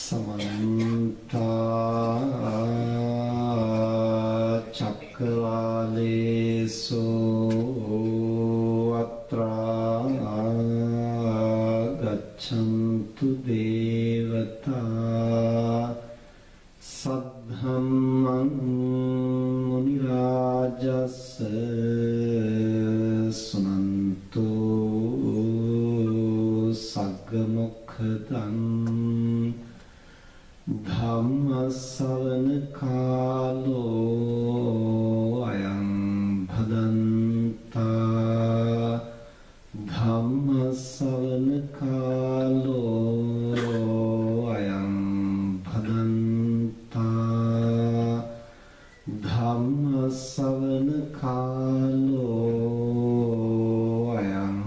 समन्ता चक्रवालेषु अत्रा गच्छन्तु देवता सद्धम्मं मुनिराजस्य सुनन्तु सग्गमुखदं धम्मसवන कालो अयं भदन्ता धम्मसवන कालो अयं भदन्ता धम्मसवන कालो अयं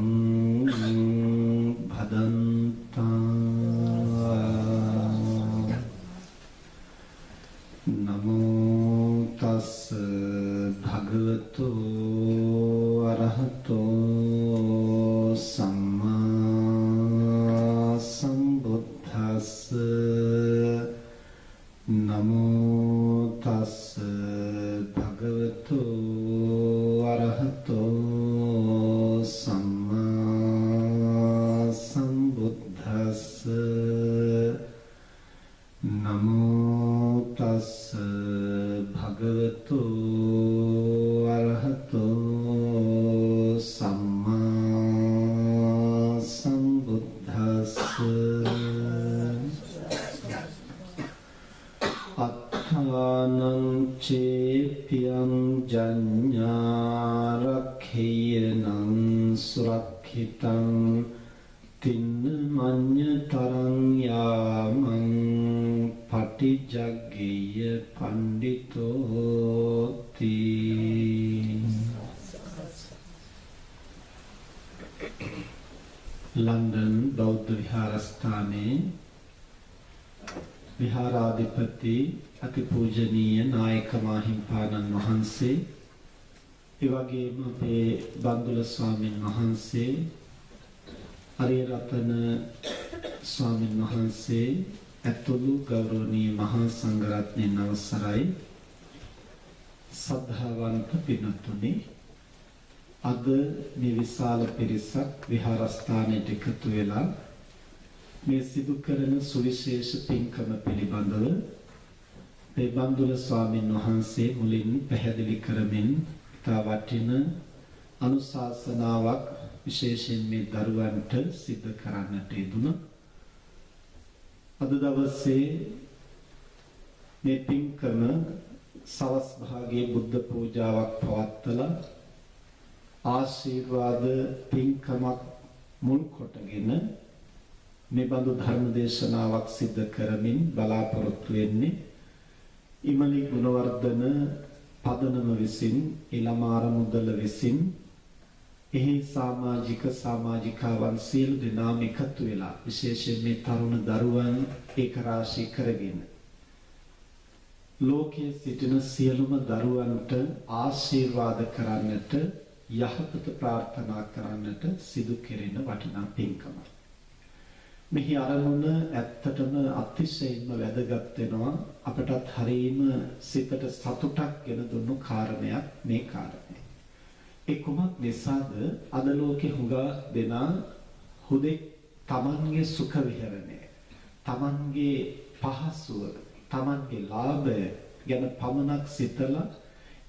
भदन्ता नमो तस् भगवतो अरहतो सम्मा सम्बुद्धस्स नमो तस् भगवतो अरहतो सम्मा सम्बुद्धस्स नमो तस् भगवतो अरहतो सम्मा सम्बुद्धस्स अत्थानं चेप्यं जඤ්ඤාරක්ඛේයනං සුරක්ඛිතං තින්න මඤ්ඤතරං යාමං පටිජග්ගේය පණ්ඩිතෝති ලන්ඩන් බෞද්ධ විහාරස්ථානයේ විහාරාධිපති අතිපූජනීය නායක මාහිම්පාණන් වහන්සේ ඒ වගේම අපේ බන්දුල ස්වාමීන් වහන්සේ අරියරතන ස්වාමීන් වහන්සේ ඇතුළු ගෞරවනීය මහා සංඝරත්නයන් අවසරයි සද්ධාවන්ත පින්තුනි අද මේ විශාල පිරිසක් විහාරස්ථානයට එකතු වෙලා මේ සිදු කරන සුවිශේෂ පින්කම පිළිබඳව මේ බන්දුල ස්වාමීන් වහන්සේ මුලින් පැහැදිලි කරමින් තා වටින අනුශාසනාවක් විශේෂයෙන් මේ දරුවන්ට සිද්ධ කරන්නට යෙදුණා. අද දවසේ මේ පින්කම සවස් භාගයේ බුද්ධ පූජාවක් පවත්වලා ආශිර්වාද පින්කමක් මුල් කොටගෙන මේ බඳු ධර්ම දේශනාවක් සිද්ධ කරමින් බලාපොරොත්තු වෙන්නේ ඉමලි ගුණවර්ධන පදනම විසින් ඊළමාර මුදල විසින් එහි සමාජිකාවන් සියලු දෙනාම එකතු වෙලා විශේෂයෙන් මේ තරුණ දරුවන් ඒක රාශී කරගෙන ලෝකයේ සිටින සියලුම දරුවන්ට ආශිර්වාද කරන්නට යහපත ප්‍රාර්ථනා කරන්නට සිදු කෙරෙන වටිනා පින්කමක්. මෙහි අරමුණ ඇත්තටම අතිශයින්ම වැදගත් වෙනවා අපටත් හරීම සිතට සතුටක් ගෙන දුන්නු කාරණයක් මේ කාරණය. ඒ කුමක් නිසාද අද ලෝකේ හුඟා දෙනා හුදෙක් තමන්ගේ සුඛ විහරණය තමන්ගේ පහසුව තමන්ගේ ලාභය ගැන පමණක් සිතලා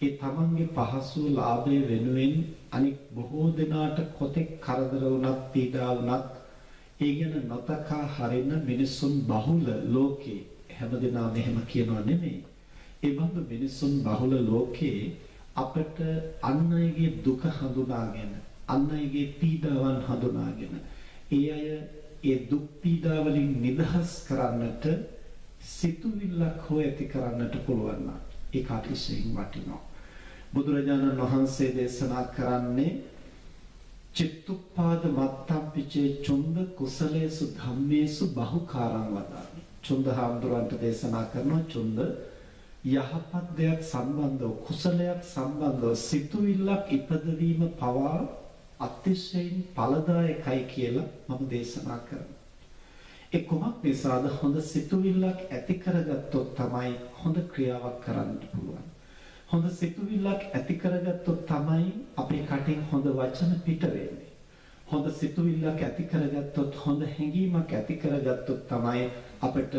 ඒ තමන්ගේ පහසුව ලාභය වෙනුවෙන් අනික් බොහෝ දෙනාට කොතෙක් කරදර වුණත් පීඩා වුණත් ඒ ගැන නොතකා හරින මිනිසුන් බහුල ලෝකේ හැමදෙනා මෙහෙම කියනවා නෙමෙයි. ඒ බඳු මිනිසුන් බහුල ලෝකේ අපට අන් අයගේ දුක හඳුනාගෙන අන් අයගේ පීඩාවන් හඳුනාගෙන ඒ අය ඒ දුක් පීඩා වලින් නිදහස් කරන්නට සිතුවිල්ලක් හෝ ඇති කරන්නට පුළුවන් නම් ඒක අතිශයින් වටිනවා. බුදුරජාණන් වහන්සේ දේශනා කරන්නේ චිත්තුප්පාද මත්තම්පිචේ චුන්ද කුසලේසු ධම්මේසු බහුකාරං වදාමි. චුන්ද හාමුදුරන්ට දේශනා කරනවා චුන්ද යහපත් දෙයක් සම්බන්ධව කුසලයක් සම්බන්ධව සිතුවිල්ලක් ඉපදවීම පවා අතිශයින් ඵලදායකයි කියලා මම දේශනා කරනවා. ඒ කුමක් නිසාද? හොඳ සිතුවිල්ලක් ඇති කරගත්තොත් තමයි හොඳ ක්‍රියාවක් කරන්න පුළුවන්. හොඳ සිතුවිල්ලක් ඇති කරගත්තොත් තමයි අපේ කටින් හොඳ වචන පිට වෙන්නේ. හොඳ සිතුවිල්ලක් ඇති කරගත්තොත්, හොඳ හැඟීමක් ඇති කරගත්තොත් තමයි අපිට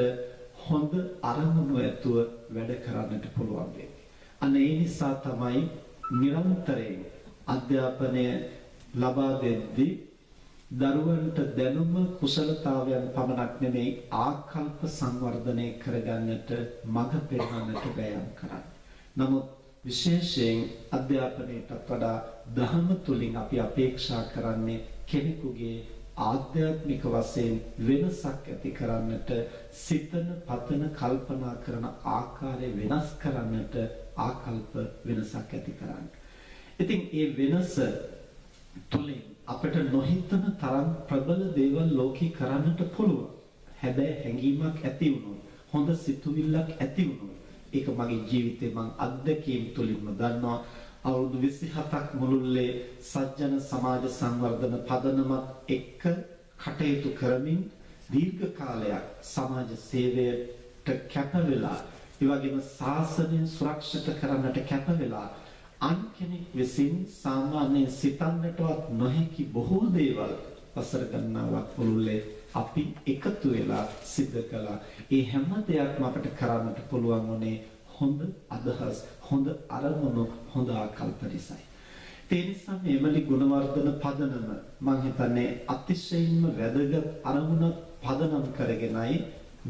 හොඳ අරමුණු ඇතුව වැඩ කරන්නට පුළුවන් වෙන්නේ. අන්න ඒ නිසා තමයි නිරන්තරයෙන් අධ්‍යාපනය ලබා දෙද්දී දරුවන්ට දැනුම කුසලතාවයන් පමණක් නෙමෙයි ආකල්ප සංවර්ධනය කරගන්නට මඟ පෙන්වන්නට වෑයම් කරන්නේ. නමුත් විශේෂයෙන් අධ්‍යාපනයටත් වඩා දහම තුලින් අපි අපේක්ෂා කරන්නේ කෙනෙකුගේ ආධ්‍යාත්මික වශයෙන් වෙනසක් ඇති කරන්නට, සිතන, පතන, කල්පනා කරන ආකාරය වෙනස් කරන්නට, ආකල්ප වෙනසක් ඇති කරන්න. ඉතින් මේ වෙනස තුලින් අපිට නොහිතන තරම් ප්‍රබල දේවල් ලෝකේ කරන්නට පුළුවන්. හැබැයි හැඟීමක් ඇති වුණොත්, හොඳ සිතුවිල්ලක් ඇති වුණොත්, ඒක මගේ ජීවිතේ මං අත්දැකීම් තුලින්ම දන්නවා. අවුරුදු 27ක් මුළුල්ලේ සජ්ජන සමාජ සංවර්ධන පදනමත් එක්ක කටයුතු කරමින් දීර්ඝ කාලයක් සමාජ සේවයට කැප වෙලා, ඒ වගේම ශාසනය සුරක්ෂිත කරන්නට කැප වෙලා, අන් කෙනෙක් විසින් සාමාන්‍ය සිතන්නටවත් නොහැකි බොහෝ දේවල් වසර ගණනාවක් මුළුල්ලේ අපි එකතු වෙලා සිද්ධ කළා. ඒ හැම දෙයක්ම අපිට කරන්නට පුළුවන් වුණේ හොඳ අදහස්, හොඳ අරමුණු, හොඳ ආකල්ප නිසායි. ඒ නිසා මේ එමලි ගුණවර්ධන පදනම මම හිතන්නේ අතිශයින්ම වැදගත් අරමුණක් පදනම් කරගෙනයි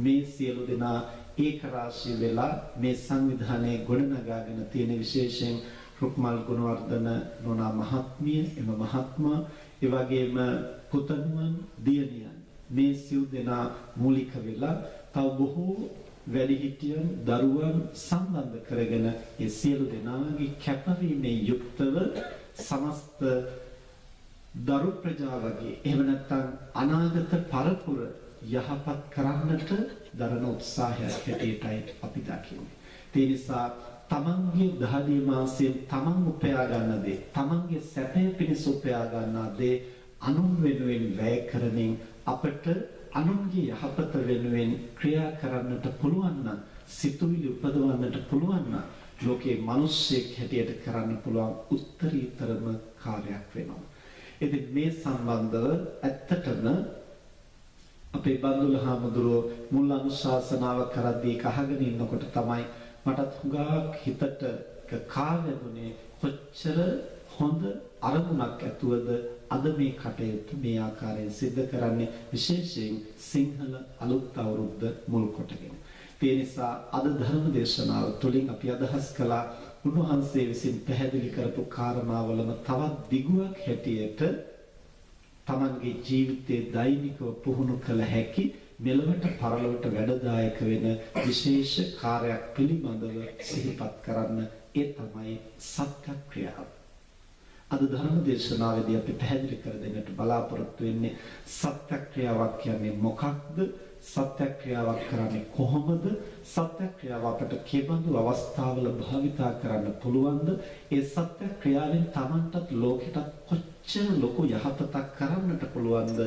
මේ සියලු දෙනා ඒක රාශී වෙලා මේ සංවිධානයේ ගොඩනගාගෙන තියෙන. විශේෂයෙන් රුක්මල් ගුණවර්ධන නෝනා මහත්මිය, එම මහත්මයා, ඒ වගේම පුතණුවන්, දියණියන්, මේ සිව් දෙනා මූලික වෙලා තව බොහෝ වැඩිහිටියන්, දරුවන් සම්බන්ධ කරගෙන ඒ සියලු දෙනාගේ කැපවීමෙන් යුක්තව සමස්ත දරු ප්‍රජාවගේ, එහෙම නැත්නම් අනාගත පරපුර යහපත් කරන්නට දරන උත්සාහයක් හැටියටයි අපි දකින්නේ. ඒ නිසා තමන්ගේ දහඩිය මාසයෙන් තමන් උපයා ගන්න දේ, තමන්ගේ සැපය පිණිස උපයා ගන්නා දේ අනුන් වෙනුවෙන් වැය කරමින් අපට අනුන්ගේ යහපත වෙනුවෙන් ක්‍රියා කරන්නට පුළුවන් නම්, සිතුවිලි උපදවන්නට පුළුවන් නම්, ලෝකේ මිනිස්සෙක් හැටියට කරන්න පුළුවන් උත්තරීතරම කාර්යයක් වෙනවා. ඉතින් මේ සම්බන්ධව ඇත්තටම අපේ බන්දුල හාමුදුරුවෝ මුල් අනුශාසනාව කරද්දී අහගෙන ඉන්නකොට තමයි මටත් හුඟක් හිතට කාවැදුනේ කොච්චර හොඳ අරමුණක් ඇතුවද අද මේ කටයුතු මේ ආකාරයෙන් සිද්ධ කරන්නේ, විශේෂයෙන් සිංහල අලුත් අවුරුද්ද මුල් කොටගෙන. ඒ නිසා අද ධර්ම දේශනාව තුළින් අපි අදහස් කළා උන්වහන්සේ විසින් පැහැදිලි කරපු කාරණාවලම තවත් දිගුවක් හැටියට තමන්ගේ ජීවිතයේ දෛනිකව පුහුණු කළ හැකි, මෙලොවට පරලොවට වැඩදායක වෙන විශේෂ කාර්යයක් පිළිබඳව සිහිපත් කරන්න. ඒ තමයි සත්‍යක්‍රියාව. අද ධර්ම දේශනාවේදී අපි පැහැදිලි කර දෙන්නට බලාපොරොත්තු වෙන්නේ සත්‍යක්‍රියාවක් කියන්නේ මොකක්ද? සත්‍යක්‍රියාවක් කරන්නේ කොහොමද? සත්‍යක්‍රියාව අපට කෙබඳු අවස්ථාවල භාවිතා කරන්න පුළුවන්ද? ඒ සත්‍යක්‍රියාවෙන් Tamanටත් ලෝකෙටත් කොච්චර ලොකු යහපතක් කරන්නට පුළුවන්ද?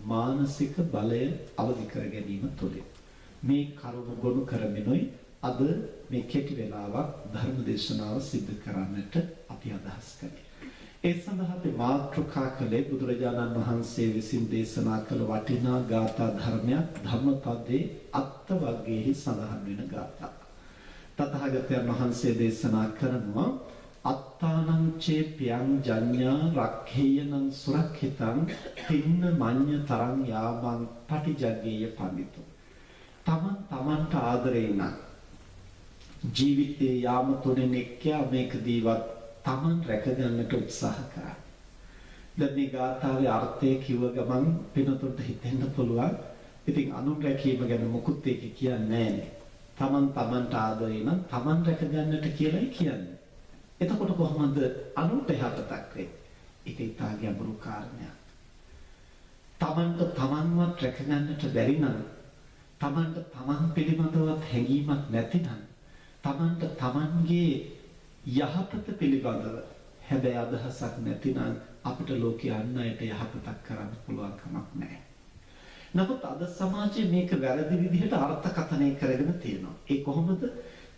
මානසික බලය අවදි කර ගැනීම තුළින් මේ කරුණ ගොනු කරමිනුයි අද මේ කෙටි වේලාවක් ධර්ම දේශනාව සිදු කරන්නට අපි අදහස් කළේ. ඒ සඳහා අපි මාතෘකා කළේ බුදුරජාණන් වහන්සේ විසින් දේශනා කළ වටිනා ගාථා ධර්මයක්, ධම්මපදයේ අත්ත වර්ගයේහි සඳහන් වෙන ගාථා. තථාගතයන් වහන්සේ දේශනා කරනවා අත්තානං චේ පියං ජඤ්ඤා රක්ඛේයනං සුරක්ඛිතං තින්න මඤ්ඤ තරං යාමං පටිජග්ගේය පඬිතු. තමන්ට ආදරේ නම් ජීවිතේ යාම තුනෙන් එක්කයා මේකදීවත් තමන් රැකගන්නට උත්සාහ කරා. දැන් මේ ගාථාවේ අර්ථය කිව්ව ගමන් වෙනතොට හිතෙන්න පුළුවන්. ඉතින් අනුන් රැකීම ගැන මොකුත් ඒක කියන්නේ නැහැ. තමන්ට ආදරේ නම් තමන් රැකගන්නට කියලායි කියන්නේ. එතකොට කොහොමද අනුන්ට යහපතක් වෙන්නේ? ඒක ඉතා ගැඹුරු කාරණයක්. තමන්වත් රැකගන්නට බැරි නම්, තමන් පිළිබඳවත් හැඟීමක් නැතිනම්, තමන්ගේ යහපත පිළිබඳව හැබැයි අදහසක් නැතිනම් අපිට ලෝකයේ අන් අයට යහපතක් කරන්න පුළුවන් කමක් නැහැ. නමුත් අද සමාජයේ මේක වැරදි විදිහට අර්ථකථනය කරගෙන තියෙනවා. ඒ කොහොමද?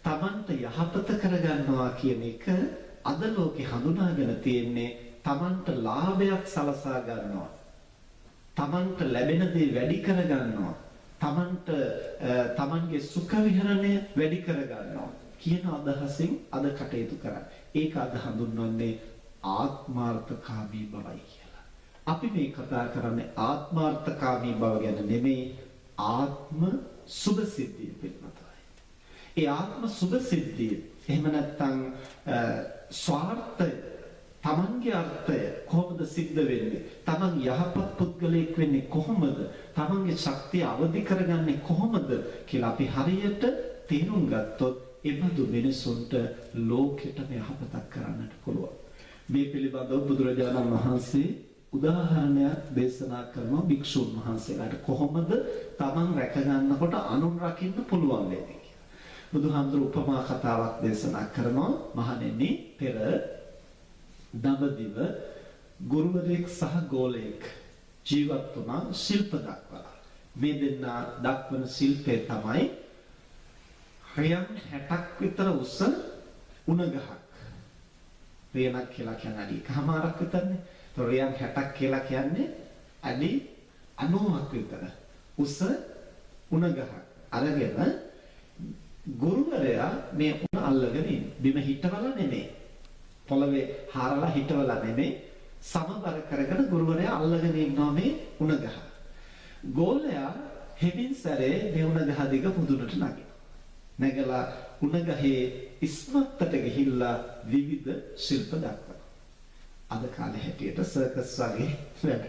Tamanට යහපත කරගන්නවා කියන එක අද ලෝකේ හඳුනාගෙන තියෙන්නේ Tamanට ලාභයක් සලසා ගන්නවා. Tamanට ලැබෙන දේ වැඩි කරගන්නවා. Tamanගේ සුඛ විහරණය වැඩි කරගන්නවා කියන අදහසින් අද කටයුතු කරන්නේ. ඒක අද හඳුන්වන්නේ ආත්මාර්ථකාමී බවයි කියලා. අපි මේ කතා කරන්නේ ආත්මාර්ථකාමී බව ගැන නෙමෙයි, ආත්ම සුභසිද්ධිය පිළිබඳවයි. ඒ ආත්ම සුභසිද්ධිය එහෙම නැත්නම් ස්වార్థය, තමන්ගේ අර්ථය කොහොමද සිද්ධ වෙන්නේ? තමන් යහපත් පුද්ගලයෙක් වෙන්නේ කොහොමද? තමන්ගේ ශක්තිය අවදි කරගන්නේ කොහොමද කියලා අපි හරියට තේරුම් ගත්තොත් එබඳු මිනිසුන්ට ලෝකෙටම යහපතක් කරන්නට පුළුවන්. මේ පිළිබඳව බුදුරජාණන් වහන්සේ උදාහරණයක් දේශනා කරනවා භික්ෂුන් වහන්සේලාට කොහොමද තමන් රැක ගන්නකොට අනුන් රකින්න පුළුවන් වෙන්නේ කියලා. බුදුහාමුදුරු උපමා කතාවක් දේශනා කරනවා. මහණෙනි, පෙර දඹදිව ගුරුවරයෙක් සහ ගෝලයෙක් ජීවත් වුණා ශිල්ප දක්වලා. මේ දෙන්නා දක්වන ශිල්පය තමයි රියන් 60ක් විතර උස උණ ගහක්. රියනක් කියලා කියන්නේ අඩි එකමාරක් විතරනේ. તો රියන් 60ක් කියලා කියන්නේ අඩි 90ක් විතර උස උණ ගහක් අරගෙන ගුරුවරයා මේ උණ අල්ලගෙන ඉන්නේ. බිම හිටවලා නෙමෙයි. පොළවේ හාරලා හිටවලා නෙමෙයි. සමබර කරගෙන ගුරුවරයා අල්ලගෙන ඉන්නවා මේ උණ ගහ. ගෝලයා හෙමින් සැරේ මේ උණ ගහ දිග මුදුනට නගිනවා. නැගලා උණ ගහේ ඉස්මත්තට ගිහිල්ලා විවිධ ශිල්ප දක්වනවා. අද කාලේ හැටියට සර්කස් වගේ වැඩ.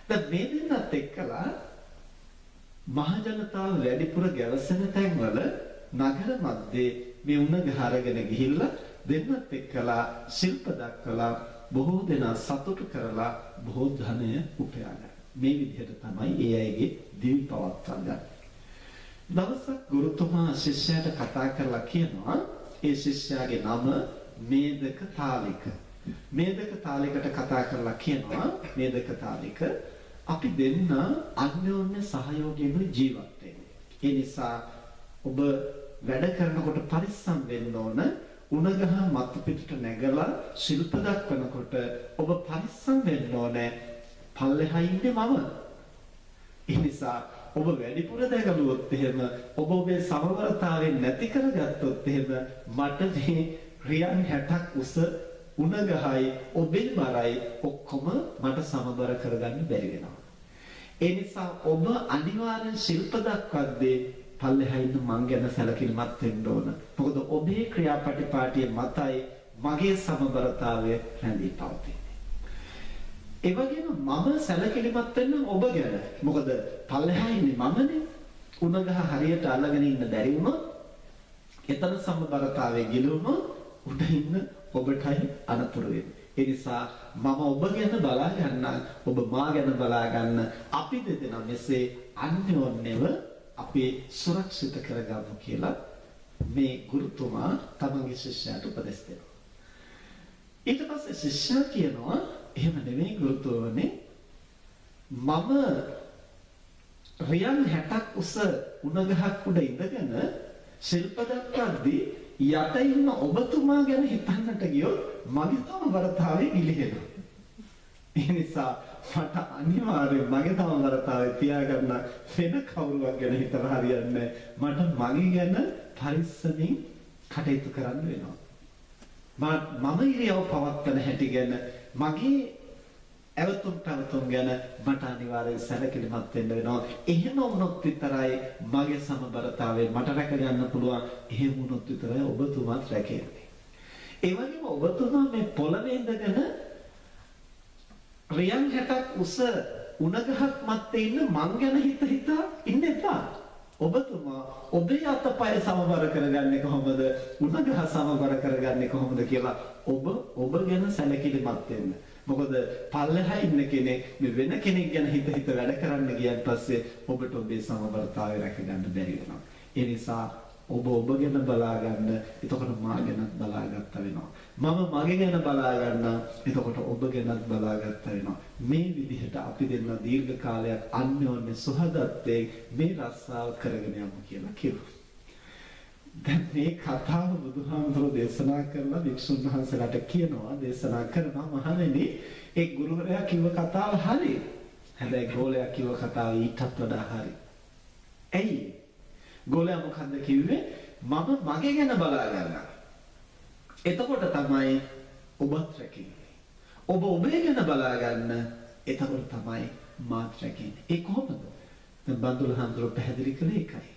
දැන් මේ දෙන්නත් එක්කලා මහ ජනතාව වැඩිපුර ගැවසෙන තැන්වල නගර මැද්දේ මේ උණ ගහ අරගෙන ගිහිල්ලා දෙන්නත් එක්කලා ශිල්ප දක්වලා බොහෝ දෙනා සතුටු කරලා බොහෝ ධනය උපයා ගන්න. මේ විදිහට තමයි ඒ අයගේ දිවි පවත්වන්නේ. දවසක් ගුරුතුමා ශිෂ්‍යයාට කතා කරලා කියනවා, ඒ ශිෂ්‍යයාගේ නම මේදක තාලික. මේදක තාලිකට කතා කරලා කියනවා, මේදක තාලික අපි දෙන්න අන්‍යෝන්‍ය සහයෝගයෙන් ජීවත් වෙන්නේ. ඒ නිසා ඔබ වැඩ කරනකොට පරිස්සම් වෙන්න ඕන. උණගහ මතු පිටට නැගලා ශිල්ප දක්වනකොට ඔබ පරිස්සම් වෙන්න ඕනේ. පල්ලෙහා ඉන්නේ මම. ඒ නිසා ඔබ වැඩිපුර දැගලුවොත් එහෙම ඔබ ඔබේ සමබරතාවයෙන් නැති කරගත්තොත් එහෙම මට මේ රියන් 60ක් උස උණගහයි ඔබේ බරයි ඔක්කොම මට සමබර කරගන්න බැරි වෙනවා. ඒ නිසා ඔබ අනිවාර්යෙන් ශිල්ප දක්වද්දී පල්ලෙහා ඉන්න මං ගැන සැලකිලිමත් වෙන්න ඕන. මොකද ඔබේ ක්‍රියාපටිපාටිය මතයි මගේ සමබරතාවය රැඳී පවතින්නේ. ඒ වගේම මම සැලකිලිමත් වෙන්න ඔබ ගැන. මොකද පල්ලෙහා ඉන්නේ මමනේ. උණගහ හරියට අල්ලගෙන ඉන්න බැරි වුණොත් එතන සමබරතාවයේ ගිලුණොත් උඩ ඉන්න ඔබටයි අනතුරු වෙන්නේ. ඒ නිසා මම ඔබ ගැන බලා ගන්න, ඔබ මා ගැන බලා ගන්න. අපි දෙදෙනා මෙසේ අන්‍යෝන්‍යව අපි සුරක්ෂිත කරගමු කියලා මේ ගුරුතුමා තමන්ගේ ශිෂ්‍යයාට උපදෙස් දෙනවා. ඊට පස්සේ ශිෂ්‍යයා කියනවා, එහෙම නෙමෙයි ගුරුතුමනි, මම රියන් 60ක් උස උණගහක් උඩ ඉඳගෙන ශිල්ප දක්වද්දී යට ඉන්න ඔබතුමා ගැන හිතන්නට ගියොත් මගේ සමබරතාවය ගිලිහෙනවා. ඒ නිසා මට අනිවාර්යයෙන් මගේ සමබරතාවය තියාගන්න වෙන කවුරුවක් ගැන හිතලා හරියන්නේ නැහැ. මට මගේ ගැන පරිස්සමින් කටයුතු කරන්න වෙනවා. මම ඉරියව් පවත්වන හැටි ගැන, මගේ ඇවතුම් පැවතුම් ගැන මට අනිවාර්යයෙන් සැලකිලිමත් වෙන්න වෙනවා. එහෙම වුණොත් විතරයි මගේ සමබරතාවය මට රැක ගන්න පුළුවන්. එහෙම වුණොත් විතරයි ඔබතුමාත් රැකෙන්නේ. ඒ වගේම ඔබතුමා මේ පොළවේ ඉඳගෙන රියන් 60ක් උස උණගහක් මැත්තේ ඉන්න මං ගැන හිතා ඉන්න එපා. ඔබතුමා ඔබේ අතපය සමබර කරගන්නේ කොහොමද? උණගහ සමබර කරගන්නේ කොහොමද කියලා ඔබ ගැන සැලකිලිමත් වෙන්න. මොකද පල්ලෙහා ඉන්න කෙනෙක් මේ වෙන කෙනෙක් ගැන හිත වැඩ කරන්න ගියන් පස්සේ ඔබට ඔබේ සමබරතාවය රැක ගන්න බැරි වෙනවා. ඒ නිසා ඔබ ගැන බලා ගන්න. එතකොට මා ගැනත් බලාගත්තා වෙනවා. මම මගේ ගැන බලා ගන්න. එතකොට ඔබ ගැනත් බලාගත්තා වෙනවා. මේ විදිහට අපි දෙන්න දීර්ඝ කාලයක් අන්‍යෝන්‍ය සහදත්තේ මේ රස්සාව කරගෙන යමු කියලා කිව්වා. දැන් මේ කතාව බුදුහාමුදුරෝ දේශනා කරලා වික්ෂුන් වහන්සේලාට කියනවා දේශනා කරනවා මහණෙනි ඒ ගුරුවරයා කිව්ව කතාව හරි. හැබැයි ගෝලයා කිව්ව කතාව ඊටත් වඩා හරි. ඇයි? ගෝලයා මොකද්ද කිව්වේ? මම මගේ ගැන බලා ගන්නවා. එතකොට තමයි ඔබත් රැකෙන්නේ. ඔබ ඔබේ ගැන බලා ගන්න. එතකොට තමයි මාත් රැකෙන්නේ. ඒ කොහොමද? දැන් බන්දුලහඳුර පැහැදිලි කළේ ඒකයි.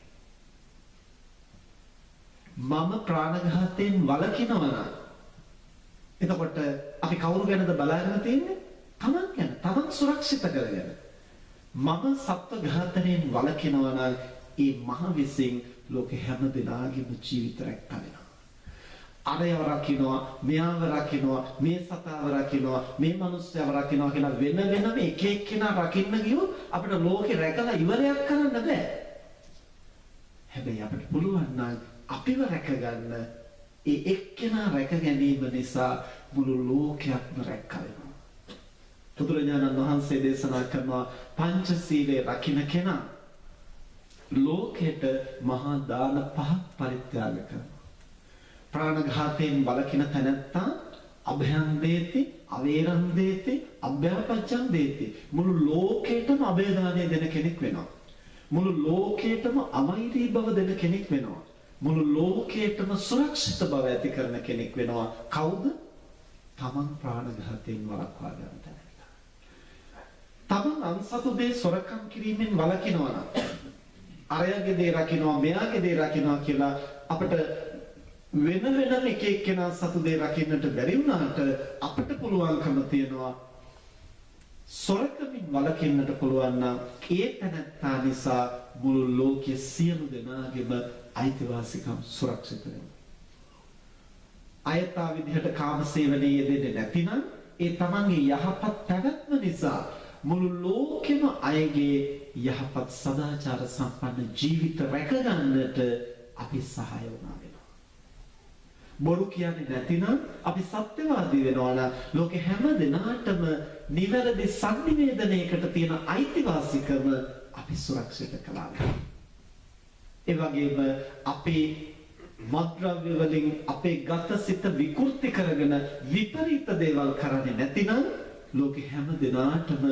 මම ප්‍රාණඝාතයෙන් වළකිනවා නම් එතකොට අපි කවුරු ගැනද බලාගෙන තියෙන්නේ? තමන් ගැන. තමන් සුරක්ෂිත කරගෙන. මම සත්ව ඝාතනයෙන් වළකිනවා නම් ඒ මහ විසින් ලෝක හැම දිනාගේම ජීවිත රැක්කා වෙනවා. අරයව රකින්නවා, මෙයාව රකින්නවා, මේ සතාව රකින්නවා, මේ මිනිස්යාව රකින්නවා කියලා වෙන වෙනම එක එක්කෙනා රකින්න ගියොත් අපිට ලෝකේ රැකලා ඉවරයක් කරන්න බෑ. හැබැයි අපිට පුළුවන් නම් අපිව රැකගන්න ඒ එක්කෙනා රැක ගැනීම නිසා මුළු ලෝකයක්ම රැක්කා වෙනවා. බුදුරජාණන් වහන්සේ දේශනා කරනවා පංචශීලයේ රකින්න කෙනා ලෝකෙට මහා දාන පහක් පරිත්‍යාග කරනවා. ප්‍රාණඝාතයෙන් වළකින තැනැත්තා අභයං දේති, අවේරං දේති, අභ්‍යාපච්ඡං දේති. මුළු ලෝකෙටම අභය දානය දෙන කෙනෙක් වෙනවා. මුළු ලෝකෙටම අමෛත්‍රී බව දෙන කෙනෙක් වෙනවා. මුළු ලෝකයටම සුරක්ෂිත බව ඇති කරන කෙනෙක් වෙනවා. කවුද? තමන් ප්‍රාණඝාතයෙන් වළක්වා ගන්න තැනැත්තා. තමන් අන්සතු දේ සොරකම් කිරීමෙන් වළකිනවා නම් අරයාගේ දේ රකින්නවා, මෙයාගේ දේ රකින්නවා කියලා අපිට වෙන වෙනම එක එක්කෙනා සතු දේ රකින්නට බැරි වුණාට අපිට පුළුවන්කම තියනවා සොරකමින් වළකින්නට පුළුවන් නම් ඒ තැනැත්තා නිසා මුළු ලෝකයේ සියලු දෙනාගේම අයිතිවාසිකම් සුරක්ෂිත වෙනවා. අයථා විදිහට කාමසේවනයේ යෙදෙන්නේ නැතිනම් ඒ තමන්ගේ යහපත් පැවැත්ම නිසා මුළු ලෝකෙම අයගේ යහපත් සදාචාර සම්පන්න ජීවිත රැකගන්නට අපි සහාය වුණා වෙනවා. බොරු කියන්නේ නැතිනම් අපි සත්‍යවාදී වෙනවා නම් ලෝකේ හැම දිනාටම නිවැරදි සංනිවේදනයකට තියෙන අයිතිවාසිකම අපි සුරක්ෂිත කළා. ඒ වගේම අපේ මද්ද්‍රව්‍ය වලින් අපේ ගතසිත විකෘති කරගෙන විපරීත දේවල් කරන්නේ නැතිනම් ලෝකේ හැම දිනාටම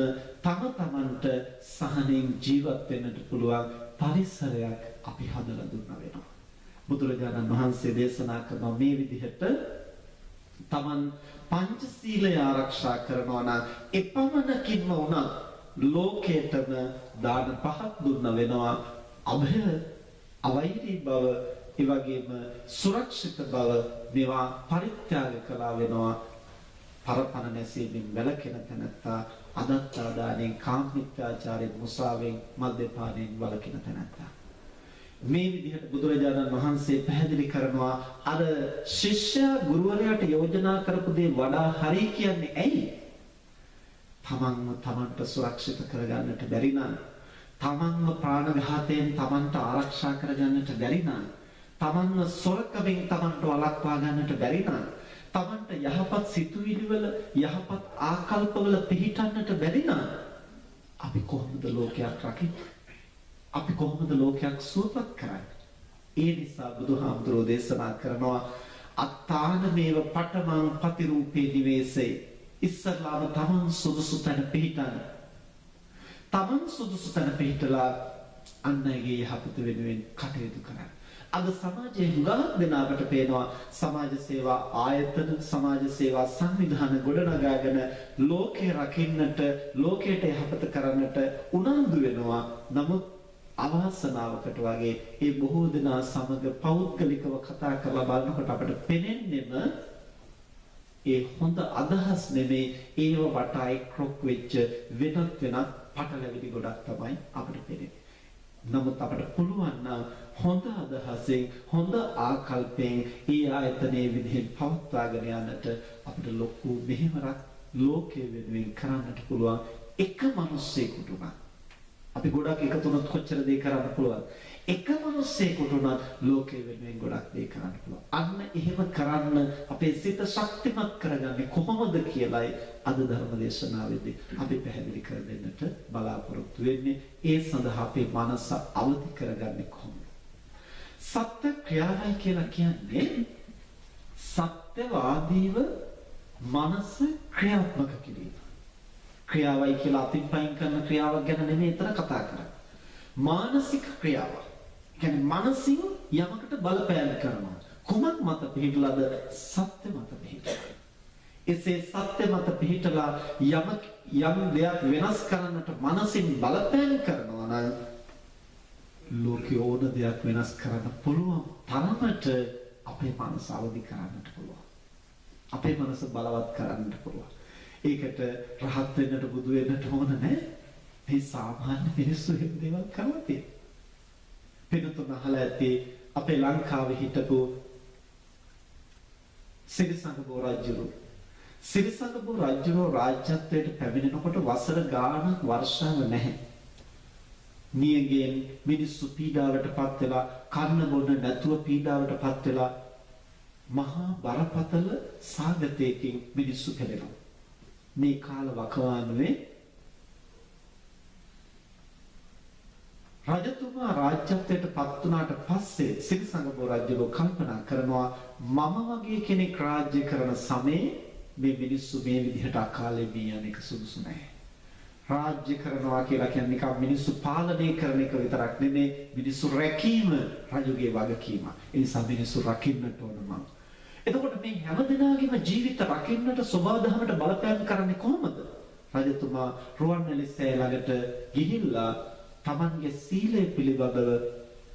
තම තමන්ට සහනෙන් ජීවත් වෙන්නට පුළුවන් පරිසරයක් අපි හදලා දුන්නා වෙනවා. බුදුරජාණන් වහන්සේ දේශනා කරන මේ විදිහට තමන් පංචශීලය ආරක්ෂා කරනවා නම් එපමණකින්ම උනත් ලෝකේටම දාන පහක් දුන්නා වෙනවා. අභය, අවෛරී බව, ඒ වගේම සුරක්ෂිත බව මේවා පරිත්‍යාග කළා වෙනවා. පරපණ නැසීමෙන් වැළකෙන තැනැත්තා අදත්තා දානෙන්, කාමමිත්‍යාචාරයෙන්, මුසාවෙන්, මද්යපානයෙන් වළකින තැනැත්තා. මේ විදිහට බුදුරජාණන් වහන්සේ පැහැදිලි කරනවා අර ශිෂ්‍යයා ගුරුවරයාට යෝජනා කරපු දේ වඩා හරි කියන්නේ ඇයි? තමන්ට සුරක්ෂිත කරගන්නට බැරි නම්, තමන්ව ප්‍රාණඝාතයෙන් තමන්ට ආරක්ෂා කරගන්නට බැරි නම්, තමන්ව සොරකමින් තමන්ට වළක්වා ගන්නට බැරි නම්, තමන්ට යහපත් සිතුවිලිවල යහපත් ආකල්පවල පිහිටන්නට බැරි නම් අපි කොහොමද ලෝකයක් රකින්නේ? අපි කොහොමද ලෝකයක් සුවපත් කරන්නේ? ඒ නිසා බුදුහාමුදුරෝ දේශනා කරනවා අත්තාන මේව පඨමං පතිරූපේ නිවේසේ. ඉස්සල්ලාම තමන් සුදුසු තැන පිහිටන්න. තමන් සුදුසු තැන පිහිටලා අන් අයගේ යහපත වෙනුවෙන් කටයුතු කරන්න. අද සමාජයේ හුඟක් දෙනාට පේනවා සමාජ සේවා ආයතන, සමාජ සේවා සංවිධාන ගොඩනගාගෙන ලෝකේ රකින්නට, ලෝකයට යහපත කරන්නට උනන්දු වෙනවා. නමුත් අවාසනාවකට වගේ ඒ බොහෝ දෙනා සමග පෞද්ගලිකව කතා කරලා බලනකොට අපිට පේන්නේම ඒ හොඳ අදහස් නෙමේ, ඒව වටා එක්රොක් වෙච්ච වෙනත් පටලැවිලි ගොඩක් තමයි අපිට පේන්නේ. නමුත් අපිට පුළුවන් නම් හොඳ අදහසෙන්, හොඳ ආකල්පයෙන් ඒ ආයතනයේ විදිහෙන් පවත්වාගෙන යන්නට අපිට ලොකු මෙහෙවරක් ලෝකයේ වෙනුවෙන් කරන්නට පුළුවන්. එක මිනිස්සෙකුට උනත් අපි ගොඩක් එකතු වුණොත් කොච්චර දේ කරන්න පුළුවන්. එක මිනිස්සෙකුට උනත් ලෝකෙ වෙනුවෙන් ගොඩක් දේ කරන්න පුළුවන්. අන්න එහෙම කරන්න අපේ සිත ශක්තිමත් කරගන්නේ කොහොමද කියලායි අද ධර්ම දේශනාවේදී අපි පැහැදිලි කර දෙන්නට බලාපොරොත්තු වෙන්නේ. ඒ සඳහා අපේ මනස අවදි කරගන්නේ කොහොමද? සත්‍ය ක්‍රියාවයි කියලා කියන්නේ සත්‍යවාදීව මනස ක්‍රියාත්මක කිරීම. ක්‍රියාවයි කියලා අතින් පයින් කරන ක්‍රියාවක් ගැන නෙමෙයි එතන කතා කරන්නේ. මානසික ක්‍රියාව. කියන්නේ මනසින් යමකට බලපෑම් කරනවා. කුමක් මත පිහිටලාද? සත්‍ය මත පිහිටලා. එසේ සත්‍ය මත පිහිටලා යම් දෙයක් වෙනස් කරන්නට මනසින් බලපෑම් කරනවා නම් ලෝකයේ ඕන දෙයක් වෙනස් කරන්න පුළුවන් තරමට අපේ මනස අවදි කරන්නට පුළුවන්. අපේ මනස බලවත් කරන්නට පුළුවන්. ඒකට රහත් වෙන්නට බුදු වෙන්නට ඕන නැහැ. මේ සාමාන්‍ය මිනිස්සු එහෙම දේවල් කරලා තියෙනවා. පිටුතුන් අහලා ඇති අපේ ලංකාවේ හිටපු සිරිසංගබෝ රජුගේ රාජ්‍යත්වයට පැමිණෙනකොට වසර ගාණක් වර්ෂාව නැහැ. නියගෙන් මිනිස්සු පීඩාවටපත් වෙලා කන්න බොන්න නැතුව පීඩාවටපත් වෙලා මහා බරපතල සාගතයකින් මිනිස්සු පෙළෙනවා. මේ කාල වකවානුවේ රජතුමා රාජ්‍යත්වයට පත් වුණාට පස්සේ සිරිසංගබෝ රජුගේ කල්පනා කරනවා මම වගේ කෙනෙක් රාජ්‍ය කරන සමේ මේ මිනිස්සු මේ විදිහට අකාලේ මේ අනේක සුදුසු නැහැ. රාජ්‍ය කරනවා කියලා කියන්නේ නිකම් මිනිස්සු පාලනය කරන එක විතරක් නෙමෙයි මිනිස්සු රැකීම රජුගේ වගකීම. ඒ නිසා මිනිස්සු රකින්නට ඕන මම. එතකොට මේ හැමදෙනාගේම ජීවිත රකින්නට සබාධමයට බලපෑම් කරන්නේ කොහොමද? රජතුමා රුවන්වැලි සෑය ළඟට ගිහිල්ලා තමන්ගේ සීලය පිළිබඳව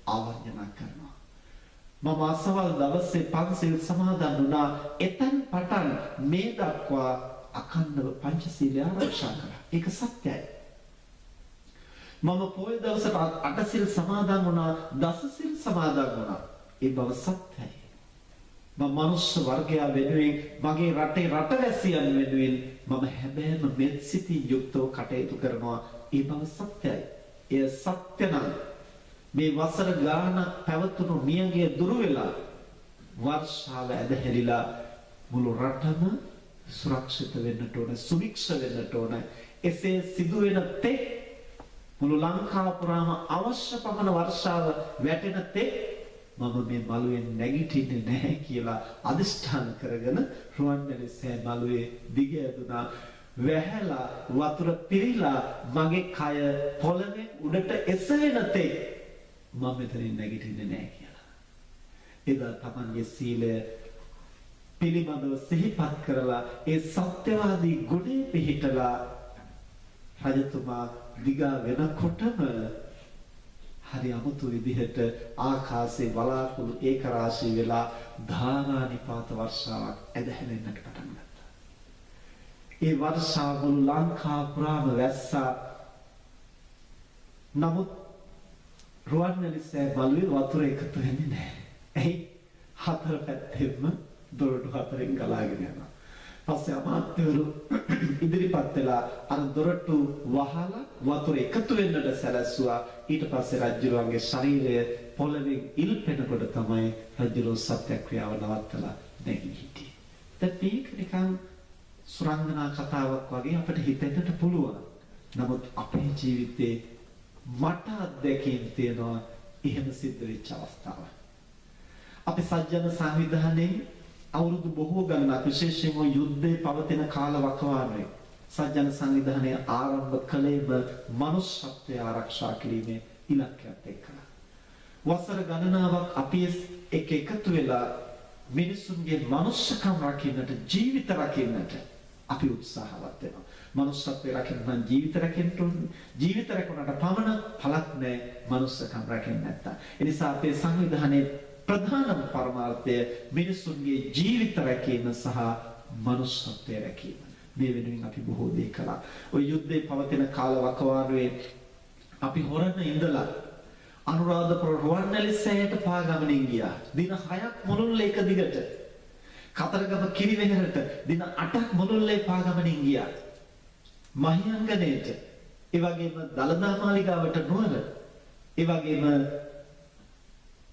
ආවර්ජන කරනවා. මම අසවල් දවසේ පන්සිල් සමාදන් වුණා. එතෙන් පටන් මේ දක්වා අඛණ්ඩව පංචශීලය ආරක්ෂා කළා. ඒක සත්‍යයි. මම පොය දවසට අටසිල් සමාදන් වුණා, දසසිල් සමාදන් වුණා. ඒ බව සත්‍යයි. මම මනුෂ්‍ය වර්ගයා වෙනුවෙන් මගේ රටේ රටවැසියන් වෙනුවෙන් මම හැබෑම මෙත් සිතින් යුක්තව කටයුතු කරනවා. ඒ බව සත්‍යයි. එය සත්‍ය නම් මේ වසර ගානක් පැවතුණු නියඟය දුරු වෙලා වර්ෂාව ඇදහැරිලා මුළු රටම සුරක්ෂිත වෙන්නට ඕන, සුවික්ෂ වෙන්නට ඕන. එසේ සිදුවෙන තෙක් මුළු ලංකාව පුරාම අවශ්‍ය පමණ වර්ෂාව වැටෙන තෙක් මම මේ මළුවෙන් නැගිටින්නේ නැහැ කියලා අදිෂ්ඨාන කරගෙන රුවන්වැලි සෑ මළුවේ දිග ඇදුනා. වැහැලා වතුර පිරීලා මගේ කය පොළවේ උඩට එසවෙන තෙක් මම මෙතනින් නැගිටින්නේ නැහැ කියලා. එදා තමන්ගේ සීලය පිළිබඳව සිහිපත් කරලා ඒ සත්‍යවාදී ගුණේ පිහිටලා රජතුමා දිගා වෙනකොටම හරි අමුතු විදිහට ආකාශයේ බලාකුළු ඒක රාශී වෙලා ධාරානිපාත වර්ෂාවක් ඇදහැරෙන්නට පටන් ගත්තා. ඒ වර්ෂාව මුළු ලංකාව පුරාම වැස්සා. නමුත් රුවන්වැලි සෑ මළුවේ වතුර එකතු වෙන්නේ නැහැ. ඇයි? හතර පැත්තෙම දොරටු හතරෙන් ගලාගෙන යනවා. පස්සේ අමාත්‍යවරු ඉදිරිපත් වෙලා අර දොරටු වහලා වතුර එකතු වෙන්නට සැලැස්සුවා. ඊට පස්සේ රජුගේ ශරීරය පොළවේ ඉල්පෙනකොට තමයි රජු සත්‍යක්‍රියාව නවත්තලා නැගී හිටියේ. දැන් මේක නිකන් සුරංගනා කතාවක් වගේ අපිට හිතෙන්නට පුළුවන්. නමුත් අපේ ජීවිතේ මට අත්දැකීම් තියෙනවා එහෙම සිද්ධ වෙච්ච අවස්ථාවක්. අපි සත්‍යන සංවිධානයේ අවුරුදු බොහෝ ගණනක් විශේෂයෙන්ම යුද්ධේ පවතින කාල වකවානුවේ සත්‍යන සංවිධානය ආරම්භ කළේම මනුෂ්‍යත්වය ආරක්ෂා කිරීමේ ඉලක්කයත් එක්කලා. වසර ගණනාවක් අපි එකතු වෙලා මිනිසුන්ගේ මනුෂ්‍යකම් රකින්නට, ජීවිත රකින්නට අපි උත්සාහවත් වෙනවා. මනුෂ්‍යත්වය රකින්න නම් ජීවිත රැකෙන්න ඕනේ. ජීවිත රැකුණාට පමණ පළක් නැහැ මනුෂ්‍යකම් රැකෙන්න නැත්තම්. ඒ නිසා අපේ සංවිධානයේ ප්‍රධානම පරමාර්ථය මිනිසුන්ගේ ජීවිත රැකීම සහ මනුෂ්‍යත්වය රැකීම. මේ වෙනුවෙන් අපි බොහෝ දේ කළා. ඔය යුද්ධේ පවතින කාල වකවානුවේ අපි හොරණ ඉඳලා අනුරාධපුර රුවන්වැලි සෑයට පාගමනින් ගියා. දින 6ක් මුළුල්ලේ එක දිගට. කතරගම කිරිවෙහෙරට දින 8ක් මුළුල්ලේ පාගමනින් ගියා. මහියංගනේට ඒ වගේම දලදා මාලිගාවට නුවර, ඒ වගේම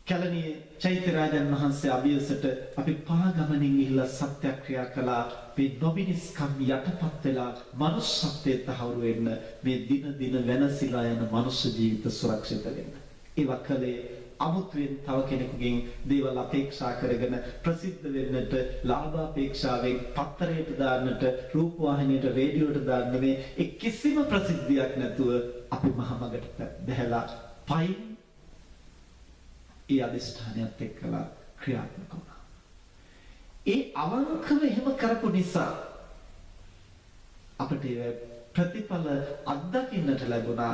කැලණියේ චෛත්‍යරාජන් වහන්සේ අභියසට අපි පාගමනින් ගිහිල්ලා සත්‍යක්‍රියා කළා. මේ නොබිනිස්කම් යටපත් වෙලා මනුස්සත්වයේ තහවුරු වෙන්න, මේ දින දින වෙනසිලා යන මනුස්ස ජීවිත සුරක්ෂිත වෙන්න. ඒ වකලේ අමුතුවෙන් තව කෙනෙකුගෙන් දේවල් අපේක්ෂා කරගෙන ප්‍රසිද්ධ වෙන්නට, ලාභ අපේක්ෂාවෙන් පත්තරයට දාන්නට, රූපවාහිනියට, රේඩියෝට දාන්න මේ කිසිම ප්‍රසිද්ධියක් නැතුව අපි මහමගට බැහැලා පයින් ඒ අදිෂ්ඨානයත් එක්කලා ක්‍රියාත්මක වුණා. ඒ අවංකව එහෙම කරපු නිසා අපිට ප්‍රතිඵල අත්දකින්නට ලැබුණා.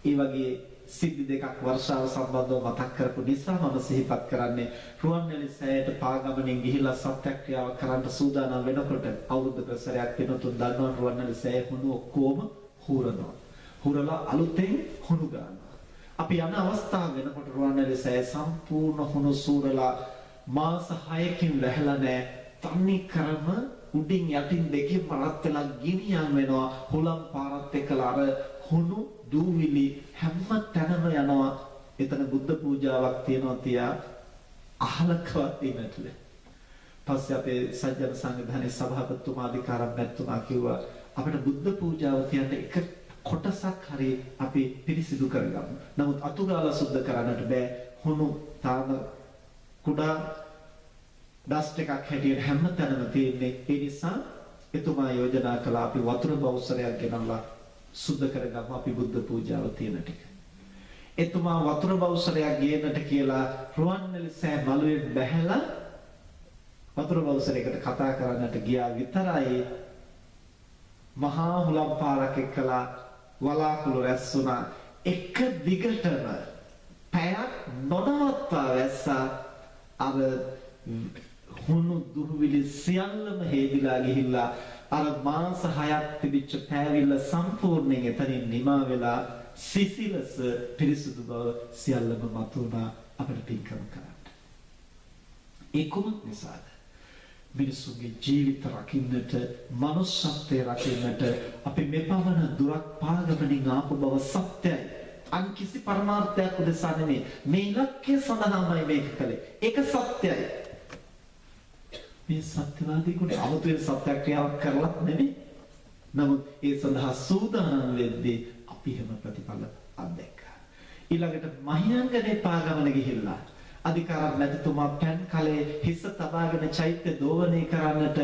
ඒ වගේ සිද්ධි දෙකක් වර්ෂාව සම්බන්ධව මතක් කරපු නිසා මම සිහිපත් කරන්නේ රුවන්වැලි සෑයට පාගමනින් ගිහිල්ලා සත්‍යක්‍රියාව කරන්න සූදානම් වෙනකොට අවුරුද්දක සැරයක් වෙනතුන් දන්නවා රුවන්වැලි සෑය හුණු ඔක්කොම හුරනවා. හුරලා අලුතෙන් හුණු ගන්නවා. අපි යන අවස්ථාව වෙනකොට රුවන්වැලි සෑය සම්පූර්ණ හුණු සූරලා මාස 6කින් වැහලා නැහැ. තන්නේ කරම උඩින් යටින් දෙකෙන් රත් වෙලා ගිනියම් වෙනවා. හුලම් පාරත් එක්කලා අර හුණු දූවිලි හැම තැනම යනවා. එතන බුද්ධ පූජාවක් තියෙනවා තියා අහලකවත් ඉන්නතුල. පස්සේ අපේ සජ්ජන සංවිධානයේ සභාපතිතුමා අධිකාරම්පතිතුමා කිව්වා අපිට බුද්ධ පූජාව තියන්න එක කොටසක් හරි අපි පිරිසිදු කරගමු. නමුත් අතුගාලා සුද්ධ කරන්නට බෑ. හුණු තාම කුඩා ඩස්ට් එකක් හැටියට හැම තැනම තියෙන්නේ. ඒ නිසා එතුමා යෝජනා කළා අපි වතුර බවුසරයක් ගෙනල්ලා සුද්ධ කරගමු අපි බුද්ධ පූජාව තියෙන ටික. එතුමා වතුර බවුසරයක් ගේන්නට කියලා රුවන්වැලි සෑ මළුවේ බැහැලා වතුර බවුසරයකට කතා කරන්නට ගියා විතරයි මහා හුලම් පාරක් එක්කලා වලාකුළු රැස් වුණා. එක දිගටම පැයක් නොනවත්වා වැස්සා. අර හුණු දුහවිලි සියල්ලම හේදිලා ගිහිල්ලා අර මාස 6ක් තිබිච්ච පෑවිල්ල සම්පූර්ණයෙන් එතනින් නිමා වෙලා සිසිලස පිරිසුදු බව සියල්ලම මතුණා අපිට පින්කම් කරන්න. ඒ කුමක් නිසාද? මිනිසුන්ගේ ජීවිත රකින්නට, මනුෂ්‍යත්වයේ රකින්නට අපි මෙපමණ දුරක් පාගමනින් ආපු බව සත්‍යයි. අන් කිසි පරමාර්ථයක් උදෙසා නෙමෙයි. මේ ඉලක්කය සඳහාමයි මේක කළේ. ඒක සත්‍යයි. මේ සත්‍යවාදී ගුණ අමුතුවෙන් සත්‍යක්‍රියාවක් කරලත් නෙමෙයි. නමුත් ඒ සඳහා සූදානම් වෙද්දී අපි හැම ප්‍රතිඵල අත්දැක්කා. ඊළඟට මහියංගනේ පාගමන ගිහිල්ලා අධිකාරම් මැතිතුමා පෑන් කලේ හිස තබාගෙන චෛත්‍ය දෝවනය කරන්නට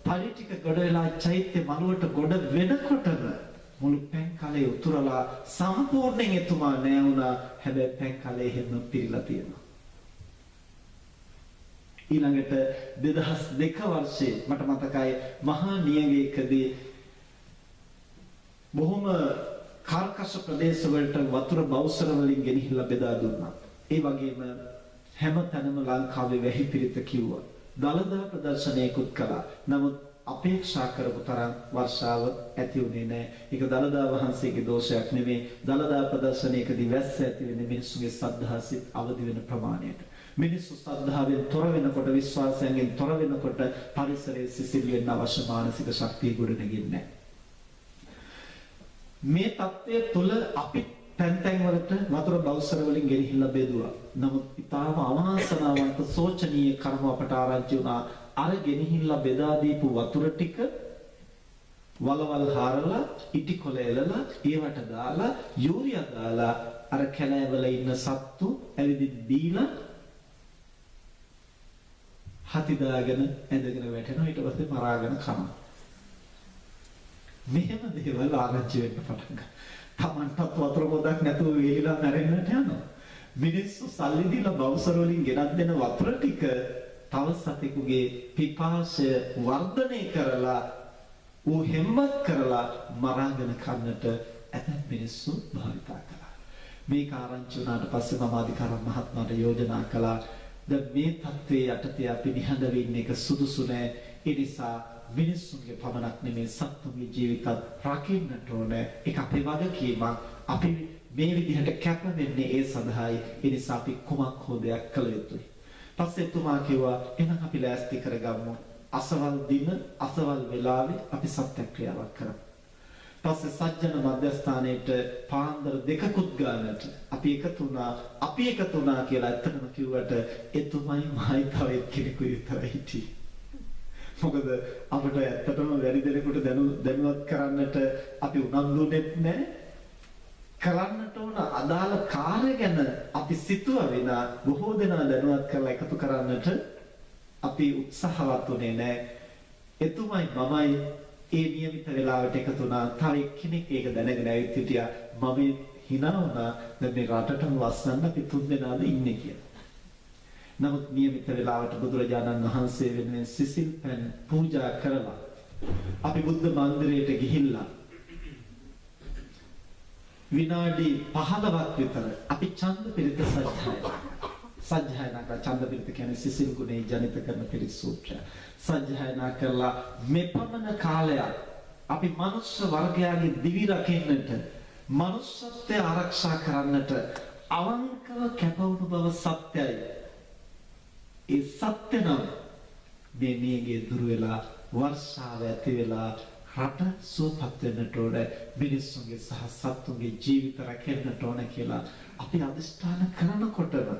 පරි ටික ගොඩ වෙලා චෛත්‍ය මළුවට ගොඩ වෙනකොටම මුළු පෑන් කලේ උතුරලා සම්පූර්ණයෙන් එතුමා නෑ වුණා. හැබැයි පෑන් කලේ හැම පිරීලා තියෙනවා. ඊළඟට 2002 වර්ෂයේ මට මතකයි මහා නියඟයකදී බොහොම කාර්කශ ප්‍රදේශ වලට වතුර බවුසර වලින් ගෙනහිල්ලා බෙදා දුන්නා. ඒ වගේම හැම තැනම ලංකාවේ වැහි පිරිත කිව්වා. දළදා ප්‍රදර්ශනයකුත් කළා. නමුත් අපේක්ෂා කරපු තරම් වර්ෂාව ඇති වුණේ නැහැ. ඒක දළදා වහන්සේගේ දෝෂයක් නෙමෙයි. දළදා ප්‍රදර්ශනයකදී වැස්ස ඇති වෙන්නේ මිනිස්සුගේ සද්ධාසිත අවදි වෙන ප්‍රමාණයට. මිනිස්සු ශ්‍රද්ධාවෙන් තොර වෙනකොට, විශ්වාසයෙන් තොර වෙනකොට පරිසරයේ සිසිල් වෙන්න අවශ්‍ය මානසික ශක්තිය ගොඩනගෙන්නේ නැහැ. මේ தත්ත්වය තුළ අපි තැන් වලට වතුර බවුසර වලින් ගෙනහිල්ලා බෙදුවා. නමුත් ඊටාම අවාසනාවන්ත සෝචනීය කර්ම අපට ආරංචි වුණා. අර ගෙනහිල්ලා බෙදා දීපු වතුර ටික වලවල් හාරලා, ඉටි කොළ එලලා, ඒවට දාලා, යූරියා දාලා අර කැලෑවල ඉන්න සත්තු ඇවිදින් දීලා හති දාගෙන ඇඳගෙන වැටෙනවා. ඊට පස්සේ මරාගෙන කනවා. මෙහෙම දේවල් ආරංචි වෙන්න පටන් ගන්නවා. තමන්ටත් වතුර පොදක් නැතුව වේලිලා මැරෙන්නට යනවා. මිනිස්සු සල්ලි දීලා බවුසර වලින් ගෙනත් දෙන වතුර ටික තව සතෙකුගේ පිපාසය වර්ධනය කරලා ඌ හෙම්බත් කරලා මරාගෙන කන්නට ඇතැම් මිනිස්සු භාවිතා කළා. මේක ආරංචි වුණාට පස්සේ මම අධිකාරම් මහත්මයාට යෝජනා කළා දැන් මේ තත්ත්වයේ යටතේ අපි නිහඬව ඉන්න එක සුදුසු නෑ. ඒ නිසා මිනිස්සුන්ගේ පමණක් නෙමෙයි සත්තුන්ගේ ජීවිතත් රකින්නට ඕනේ. ඒක අපේ වගකීමක්. අපි මේ විදිහට කැප වෙන්නේ ඒ සඳහායි. ඒ නිසා අපි කුමක් හෝ දෙයක් කළ යුතුයි. පස්සේ තුමා කිව්වා එහෙනම් අපි ලෑස්ති කරගමු. අසවල් දින අසවල් වෙලාවේ අපි සත්‍යක්‍රියාවක් කරමු. පස්සේ සජ්ජන මධ්‍යස්ථානයේට පාන්දර දෙකකුත් ගන්නට අපි එකතු වුණා කියලා ඇත්තටම කිව්වට එතුමයි මයි තව එක්කෙනෙකු විතරයි හිටියේ. මොකද අපිට ඇත්තටම වැඩි දෙනෙකුට දැනුවත් කරන්නට අපි උනන්දුුනෙත් නැහැ. කරන්නට ඕන අදාළ කාර්ය ගැන අපි සිතුවා විනා බොහෝ දෙනා දැනුවත් කරලා එකතු කරන්නට අපි උත්සාහවත් උනේ නැහැ. එතුමයි මමයි ඒ નિયમિત වෙලාවට එකතු වුණා. තව එක්කෙනෙක් ඒක දැනගෙන ඇවිත් හිටියා. මම hina වුණා. දැන් මේ රටටම වස්සන්න අපි තුන් දෙනාද ඉන්නේ කියලා. නමුත් નિયમિત වෙලාවට බුදුරජාණන් වහන්සේ වෙනුවෙන් සිසිල් පැන් පූජා කරලා අපි බුද්ධ මන්දිරයට ගිහිල්ලා විනාඩි 15ක් විතර අපි ඡන්ද පිරිත සජ්ජායනා කරලා ඡන්ද පිරිත කියන්නේ සිසිල් ගුණේ ජනිත කරන පිරිත් සූත්‍රය. සජ්ජායනා කරලා මෙපමණ කාලයක් අපි මනුෂ්‍ය වර්ගයාගේ දිවි රකින්නට මනුෂ්‍යත්වය ආරක්ෂා කරන්නට අවංකව කැපවුණු බව සත්‍යයි. ඒ සත්‍ය නම් මේ නියගේ දුර වෙලා වර්ෂාව ඇති වෙලා රට සුවපත් වෙන්නට ඕන, මිනිස්සුන්ගේ සහ සත්තුන්ගේ ජීවිත රැකෙන්නට ඕන කියලා අපි අදිෂ්ඨාන කරනකොටම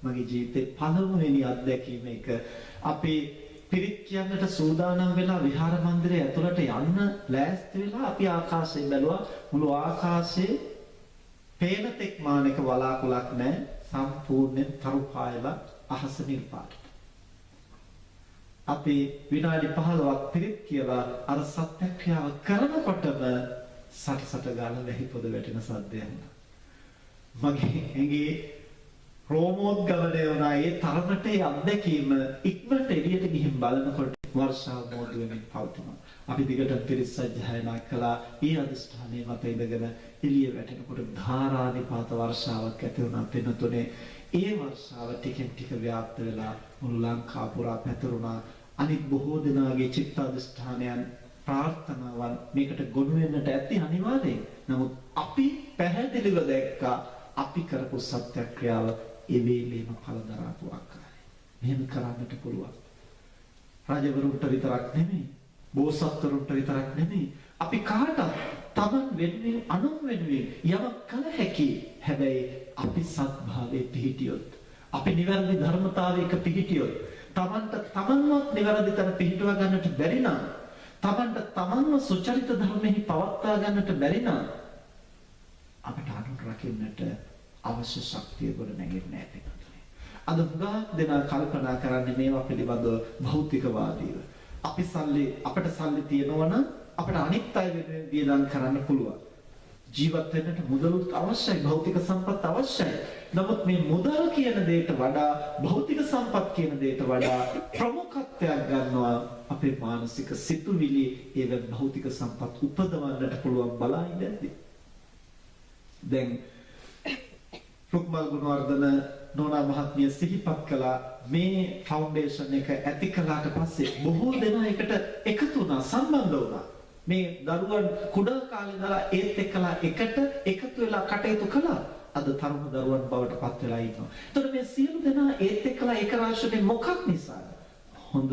මගේ ජීවිතේ පළමුවෙනි අත්දැකීම එක අපි පිරිත් කියන්නට සූදානම් වෙලා විහාර මන්දිරය ඇතුළට යන්න ලෑස්ති වෙලා අපි ආකාශයෙන් බැලුවා. මුළු ආකාශයේ පේන තෙක් මානක වලාකුලක් නැහැ. සම්පූර්ණයෙන් තරු පායලා අහස නිල් පාටට. අපි විනාඩි 15ක් පිරිත් කියලා අර සත්‍යක්‍රියාව කරනකොටම සටසට ගාලා වැහි පොද වැටෙන සද්දය ඇහුණා. මගේ ඇඟේ රෝමෝද්ගමණය වුණා. ඒ තරමට ඒ අත්දැකීම ඉක්මනට එළියට ගිහින් බලනකොට වර්ෂාව මෝදු වෙමින් පවතිනවා. අපි දිගට පිරිත් සජ්ජායනා කළා. ඒ අදිෂ්ඨානයේ මත ඉඳගෙන එළිය වැටෙනකොට ධාරානිපාත වර්ෂාවක් ඇති වුණා. පින්නතුනේ ඒ වර්ෂාව ටිකෙන් ටික ව්‍යාප්ත වෙලා මුළු ලංකාව පුරා පැතිරුණා. අනිත් බොහෝ දෙනාගේ චිත්ත අධිෂ්ඨානයන් ප්‍රාර්ථනාවන් මේකට ගොනු වෙන්නට ඇති අනිවාර්යයෙන්. නමුත් අපි පැහැදිලිව දැක්කා අපි කරපු සත්‍යක්‍රියාව ඒ වේලේම පළදරාපු ආකාරය. මෙහෙම කරන්නට පුළුවන්. රජවරුන්ට විතරක් නෙමෙයි, බෝසත්වරුන්ට විතරක් නෙමෙයි, අපි කාටත් තමන් වෙනුවෙන් අනුන් වෙනුවෙන් යමක් කළ හැකි. හැබැයි අපි සත්භාවයේ පිහිටියොත්, අපි නිවැරදි ධර්මතාවයක පිහිටියොත්, තමන්ට තමන්වත් නිවැරදි තැන පිහිටුවා ගන්නට බැරි නම්, තමන්ට තමන්ව සුචරිත ධර්මෙහි පවත්වා ගන්නට බැරි නම් අපට අනුන් රකින්නට අවශ්‍ය ශක්තිය ගොඩ නැගෙන්නේ නැහැ. අද හුඟක් දෙනා කල්පනා කරන්නේ මේවා පිළිබඳව භෞතිකවාදීව. අපට සල්ලි තියෙනවා නම් අපට අනිත් අය වෙනුවෙන් වියදම් කරන්න පුළුවන්. ජීවත් වෙන්නට මුදලුත් අවශ්‍යයි, භෞතික සම්පත් අවශ්‍යයි. නමුත් මේ මුදල් කියන දෙයට වඩා, භෞතික සම්පත් කියන දෙයට වඩා ප්‍රමුඛත්වයක් ගන්නවා අපේ මානසික සිතුවිලි. ඒ භෞතික සම්පත් උපදවන්නට පුළුවන් බලා ඉඳද්දී. දැන් රුක්මල් ගුණවර්ධන නෝනා මහත්මිය සිහිපත් කළා මේ ෆවුන්ඩේෂන් එක ඇති කළාට පස්සේ බොහෝ දෙනා එකට එකතු වුණා, සම්බන්ධ වුණා. මේ දරුවන් කුඩා කාලේ ඉඳලා ඒත් එක්කලා එකට එකතු වෙලා කටයුතු කළා. අද තරුණ දරුවන් බවට පත් වෙලා ඉන්නවා. එතකොට මේ සියලු දෙනා ඒත් එක්කලා එක රාශියේ මොකක් නිසාද? හොඳ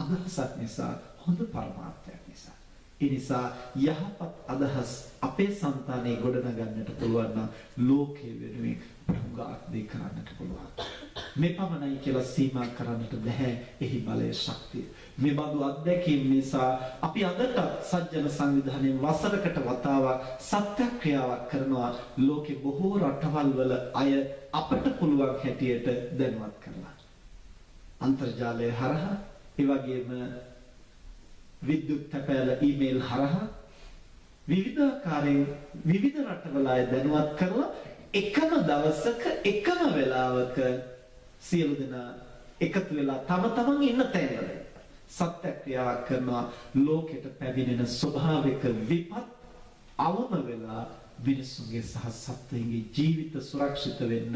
අදහසක් නිසා, හොඳ පරමාර්ථයක් නිසා. ඒ නිසා යහපත් අදහස් අපේ సంతානේ ගොඩනගන්නට පුළුවන් නම් ලෝකයේ වෙනුවෙන් ප්‍රමුඛාක් දෙයක් කරන්නට පුළුවන්. මේ පමණයි කියලා සීමා කරන්නට බෑ. එහි බලය, ශක්තිය. මේ බඳු අත්දැකීම් නිසා අපි අදට සජ්ජන සංවිධානයේ වසරකට වතාවක් සත්‍යක්‍රියාවක් කරනවා. ලෝකේ බොහෝ රටවල් වල අය අපට පුළුවන් හැටියට දැනුවත් කරලා. අන්තර්ජාලය හරහා, ඒ වගේම විද්‍යුත් තැපෑල ඊමේල් හරහා විවිධාකාරයෙන් විවිධ රටවල අය දැනුවත් කරලා එකම දවසක එකම වෙලාවක සියලු දෙනා එකතු වෙලා තම තමන් ඉන්න තැන්වල සත්‍යක්‍රියාවක් කරනවා. ලෝකෙට පැමිණෙන ස්වභාවික විපත් අවම වෙලා මිනිසුන්ගේ සහ සත්ත්වයන්ගේ ජීවිත සුරක්ෂිත වෙන්න,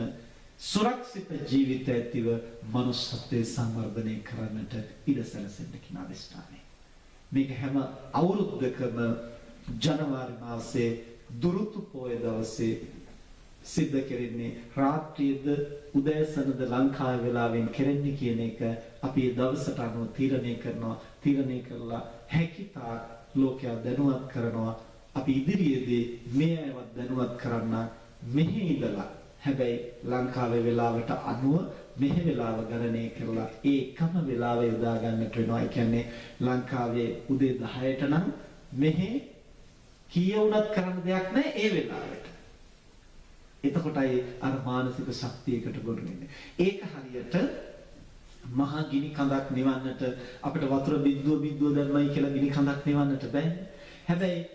සුරක්ෂිත ජීවිත ඇතිව මනුෂ්‍යත්වයේ සංවර්ධනය කරන්නට ඉඩ සැලසෙන්න කියන අදිෂ්ඨානය. මේක හැම අවුරුද්දකම ජනවාරි මාසයේ දුරුතු පොය දවසේ සිද්ධ කෙරෙන්නේ. රාත්‍රියේද උදෑසනද ලංකාවේ වෙලාවෙන් කෙරෙන්නේ කියන එක අපි ඒ දවසට අනුව තීරණය කරලා හැකියතාක් ලෝකයා දැනුවත් කරනවා. අපි ඉදිරියේදී මේ අයවත් දැනුවත් කරන්න මෙහි ඉඳලා හැබැයි ලංකාවේ වෙලාවට අනුව මෙහි වෙලාව ගණනය කරලා ඒ එකම වෙලාව යොදා ගන්නට වෙනවා. ඒ කියන්නේ ලංකාවේ උදේ 10ට නම් මෙහි කීය වුණත් කරන්න දෙයක් නැහැ ඒ වෙලාවට. එතකොටයි අර මානසික ශක්තියකට ගොනු වෙන්නේ. ඒක හරියට මහා ගිනි කඳක් නිවන්නට අපිට වතුර බිඳුව දැම්මයි කියලා ගිනි කඳක් නිවන්නට බෑනේ. හැබැයි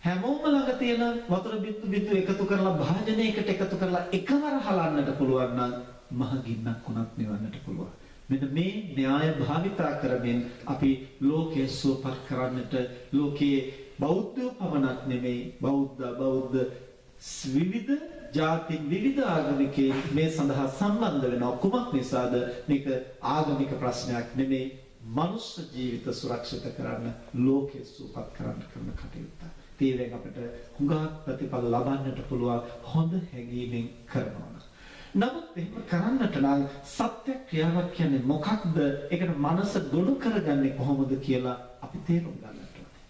හැමෝම ළඟ තියෙන වතුර බිඳු එකතු කරලා භාජනයකට එකතු කරලා එකවර හලන්නට පුළුවන් නම් මහ ගින්නක් උනත් නිවන්නට පුළුවන්. මෙන්න මේ න්‍යාය භාවිතා කරමින් අපි ලෝකයේ සුවපත් කරන්නට ලෝකයේ බෞද්ධ පමණක් නෙමෙයි බෞද්ධ විවිධ ජාතින් විවිධ ආගමිකයන් මේ සඳහා සම්බන්ධ වෙනවා. කුමක් නිසාද? මේක ආගමික ප්‍රශ්නයක් නෙමෙයි. මනුෂ්‍ය ජීවිත සුරක්ෂිත කරන්න ලෝකයේ සුවපත් කරන්න කරන කටයුත්ත. ඒවෙන් අපිට හුඟක් ප්‍රතිඵල ලබන්නට පුළුවන් හොඳ හැඟීමෙන් කරනවා. නමුත් එහෙම කරන්නට නම් සත්‍ය ක්‍රියාවක් කියන්නේ මොකක්ද? ඒකට මනස ගොනු කරගන්නේ කොහොමද කියලා අපි තේරුම් ගන්නට ඕනේ.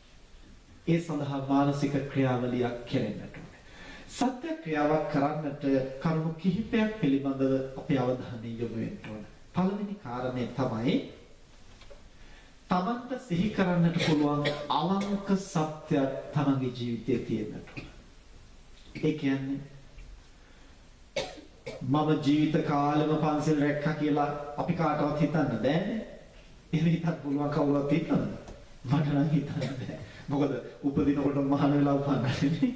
ඒ සඳහා මානසික ක්‍රියාවලියක් කෙරෙන්නට ඕනේ. සත්‍ය ක්‍රියාවක් කරන්නට කරුණු කිහිපයක් පිළිබඳව අපේ අවධානය යොමු වෙන්න ඕනේ. පළවෙනි කාරණේ තමයි තමන්ට සිහි කරන්නට පුළුවන් අවංක සත්‍යයක් තමන්ගේ ජීවිතයේ තියෙන්නට ඕන. ඒ කියන්නේ මම ජීවිත කාලෙම පන්සල් රැක්කා කියලා අපි කාටවත් හිතන්න බෑනේ. එහෙම හිතන්න පුළුවන් කවුරුත් හිතන්නද? මට නම් හිතන්න බෑ. මොකද උපදිනකොට මහාන වෙලා උපන්නන්නේ.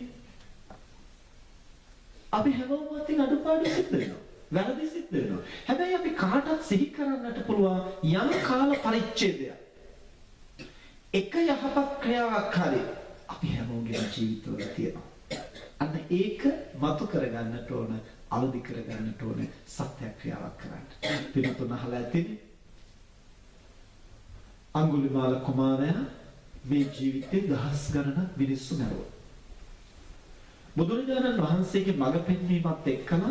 අපි හැමෝම අතින් අඩුපාඩු සිද්ධ වෙනවා. වැරදි සිද්ධ වෙනවා. හැබැයි අපි කාටවත් සිහි කරන්නට පුළුවන් යම් කාල පරිච්ඡේදයක්. එක යහපත් ක්‍රියාවක් හරි අපි හැමෝගේ ජීවිතවල තියෙනවා. අන්න ඒක මතු කරගන්නට ඕන, අවදි කරගන්නට ඕන සත්‍ය ක්‍රියාවක් කරන්න. පිටුතුන අහලා ඇතිනේ. අඟුලිමාල කුමාරයා මේ ජීවිතේ දහස් ගණනක් මිනිස්සු මැරුවා. බුදුරජාණන් වහන්සේගේ මඟ පෙන්වීමත් එක්කම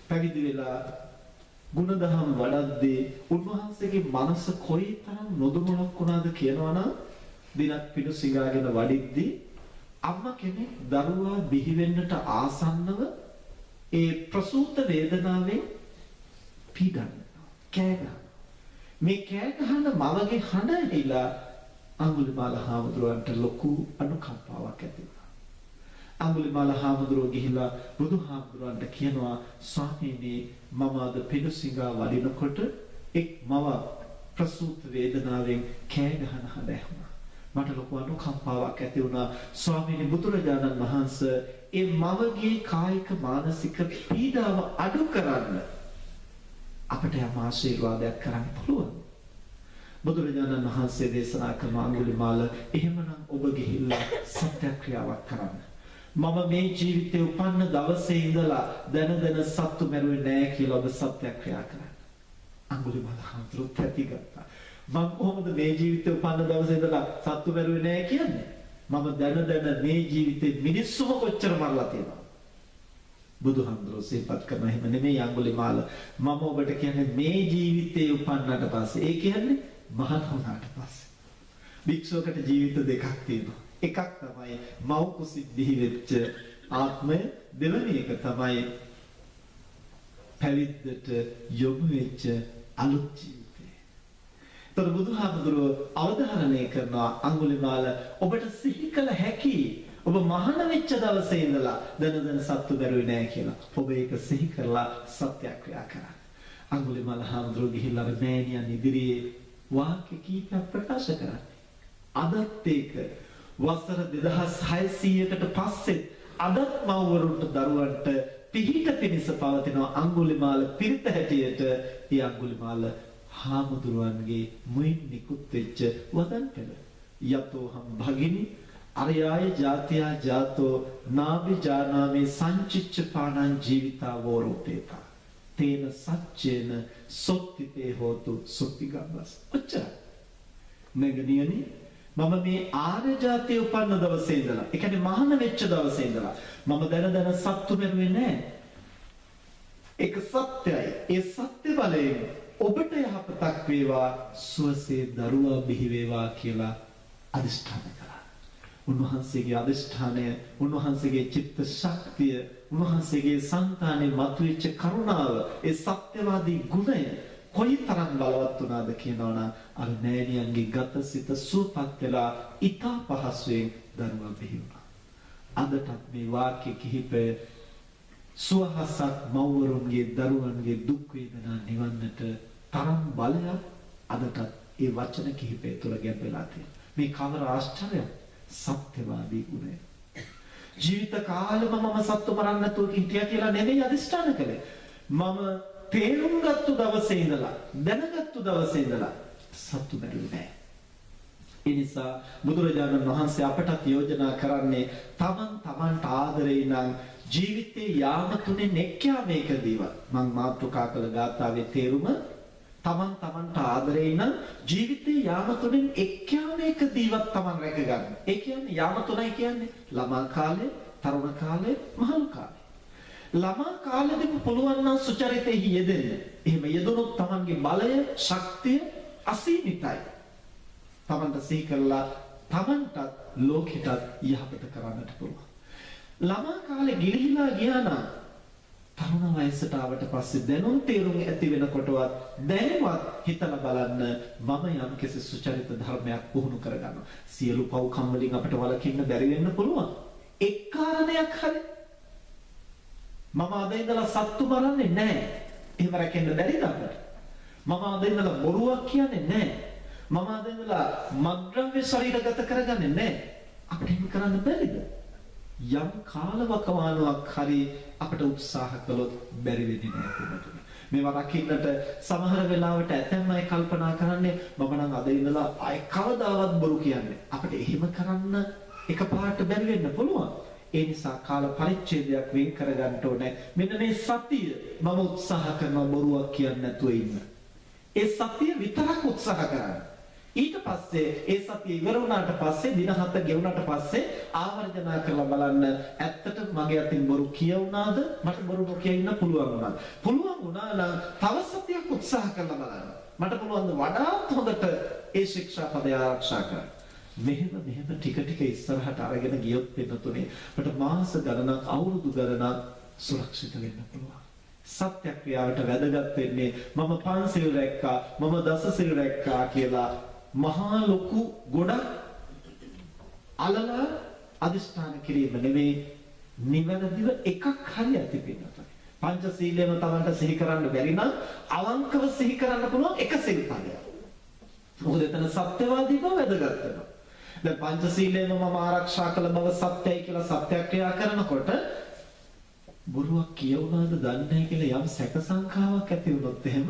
පැවිදි වෙලා ගුණදහම් වඩද්දී උන්වහන්සේගේ මනස කොයිතරම් නොදොමනක් වුණාද කියනවනම් දිනක් පිටු සිඟාගෙන වඩිද්දී අම්මා කෙනෙක් දරුවා බිහි වෙන්නට ආසන්නව ඒ ප්‍රසූත වේදනාවෙන් පීඩනවා කෑ ගහනවා. මේ කෑ ගහන මවගේ හඬ ඇහිලා අඟුලිමාල හාමුදුරුවන්ට ලොකු අනුකම්පාවක් ඇති වුණා. අඟුලිමාල හාමුදුරුවෝ ගිහිලා බුදුහාමුදුරුවන්ට කියනවා ස්වාමීනි මම අද පිඬුසිඟා වඩිනකොට එක් මව ප්‍රසූත වේදනාවෙන් කෑ ගහන හඬ ඇහුණා. මට ලොකු අනුකම්පාවක් ඇති වුණා. ස්වාමීනි බුදුරජාණන් වහන්සේ ඒ මවගේ කායික මානසික පීඩාව අඩු කරන්න අපට යම් ආශිර්වාදයක් කරන්න පුළුවන්. බුදුරජාණන් වහන්සේ දේශනා කරන අඟුලිමාල එහෙමනම් ඔබ ගිහිල්ලා සත්‍යක්‍රියාවක් කරන්න. මම මේ ජීවිතේ උපන්න දවසේ ඉඳලා දැන සත්තු මැරුවේ නැහැ කියලා ඔබ සත්‍යක්‍රියා කරන්න. අඟුලිමාල හඳුරු ප්‍රතිගත්තා. මම කොහොමද මේ ජීවිතේ උපන්න දවසේ ඉඳලා සත්තු මැරුවේ නැහැ කියන්නේ? මම දැන මේ ජීවිතේ මිනිස්සුම කොච්චර මරලා තියෙනවද? බුදුහාමුදුරුවෝ සිහිපත් කරන එහෙම නෙමෙයි අඟුලිමාල. මම ඔබට කියන්නේ මේ ජීවිතේ උපන්නට පස්සේ. ඒ කියන්නේ මහත් වුණාට පස්සේ. භික්ෂුවකට ජීවිත දෙකක් තියෙනවා. එකක් තමයි මව් කුසින් බිහි වෙච්ච ආත්මය, දෙවෙනි එක තමයි පැවිද්දට යොමු වෙච්ච අලුත් ජීවිතය. තොර බුදුහාමුදුරුවෝ අවධාරණය කරනවා අඟුලිමාල ඔබට සිහි කළ හැකි ඔබ මහාන වෙච්ච දවසේ ඉඳලා දැන සත්තු බැරුවේ නැහැ කියලා. ඔබ ඒක සිහි කරලා සත්‍යක්‍රියා කරන්න. අඟුලිමාල හාමුදුරුවෝ ගිහිල්ලා මෑණියන් ඉදිරියේ වාක්‍ය කීපයක් ප්‍රකාශ කරන්නේ. අදත් ඒක වසර 2600කට පස්සේ අදත් මව්වරුන්ට දරුවන්ට පිහිට පිණිස පවතින අඟුලිමාල පිරිත හැටියට ඒ අඟුලිමාල හාමුදුරුවන්ගේ මුයින් නිකුත් වෙච්ච වදන් පෙළ. යතෝ හම් භගිනි අරයාය ජාතියා ජාතෝ නාභි ජානාමේ සංචිච්ච පාණං ජීවිතා වෝරෝපේතා තේන සච්චේන සොත්තිතේ හෝතු සොත්තිගම්බස්. ඔච්චරයි. මෙගනියනි මම මේ ආර්ය ජාතිය උපන්න දවසේ ඉඳලා, ඒ කියන්නේ මහාන වෙච්ච දවසේ ඉඳලා මම දැන සත්තු මෙරුවේ නැහැ. ඒක සත්‍යයි. ඒ සත්‍ය බලයෙන් ඔබට යහපතක් වේවා, සුවසේ දරුවා බිහි වේවා කියලා අදිෂ්ඨාන කළා. උන්වහන්සේගේ අදිෂ්ඨානය, උන්වහන්සේගේ චිත්ත ශක්තිය, උන්වහන්සේගේ සංතානයේ මතුවෙච්ච කරුණාව, ඒ සත්‍යවාදී ගුණය කොයිතරම් බලවත් වුණාද කියනවනම් අර නෑනියන්ගේ ගත සිත සුවපත් වෙලා ඊටා පහසුවෙන් දරුවා බිහි වුණා. අදටත් මේ වාක්‍ය කිහිපය සුවහසක් මව්වරුන්ගේ දරුවන්ගේ දුක් වේදනා නිවන්නට තරම් බලයක් අදටත් ඒ වචන කිහිපය තුළ ගැඹෙලා තියෙනවා. මේ කවර ආශ්චර්යයක්! සත්‍යවාදී ගුණය. ජීවිත කාලෙම මම සත්තු මරන්න නැතුව හිටියා කියලා නෙමෙයි අදිෂ්ඨාන කළේ. මම තේරුම් ගත්ත දවසේ ඉඳලා දැනගත්තු දවසේ ඉඳලා සත්තු මැරුවේ නැහැ. ඒ නිසා බුදුරජාණන් වහන්සේ අපටත් යෝජනා කරන්නේ තමන්ට ආදරේ නම් ජීවිතේ යාම තුනේ නෙක්ඛ්‍යා මේකදීවත් මම මාතෘකා කළ ගාථාවේ තේරුම තමන්ට ආදරේ නම් ජීවිතේ යාම තුනෙන් එක්ඛ්‍යා මේකදීවත් තමන් රැක ගන්න. ඒ කියන්නේ යාම තුනයි කියන්නේ ළමා කාලේ, තරුණ කාලේ, මහලු කාලේ. ළමා කාලෙදී පුළුවන් නම් සුචරිතෙහි යෙදෙන්න. එහෙම යෙදුනොත් තමන්ගේ බලය, ශක්තිය අසීමිතයි. තමන්ට සිහි කරලා තමන්ටත් ලෝකෙටත් යහපත කරන්නට පුළුවන්. ළමා කාලේ ගිලිහිලා ගියා නම් තරුණ වයසට ආවට පස්සේ දැනුම් තේරුම් ඇති වෙනකොටවත් දැනවත් හිතලා බලන්න මම යම්කිසි සුචරිත ධර්මයක් පුහුණු කරගන්නවා. සියලු පව්කම් වලින් අපිට වළකින්න බැරි වෙන්න පුළුවන්. එක් කාරණයක් හරි මම අද ඉඳලා සත්තු මරන්නේ නැහැ. එහෙම රැකෙන්න බැරිද අපිට? මම අද ඉඳලා බොරුවක් කියන්නේ නැහැ. මම අද ඉඳලා මද්ද්‍රව්‍ය ශරීරගත කරගන්නේ නැහැ. අපිට එහෙම කරන්න බැරිද? යම් කාලවකවානුවක් හරි අපිට උත්සාහ කළොත් බැරි වෙන්නේ නැහැ කොහොමද? මේවා රකින්නට සමහර වෙලාවට ඇතැම් අය කල්පනා කරන්නේ මම නම් අද ඉඳලා ආය කවදාවත් බොරු කියන්නේ. අපිට එහෙම කරන්න එකපාරට බැරි වෙන්න පුළුවන්. ඒ නිසා කාල පරිච්ඡේදයක් වෙන් කරගන්න ඕනේ. මෙන්න මේ සතිය මම උත්සාහ කරනවා බොරුවක් කියන්නේ නැතුව ඉන්න. ඒ සතිය විතරක් උත්සාහ කරන්න. ඊට පස්සේ ඒ සතිය ඉවර වුණාට පස්සේ දින 7 ගෙවුණාට පස්සේ ආවර්ජනා කරලා බලන්න ඇත්තට මගේ අතින් බොරු කියවුණාද මට බොරු නොකිය ඉන්න පුළුවන් වුණාද පුළුවන් වුණා නම් තව සතියක් උත්සාහ කරලා බලන්න මට පුළුවන් වඩාත් හොඳට ඒ ශික්ෂාපදය ආරක්ෂා කරන්න මෙහෙම ටික ටික ඉස්සරහට අරගෙන ගියොත් වෙනතුනේ අපිට මාස ගණනක් අවුරුදු ගණනක් සුරක්ෂිත වෙන්න පුළුවන් සත්‍යක්‍රියාවට වැදගත් වෙන්නේ මම පන්සිල් රැක්කා මම දසසිල් රැක්කා කියලා මහා ලොකු ගොඩක් අලලා අදිස්ථාන කිරීම නෙමෙයි නිවැරදිව එකක් හරි ඇති වෙනවා. පංචශීලයම තමන්ට සිහි කරන්න බැරි නම් අවංකව සිහි කරන්න පුළුවන් එක සිල්පදයක්. මොකද එතන සත්‍යවාදී බව වැදගත් වෙනවා. දැන් පංචශීලයම මම ආරක්ෂා කළ බව සත්‍යයි කියලා සත්‍යක්‍රියා කරනකොට බොරුවක් කියවුණාද දන්නේ නැහැ කියලා යම් සැක සංකාවක් ඇති වුණොත් එහෙම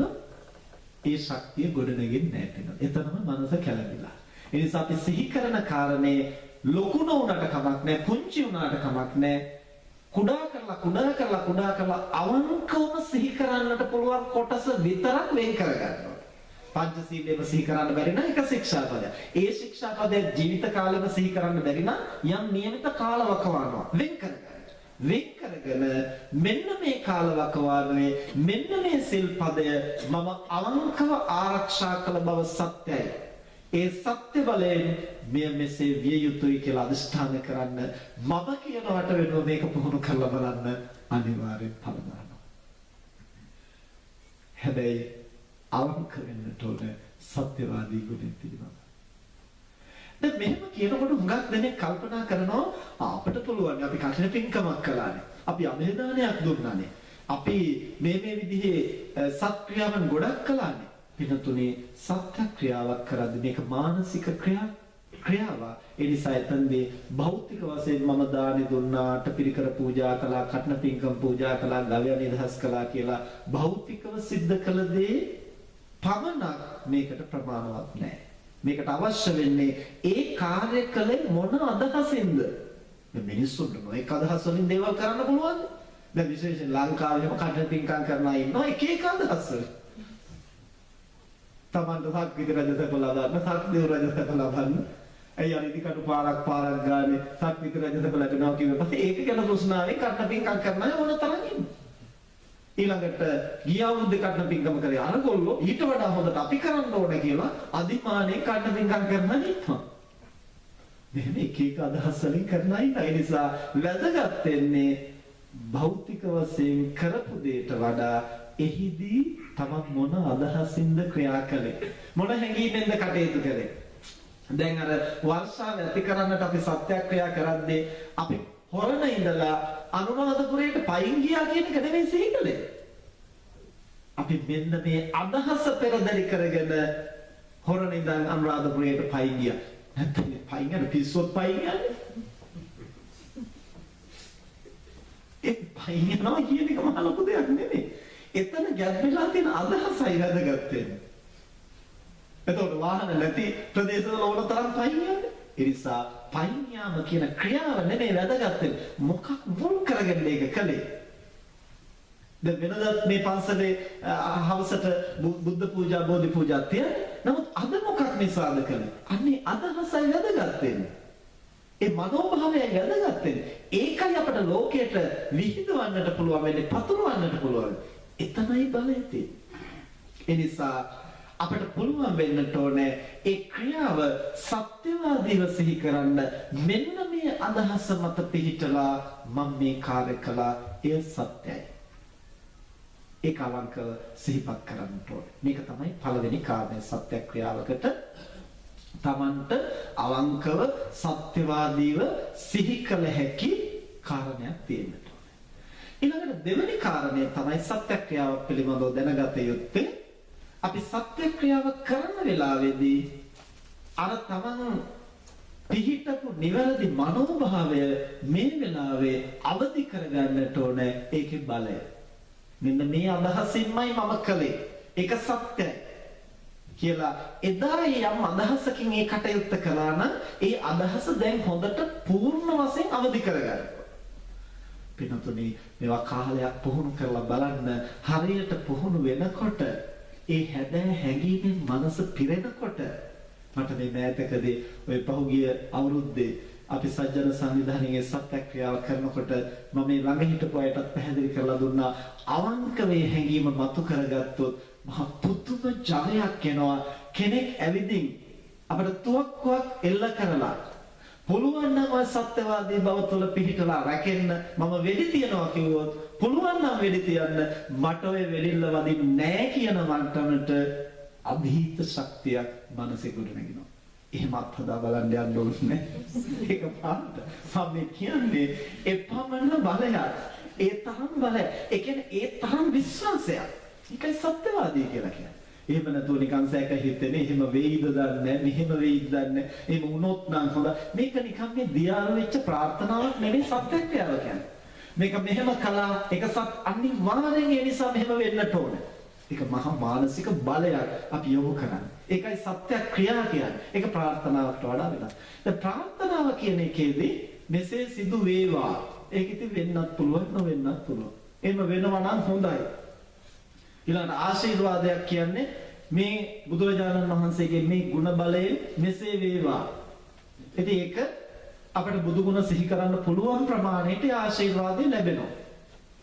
ඒ ශක්තිය ගොඩනගෙන්නේ නැහැ. එතනම මනස කැළඹිලා. ඒ නිසා අපි සිහි කරන කාරණේ ලොකු නොවුනට කමක් නැහැ, පුංචි වුණාට කමක් නැහැ. කුඩා කරලා අවංකවම සිහි කරන්නට පුළුවන් කොටස විතරක් වෙන් කරගන්නවා. පංචශීලයේම සිහි කරන්න බැරි නම් එක ශික්ෂාපදයක්. ඒ ශික්ෂාපදයේ ජීවිත කාලෙම සිහි කරන්න බැරි නම් යම් නියමිත කාලවකවානුවක් වෙන් කරගන්න. වෙන් කරගෙන මෙන්න මේ කාලවකවානුවේ මෙන්න මේ සිල්පදය මම අවංකව ආරක්ෂා කළ බව සත්‍යයි. ඒ සත්‍ය බලයෙන් මෙසේ විය යුතුයි කියලා අදිෂ්ඨාන කරන්න මම කියනවට වෙනුව මේක පුහුණු කරලා බලන්න අනිවාර්යෙන් ඵල ගන්නවා. හැබැයි අවංක වෙන්නට ඕන සත්‍යවාදී ගුණෙ පිළිබඳව. දැන් මෙහෙම කියනකොට හුඟක් දෙනෙක් කල්පනා කරනවා අපිට පුළුවන් අපි කටින පින්කමක් කළානේ. අපි අභේදානයක් දුන්නානේ. අපි මේ විදිහේ සත්ක්‍රියාවන් ගොඩක් කළානේ. පිටුතුනේ සත්‍ය ක්‍රියාවක් කරද්දී මේක මානසික ක්‍රියාවක්. ඒ නිසා එතනදී භෞතික වශයෙන් මම දානි දුන්නාට පිරිකර පූජා කළා, කටින පින්කම් පූජා කළා, ගවය නිදහස් කළා කියලා භෞතිකව සිද්ධ කළ දේ පමණක් මේකට ප්‍රමාණවත් නැහැ. මේකට අවශ්‍ය වෙන්නේ ඒ කාර්ය කලේ මොන අදහසින්ද? මේ මිනිස්සුන්ට මොකක් අදහස් වලින් දේවල් කරන්න පුළුවන්ද? දැන් විශේෂයෙන් ලංකාවේම කටන පින්කම් කරන අය ඉන්නවා එක අදහස් වලින්. තමන්ට සක්විති රජසක ලබන්න, සක්දේව රජසක ලබන්න. ඇයි අනිදි කටු පාරක් ගානේ සක්විති රජසක ලැබෙනවා කියව පස්සේ ඒක ගැන ප්‍රශ්නාවේ කටන පින්කම් කරන අය මොන තරම් ඉන්නවද? ඊළඟට ගිය අවුරුද්දේ කටන පින්කම කරේ අරගොල්ලෝ ඊට වඩා හොඳට අපි කරන්න ඕනේ කියලා අදිමානේ කටන පින්කම් කරනවා. මෙහෙම එක එක අදහස් වලින් කරනයි ඒ නිසා වැදගත් වෙන්නේ භෞතික වශයෙන් කරපු දෙයට වඩා එහිදී තමන් මොන අදහසින්ද ක්‍රියා කළේ මොන හැඟීමෙන්ද කටයුතු කළේ දැන් අර වර්ෂාව ඇති කරන්නට අපි සත්‍යක්‍රියා කරද්දී අපි හොරණ ඉඳලා අනුරාධපුරයට පයින් ගියා කියන එක නෙවෙයි සිහිකලේ අපි මෙන්න මේ අදහස පෙරදරි කරගෙන හොරණ ඉඳන් අනුරාධපුරයට පයින් ගියා නැත්නම් පයින් යන පිස්සොත් පයින් යන්නේ ඒ පයින් යනවා කියන එක මහ ලොකු දෙයක් නෙවෙයි එතන ගැඹෙලා තියෙන අදහසයි වැදගත් වෙන්නේ එතකොට වාහන නැති ප්‍රදේශවල ඕන තරම් පයින් යන්නේ ඒ නිසා පයින් යාම කියන ක්‍රියාව නෙමෙයි වැදගත් වෙන්නේ මොකක් මුල් කරගෙන මේක කළේ දැන් වෙනදත් මේ පන්සලේ හවසට බුද්ධ පූජා බෝධි පූජා තියන්නේ නමුත් අද මොකක් නිසාද කළේ අන්නේ අදහසයි වැදගත් වෙන්නේ ඒ මනෝභාවයයි වැදගත් වෙන්නේ ඒකයි අපට ලෝකයට විහිදවන්නට පුළුවන් වෙන්නේ පතුරවන්නට පුළුවන් එතනයි බලය තියෙන්නේ ඒ නිසා අපට පුළුවන් වෙන්නට ඕනේ ඒ ක්‍රියාව සත්‍යවාදීව සිහි කරන්න මෙන්න මේ අදහස මත පිහිටලා මම මේ කාර්ය කළා එය සත්‍යයි ඒක අවංකව සිහිපත් කරන්න ඕනේ මේක තමයි පළවෙනි කාර්ය සත්‍ය ක්‍රියාවකට තමන්ට අවංකව සත්‍යවාදීව සිහි කළ හැකි කාරණයක් තියෙන්නට ඕනේ ඊළඟට දෙවෙනි කාරණය තමයි සත්‍ය ක්‍රියාව පිළිබඳව දැනගත යුත්තේ අපි සත්‍ය ක්‍රියාව කරන වෙලාවේදී අර තමන් පිහිටපු නිවැරදි මනෝභාවය මේ වෙලාවේ අවදි කරගන්නට ඕනේ ඒකේ බලය. මෙන්න මේ අදහසින්මයි මම කළේ. ඒක සත්‍යයි කියලා එදා යම් අදහසකින් ඒ කටයුත්ත කළා නම් ඒ අදහස දැන් හොඳට පූර්ණ වශයෙන් අවදි කරගන්න. පිනතුනි මේවා කාලයක් පුහුණු කරලා බලන්න හරියට පුහුණු වෙනකොට ඒ හැබෑ හැඟීමෙන් මනස පිරෙනකොට මට මේ මෑතකදී ඔය පහුගිය අවුරුද්දේ අපි සජ්ජන සංවිධානයේ සත්‍යක්‍රියාව කරනකොට මම මේ ළඟ හිටපු අයටත් පැහැදිලි කරලා දුන්නා අවංක මේ හැඟීම මතු කරගත්තොත් මහ පුදුම ජවයක් එනවා කෙනෙක් ඇවිදින් අපිට තුවක්කුවක් එල්ල කරලා පුළුවන් නම් ඔය සත්‍යවාදී බව තුළ පිහිටලා රැකෙන්න මම වෙඩි තියනවා කිව්වොත් පුළුවන් නම් වෙඩි තියන්න මට ඔය වෙඩිල්ල වදින්නේ නැහැ කියන මන්ටමට අභීත ශක්තියක් මනසේ ගොඩ නැගිනවා. එහෙම අත්හදා බලන්න යන්න ඕනේ. ඒක පාඩ. මම කියන්නේ එපමණ බලයක්. ඒ තරම් බලයක්. ඒ කියන්නේ ඒ තරම් විශ්වාසයක්. ඒකයි සත්‍යවාදී කියලා කියන්නේ. එහෙම නැතුව නිකන් සැක හිතෙන්නේ එහෙම වෙයිද දන්නේ මෙහෙම වෙයිද දන්නේ එහෙම වුණොත් නම් හොඳ මේක නිකන් මේ දියාල වෙච්ච ප්‍රාර්ථනාවක් නෙවෙයි සත්‍යක්‍රියාව කියන්නේ මේක මෙහෙම කළා ඒක අනිවාර්යෙන් ඒ නිසා මෙහෙම වෙන්නට ඕනේ ඒක මහා මානසික බලයක් අපි යොමු කරන්නේ ඒකයි සත්‍යක්‍රියාව කියන්නේ ඒක ප්‍රාර්ථනාවට වඩා වෙනස් දැන් ප්‍රාර්ථනාව කියන එකේදී මෙසේ සිදු වේවා ඒක ඉතින් වෙන්නත් පුළුවන් නොවෙන්නත් පුළුවන් එහෙම වෙනවා නම් හොඳයි ඊළඟට ආශිර්වාදයක් කියන්නේ මේ බුදුරජාණන් වහන්සේගේ මේ ගුණ බලයෙන් මෙසේ වේවා. ඉතින් ඒක අපිට බුදු ගුණ සිහි කරන්න පුළුවන් ප්‍රමාණයට ආශිර්වාදය ලැබෙනවා.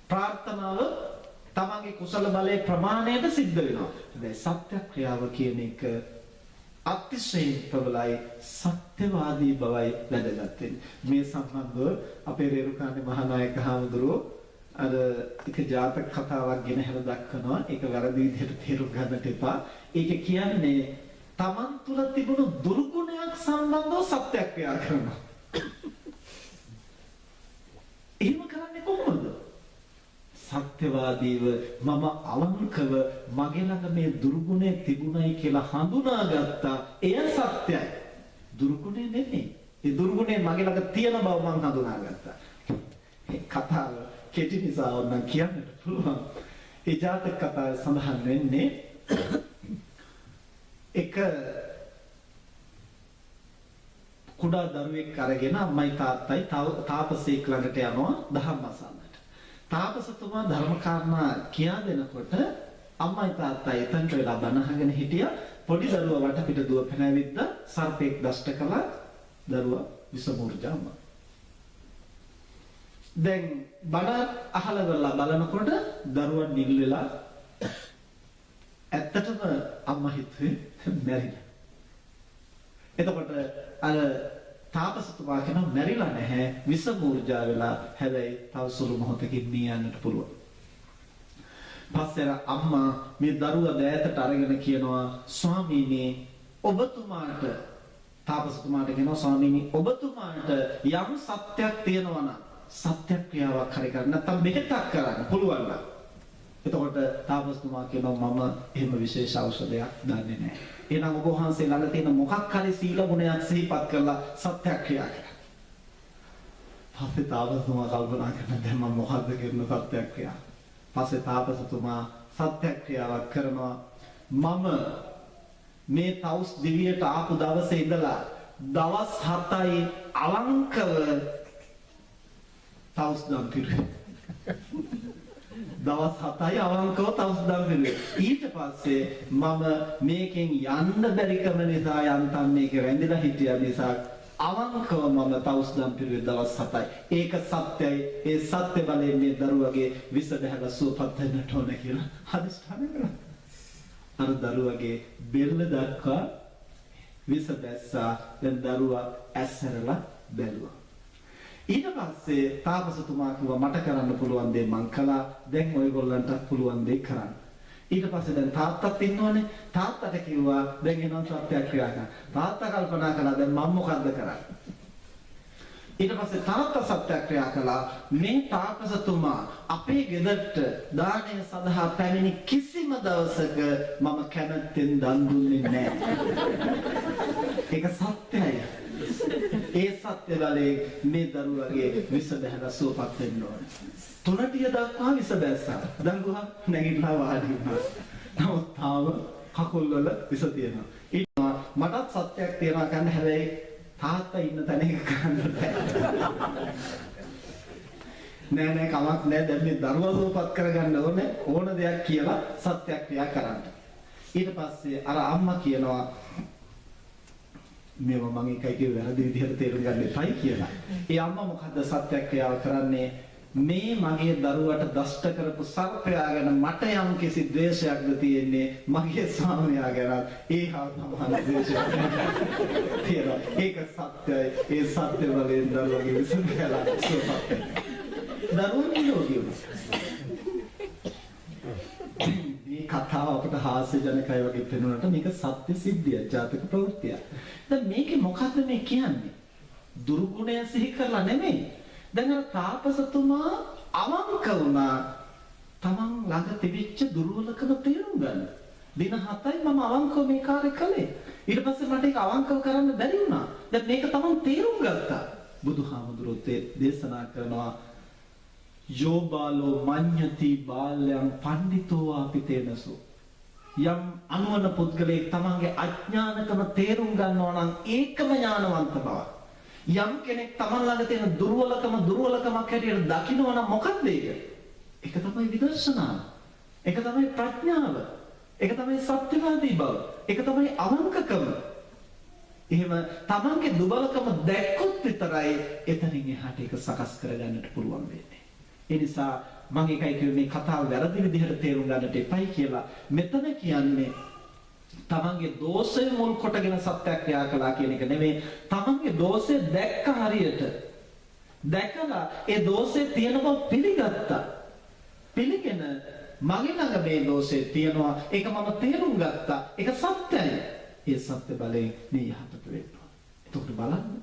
ප්‍රාර්ථනාව තමන්ගේ කුසල බලයේ ප්‍රමාණයට සිද්ධ වෙනවා. හැබැයි සත්‍යක්‍රියාව කියන එක අතිශයින් ප්‍රබලයි සත්‍යවාදී බවයි වැදගත් වෙන්නේ. මේ සම්බන්ධව අපේ රේරුකාණේ මහානායක හාමුදුරුවෝ අර එක ජාතක කතාවක් ගෙන හැර දක්වනවා ඒක වැරදි විදිහට තේරුම් ගන්නට එපා ඒක කියන්නේ තමන් තුළ තිබුණු දුර්ගුණයක් සම්බන්ධව සත්‍යක්‍රියා කරනවා එහෙම කරන්නේ කොහොමද සත්‍යවාදීව මම අවංකව මගේ ළඟ මේ දුර්ගුණය තිබුණයි කියලා හඳුනාගත්තා එය සත්‍යයි දුර්ගුණය නෙමෙයි ඒ දුර්ගුණය මගේ ළඟ තියෙන බව මම හඳුනාගත්තා ඒ කතාව කෙටි නිසා ඕනනම් කියන්නට පුළුවන්. ඒ ජාතක කතාවේ සඳහන් වෙන්නේ එක කුඩා දරුවෙක් අරගෙන අම්මයි තාත්තයි තාපසයෙක් ළඟට යනවා දහම් අසන්නට. තාපසතුමා ධර්ම කාරණා කියා දෙනකොට අම්මයි තාත්තයි එතනට වෙලා බණ අහගෙන හිටියා. පොඩි දරුවා වටපිට දුවපැන ඇවිද්ද සර්පෙක් දෂ්ට කළා. දරුවා විස මූර්ජා වුණා. දැන් බණ අහලා කරලා බලනකොට දරුවා නිල් වෙලා ඇත්තටම අම්මා හිතුවේ මැරිලා. එතකොට අර තාපසතුමා කෙනා මැරිලා නැහැ විස මූර්ජා වෙලා හැබැයි තව සුළු මොහොතකින් මිය යන්නට පුළුවන්. පස්සේ අම්මා මේ දරුවා දෑතට අරගෙන කියනවා ස්වාමීනි ඔබතුමාට තාපසතුමාට කියනවා ස්වාමීනි ඔබතුමාට යම් සත්‍යක් තියෙනවා නම් සත්‍යක්‍රියාවක් හරි කරන්න නැත්නම් මෙහෙතක් කරන්න පුළුවන් නම් එතකොට තාපසතුමා කියනවා මම එහෙම විශේෂ ඖෂධයක් දන්නේ නැහැ. එහෙනම් ඔබ වහන්සේ ළඟ තියෙන මොකක් හරි සීල ගුණයක් සිහිපත් කරලා සත්‍යක්‍රියා කරන්න. පස්සේ තාපසතුමා කල්පනා කරන දැන් මම මොකද්ද කරන සත්‍යක්‍රියාව? පස්සේ තාපසතුමා සත්‍යක්‍රියාවක් කරනවා මම මේ තවුස් දිවියට ආපු දවසේ ඉඳලා දවස් 7යි අවංකව තවුස් දම් පිරුවේ. දවස් 7යි අවංකව තවුස් දම් පිරුවේ. ඊට පස්සේ මම මේකෙන් යන්න බැරිකම නිසා යන්තම් මේක රැඳිලා හිටිය නිසා අවංකව මම තවුස් දම් පිරුවේ දවස් 7යි. ඒක සත්‍යයි. ඒ සත්‍ය බලයෙන් මේ දරුවගේ විස බහැලා සුවපත් වෙන්නට ඕන කියලා අදිස්ථාන කරා. අර දරුවගේ බෙල්ල දක්වා විස බැස්සා. දැන් දරුවා ඇස්සරලා බැලුවා. ඊට පස්සේ තාපසතුමා කිව්වා මට කරන්න පුළුවන් දේ මං කළා. දැන් ඔයගොල්ලන්ට පුළුවන් දේ කරන්න. ඊට පස්සේ දැන් තාත්තත් ඉන්නවනේ. තාත්තට කිව්වා දැන් එනවා සත්‍යක්‍රියා කරන්න. තාත්තා කල්පනා කළා දැන් මම මොකද්ද කරන්නේ? ඊට පස්සේ තාත්තා සත්‍යක්‍රියා කළා. මේ තාපසතුමා අපේ ගෙදරට දානය සඳහා පැමිණි කිසිම දවසක මම කැමැත්තෙන් දන් දුන්නේ නැහැ. ඒක සත්‍යයි. ඒ සත්‍ය බලයෙන් මේ දරුවගේ විස බහැලා සුවපත් වෙන්න ඕනේ. තුනටිය දක්වා විස බැස්සා. දරුවා නැගිටලා වාඩි වුණා. නමුත් තාම කකුල් වල විස තියෙනවා. ඊට මටත් සත්‍යයක් තියනවා ගන්න හැබැයි තාත්තා ඉන්න තැන එක කරන්න බෑ. නෑ කමක් නෑ දැන් මේ දරුවා සුවපත් කරගන්න ඕනේ ඕන දෙයක් කියලා සත්‍යක්‍රියා කරන්න. ඊට පස්සේ අර අම්මා කියනවා මේවා මම එකයි කිව්ව වැරදි විදිහට තේරුම් ගන්න එපයි කියලා. ඒ අම්මා මොකද්ද සත්‍යක්‍රියාව කරන්නේ? මේ මගේ දරුවට දෂ්ට කරපු සර්පයා ගැන මට යම් කිසි ද්වේෂයක්ද තියෙන්නේ මගේ ස්වාමියා ගැන ඒ හා සමාන ද්වේෂයක් තියෙනවා. ඒක සත්‍යයි. ඒ සත්‍ය වලින් දරුවගේ විසඳලා සුවපත් වෙනවා. දරුවෝ නිරෝගී වෙනවා. මේ කතාව අපට හාස්‍යජනකයි වගේ පෙනුනට මේක සත්‍ය සිද්ධියක්, ජාතක ප්‍රවෘත්තියක්. දැන් මේකේ මොකද්ද මේ කියන්නේ? දුර්ගුණය සිහි කරලා නෙමෙයි. දැන් අර තාපසතුමා අවංක වුණා තමන් ළඟ තිබිච්ච දුර්වලකම තේරුම් ගන්න. දින 7යි මම අවංකව මේ කාර්ය කළේ. ඊට පස්සේ මට ඒක අවංකව කරන්න බැරි වුණා. දැන් මේක තමන් තේරුම් ගත්තා. බුදුහාමුදුරුවෝ දේශනා කරනවා යෝබාලෝ මඤ්ඤති බාල්‍යං පණ්ඩිතෝ අපිතේනසෝ. යම් අනුවන පුද්ගලයෙක් තමන්ගේ අඥානකම තේරුම් ගන්නවා නම් ඒකම ඥානවන්ත බව. යම් කෙනෙක් තමන් ළඟ තියෙන දුර්වලකමක් හැටියට දකිනවා නම් මොකක්ද ඒක? ඒක තමයි විදර්ශනාව. ඒක තමයි ප්‍රඥාව. ඒක තමයි සත්‍යවාදී බව. ඒක තමයි අවංකකම. එහෙම තමන්ගේ දුබලකම දැක්කොත් විතරයි එතනින් එහාට ඒක සකස් කරගන්නට පුළුවන් වෙන්නේ. ඒ නිසා මම එකයි කිව්වේ මේ කතාව වැරදි විදිහට තේරුම් ගන්නට එපයි කියලා. මෙතන කියන්නේ තමන්ගේ දෝෂය මුල් කොටගෙන සත්‍යක්‍රියා කළා කියන එක නෙමෙයි. තමන්ගේ දෝෂය දැක්ක හරියට. දැකලා ඒ දෝෂේ තියෙන බව පිළිගත්තා. පිළිගෙන මගේ ළඟ මේ දෝෂේ තියෙනවා. ඒක මම තේරුම් ගත්තා. ඒක සත්‍යයි. ඒ සත්‍ය බලයෙන් මේ යහපත වෙනවා. එතකොට බලන්න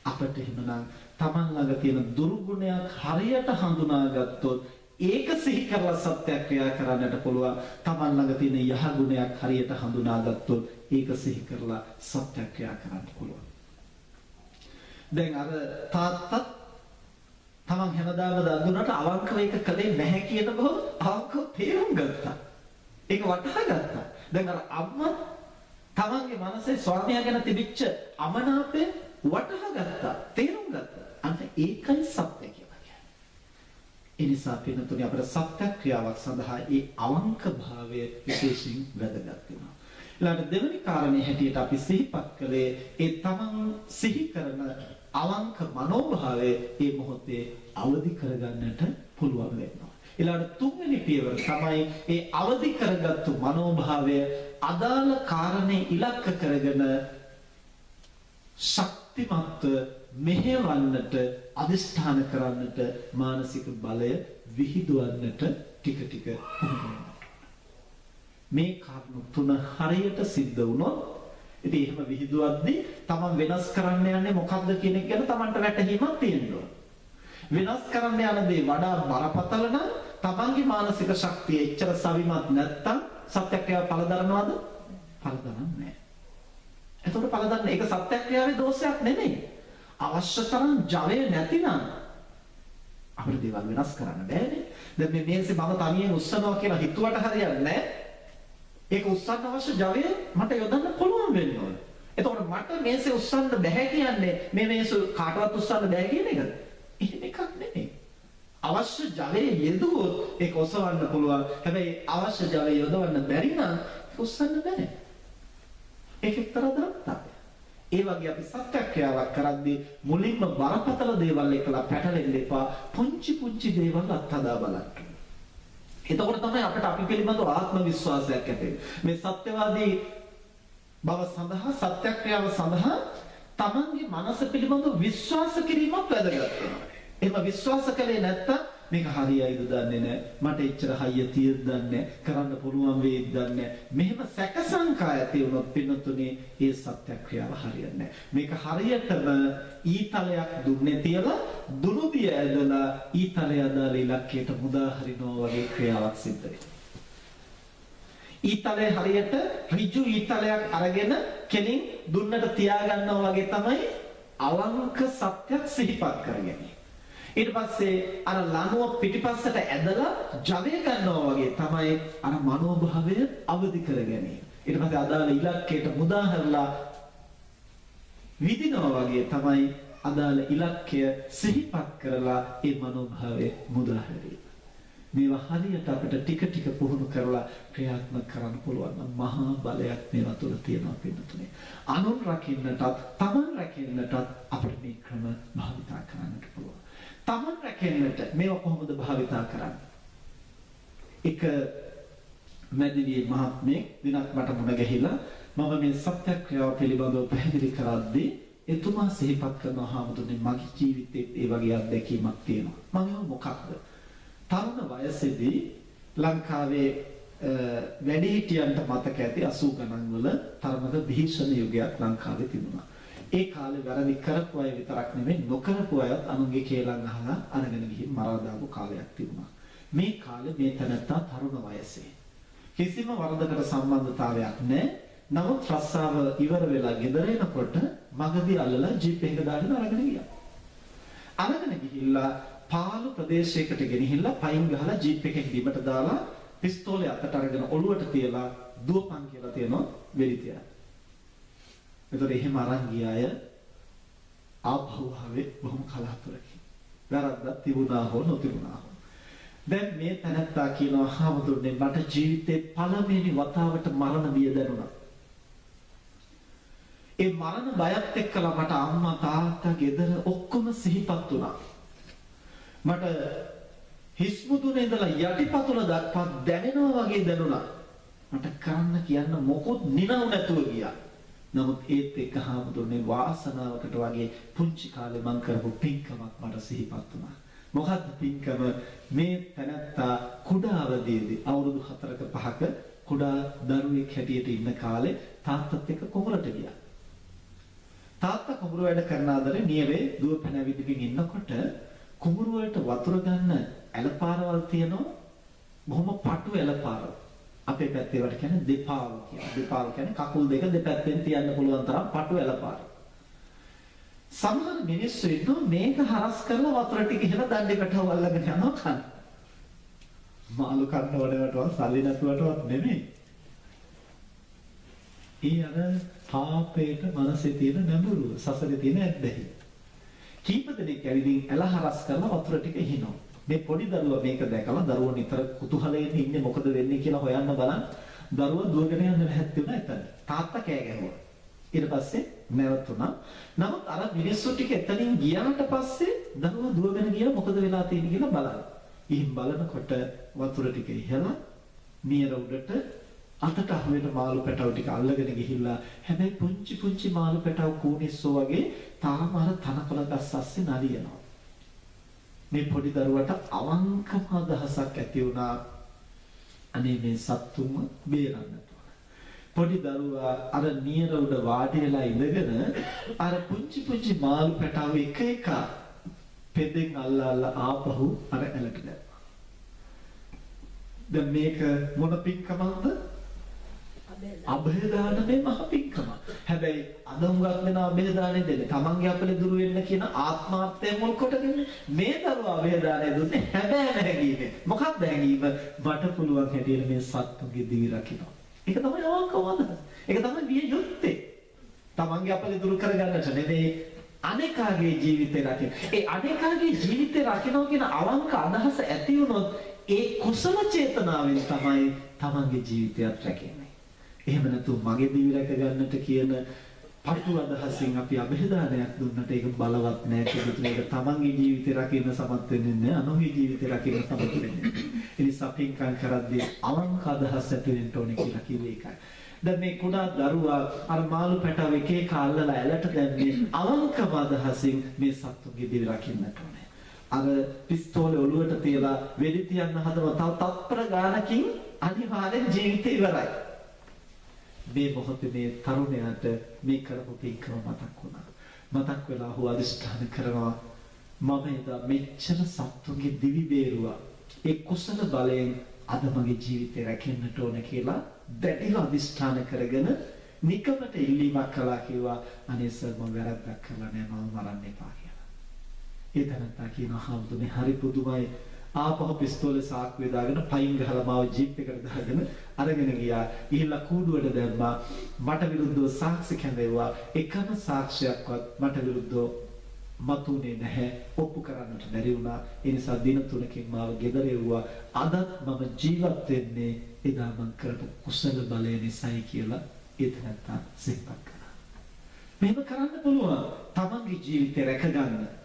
අපිට එහෙමනම් තමන් ළඟ තියෙන දුර්ගුණයක් හරියට හඳුනාගත්තොත් ඒක සිහි කරලා සත්‍යක්‍රියා කරන්නට පුළුවන්. තමන් ළඟ තියෙන යහ ගුණයක් හරියට හඳුනාගත්තොත් ඒක සිහි කරලා සත්‍යක්‍රියා කරන්න පුළුවන්. දැන් අර තාත්තත් තමන් හැමදාම දඳුනට අවංකව ඒක කළේ නැහැ කියන බව අවංකව තේරුම් ගත්තා. ඒක වටහා ගත්තා. දැන් අර අම්මා තමන්ගේ මනසේ ස්වාමියා ගැන තිබිච්ච අමනාපය වටහා ගත්තා. තේරුම් ගත්තා. අන්න ඒකයි සත්‍ය කියලා කියන්නේ. ඒ නිසා පින්නතුනි අපේ සත්‍යක්‍රියාවක් සඳහා ඒ අවංක භාවය විශේෂයෙන් වැදගත් වෙනවා. ඊළඟ දෙවෙනි කාරණේ හැටියට අපි සිහිපත් කළේ ඒ තමන් සිහි කරන අවංක මනෝභාවය ඒ මොහොතේ අවදි කරගන්නට පුළුවන් වෙනවා. ඊළඟ තුන්වෙනි පියවර තමයි ඒ අවදි කරගත්තු මනෝභාවය අදාළ කාරණේ ඉලක්ක කරගෙන ශක්තිමත්ව මෙහෙවන්නට අදිෂ්ඨාන කරන්නට මානසික බලය විහිදුවන්නට ටික ටික මේ කර්ම තුන හරියට සිද්ධ වුණොත් ඉතින් එහෙම විහිදුවද්දී තමන් වෙනස් කරන්න යන්නේ මොකක්ද කියන එක ගැන තමන්ට වැටහීමක් තියෙනවා. වෙනස් කරන්න යන දේ වඩා බරපතල නම් තමන්ගේ මානසික ශක්තිය එච්චර සවිමත් නැත්තම් සත්‍යක්‍රියාව පළදරනවද? පළදරන්නේ නැහැ. එතකොට පළදරන ඒක සත්‍යක්‍රියාවේ දෝෂයක් නෙමෙයි. අවශ්‍ය තරම් ජවය නැතිනම් අපිට දේවල් වෙනස් කරන්න බෑනේ. දැන් මේ මේසේ මම තනියෙන් උස්සනවා කියලා හිතුවට හරියන්නේ නැහැ. ඒක උස්සන්න අවශ්‍ය ජවය මට යොදන්න පුළුවන් වෙන්න ඕන. එතකොට මට මේසේ උස්සන්න බෑ කියන්නේ මේ මේස කාටවත් උස්සන්න බෑ කියන එකද? එහෙම එකක් නෙමෙයි. අවශ්‍ය ජවය යෙදුවොත් ඒක ඔසවන්න පුළුවන්. හැබැයි අවශ්‍ය ජවය යොදවන්න බැරි නම් උස්සන්න බෑ. ඒක එක්තරා දරත්තක්. ඒ වගේ අපි සත්‍යක්‍රියාවක් කරද්දී මුලින්ම බරපතල දේවල් එක්කලා පැටලෙන්න එපා. පුංචි පුංචි දේවල් අත්හදා බලන්න. එතකොට තමයි අපිට අපි පිළිබඳව ආත්ම විශ්වාසයක් ඇති වෙන්නේ. මේ සත්‍යවාදී බව සඳහා සත්‍යක්‍රියාව සඳහා තමන්ගේ මනස පිළිබඳව විශ්වාස කිරීමක් වැදගත් වෙනවා. එහෙම විශ්වාස කළේ නැත්තම් මේක හරියයිද දන්නේ නැහැ. මට එච්චර හයිය තියෙද්ද දන්නේ නැහැ. කරන්න පුළුවන් වේද දන්නේ නැහැ. මෙහෙම සැක සංකා ඇති වුණොත් පින්නතුනේ ඒ සත්‍යක්‍රියාව හරියන්නේ නැහැ. මේක හරියටම ඊතලයක් දුන්නේ තියලා දුනුදිය ඇදලා ඊතලය අදාළ ඉලක්කයට මුදා හරිනවා වගේ ක්‍රියාවක් සිද්ධ වෙනවා. ඊතලේ හරියට ඍජු ඊතලයක් අරගෙන කෙලින් දුන්නට තියාගන්නවා වගේ තමයි අවංක සත්‍යක් සිහිපත් කරගන්නේ. ඊට පස්සේ අර ලනුව පිටිපස්සට ඇදලා ජවය ගන්නවා වගේ තමයි අර මනෝභාවය අවදි කරගන්නේ. ඊට පස්සේ අදාළ ඉලක්කයට මුදා හැරලා විදිනවා වගේ තමයි අදාළ ඉලක්කය සිහිපත් කරලා ඒ මනෝභාවය මුදා හැරීම. මේවා හරියට අපිට ටික ටික පුහුණු කරලා ක්‍රියාත්මක කරන්න පුළුවන් නම් මහා බලයක් මේවා තුළ තියෙනවා පිටුතුනේ. අනුන් රකින්නටත් තමන් රකින්නටත් අපිට මේ ක්‍රම භාවිතා කරන්නට පුළුවන්. තමන් රැකෙන්නට මේව කොහොමද භාවිතා කරන්නේ? එක මැදිවියේ මහත්මයෙක් දිනක් මට මුණ ගැහිලා මම මේ සත්‍යක්‍රියාව පිළිබඳව පැහැදිලි කරද්දී එතුමා සිහිපත් කරනවා හාමුදුරනේ මගේ ජීවිතේ ඒ වගේ අත්දැකීමක් තියෙනවා. මම මොකක්ද? තරුණ වයසේදී ලංකාවේ වැඩිහිටියන්ට මතක ඇති 80 ගණන් වල තරමක භීෂණ යුගයක් ලංකාවේ තිබුණා. ඒ කාලේ වැරදි කරපු අය විතරක් නෙමෙයි නොකරපු අයත් අනුන්ගේ කේලම් අහලා අරගෙන ගිහින් මරා දාපු කාලයක් තිබුණා. මේ කාලේ මේ තැනත්තා තරුණ වයසේ. කිසිම වරදකට සම්බන්ධතාවයක් නැහැ. නමුත් රස්සාව ඉවර වෙලා ගෙදර එනකොට මගදී අල්ලලා ජීප් එකක දාගෙන අරගෙන ගියා. අරගෙන ගිහිල්ලා පාළු ප්‍රදේශයකට ගෙනහිල්ලා පයින් ගහලා ජීප් එකේ බිමට දාලා පිස්තෝලේ අතට අරගෙන ඔළුවට තියලා දුවපන් කියලා තියෙනවා වෙලිතියා. ඒතර එහෙම අරන් ගිය අය ආපහු ආවේ බොහොම කලාතුරකින්. වැරද්දක් තිබුණා හෝ නොතිබුණා හෝ. දැන් මේ තැනත්තා කියනවා හාමුදුරනේ මට ජීවිතේ පළවෙනි වතාවට මරණ බිය දැනුණා. ඒ මරණ බයත් එක්කලා මට අම්මා තාත්තා ගෙදර ඔක්කොම සිහිපත් වුණා. මට හිස් මුදුනේ ඉඳලා යටිපතුල දක්වා දැනෙනවා වගේ දැනුණා. මට කරන්න කියන්න මොකොත් නිනව නැතුව ගියා. නමුත් ඒත් එක්ක හාමුදුරනේ වාසනාවකට වගේ පුංචි කාලේ මං කරපු පින්කමක් මට සිහිපත් වුණා. මොකද්ද පින්කම? මේ තැනත්තා කුඩා අවදීදී අවුරුදු 4ක 5ක කුඩා දරුවෙක් හැටියට ඉන්න කාලේ තාත්තත් එක්ක කුඹරට ගියා. තාත්තා කුඹුර වැඩ කරන ආදරේ නියවේ දුව පැනවිදිමින් ඉන්නකොට කුඹුර වලට වතුර ගන්න ඇලපාරවල් තියෙනවා. බොහොම පටු ඇලපාරවල්. අපේ පැත්තේ වට කියන්නේ දෙපාව කියලා. දෙපාව කියන්නේ කකුල් දෙක දෙපැත්තෙන් තියන්න පුළුවන් තරම් පටු ඇලපාර. සමහර මිනිස්සු ඉන්නෝ මේක හරස් කරලා වතුර ටික ඉහළ දණ්ඩේකට වල්ලගෙන යනවා කන. මාළු කන්න වලටවත් සල්ලි නැතුවටවත් නෙමෙයි. ඒ අර පාපේට මනසේ තියෙන නැඹුරුව, සසරේ තියෙන ඇද්දැහි. කීප දෙනෙක් ඇවිදින් ඇල හරස් කරලා වතුර ටික ඉහිනවා. මේ පොඩි දරුවා මේක දැකලා දරුවා නිතර කුතුහලයෙන් ඉන්නේ මොකද වෙන්නේ කියලා හොයන්න බලන් දරුවා දුවගෙන යන්න හැත්තුණා එතන. තාත්තා කෑ ගැහුවා. ඊට පස්සේ නැවතුණා. නමුත් අර මිනිස්සු ටික එතනින් ගියාට පස්සේ දරුවා දුවගෙන ගියා මොකද වෙලා තියෙන්නේ කියලා බලන්න. ඉහින් බලනකොට වතුර ටික ඉහලා නියර උඩට අතට අහුවෙන මාළු පැටව ටික අල්ලගෙන ගිහිල්ලා හැබැයි පුංචි පුංචි මාළු පැටව කෝනිස්සෝ වගේ තාම අර තනකොළ ගස් අස්සේ නලියනවා. මේ පොඩි දරුවට අවංකම අදහසක් ඇති වුණා අනේ මේ සත්තුන්ව බේරන්න. පොඩි දරුවා අර නියර උඩ වාඩි වෙලා ඉඳගෙන අර පුංචි පුංචි මාළු පැටව එක එක පෙදෙන් අල්ලලා ආපහු අර ඇලට දැම්මා. දැන් මේක මොන පින්කමක්ද? අභේදානමේ මහ පින්කම. හැබැයි අද හුඟක් වෙනා අභේදානේ දෙන්නේ තමන්ගේ අපලේ දුර වෙන්න කියන ආත්මාර්ථය මුල් කොටගෙන මේ දරුවා අභේදානේ දුන්නේ හැබැයි නැගීමේ. මොකක්ද හැංගීම? මට පුළුවන් හැටියට මේ සත්තුගේ දිවි රකින්න. ඒක තමයි අවංකව අදහස. ඒක තමයි විය යුත්තේ. තමන්ගේ අපලේ දුරු කරගන්නට නෙමෙයි අනේකාගේ ජීවිතේ රකින්න. ඒ අනේකාගේ ජීවිතේ රකින්න කියන අවංක අදහස ඇති වුණොත් ඒ කුසල චේතනාවෙන් තමයි තමන්ගේ ජීවිතයත් රැකෙන්නේ. එහෙම නැතු මගේ දිවි රැක ගන්නට කියන පටු අදහසින් අපි අභේදානයක් දුන්නට ඒක බලවත් නැහැ කිව්වොත් ඒක තමන්ගේ ජීවිතේ රකින්න සමත් වෙන්නේ නැහැ අනුන්ගේ ජීවිතේ රකින්න සමත් වෙන්නේ. ඒ නිසා පින්කම් කරද්දී අවංක අදහස් ඇති වෙන්න ඕනේ කියලා කිව්වේ ඒකයි. දැන් මේ කුඩා දරුවා අර මාළු පැටව එක එක අල්ලලා ඇලට දැම්මේ අවංකම අදහසින් මේ සත්තුන්ගේ දිවි රකින්නට ඕනේ. අර පිස්තෝලේ ඔළුවට තියලා වෙඩි තියන්න හදව තව තත්පර ගානකින් අනිවාර්යෙන් ජීවිතේ ඉවරයි. මේ මොහොතේ මේ තරුණයාට මේ කරපු පින්කම මතක් වුණා. මතක් වෙලා හුව අදිෂ්ඨාන කරනවා මම එදා මෙච්චර සත්තුන්ගේ දිවි බේරුවා. ඒ කුසල බලයෙන් අද මගේ ජීවිතේ රැකෙන්නට ඕන කියලා දැඩිව අදිෂ්ඨාන කරගෙන නිකමට ඉල්ලීමක් කළා කිව්වා අනේ සර් මම වැරද්දක් කළා නෑ මම මරන්න එපා කියලා. ඒ තැනත්තා කියනවා හම්දුනේ හරි පුදුමයි ආපහු පිස්තෝලේ සාක්කුවේ දාගෙන පයින් ගහලා මාව ජීප් එකට දාගෙන අරගෙන ගියා. ගිහිල්ලා කූඩුවට දැම්මා. මට විරුද්ධව සාක්ෂි කැඳෙව්වා. එකම සාක්ෂියක්වත් මට විරුද්ධව මතුනේ නැහැ. ඔප්පු කරන්නට බැරි වුණා. ඒ නිසා දින 3කින් මාව ගෙදර එව්වා. අදත් මම ජීවත් වෙන්නේ එදා මං කරපු කුසල බලය නිසායි කියලා ඒතනත්ත සිතක් කරා. මේක කරන්න පුළුවන්. තමන්ගේ ජීවිතේ රැකගන්න.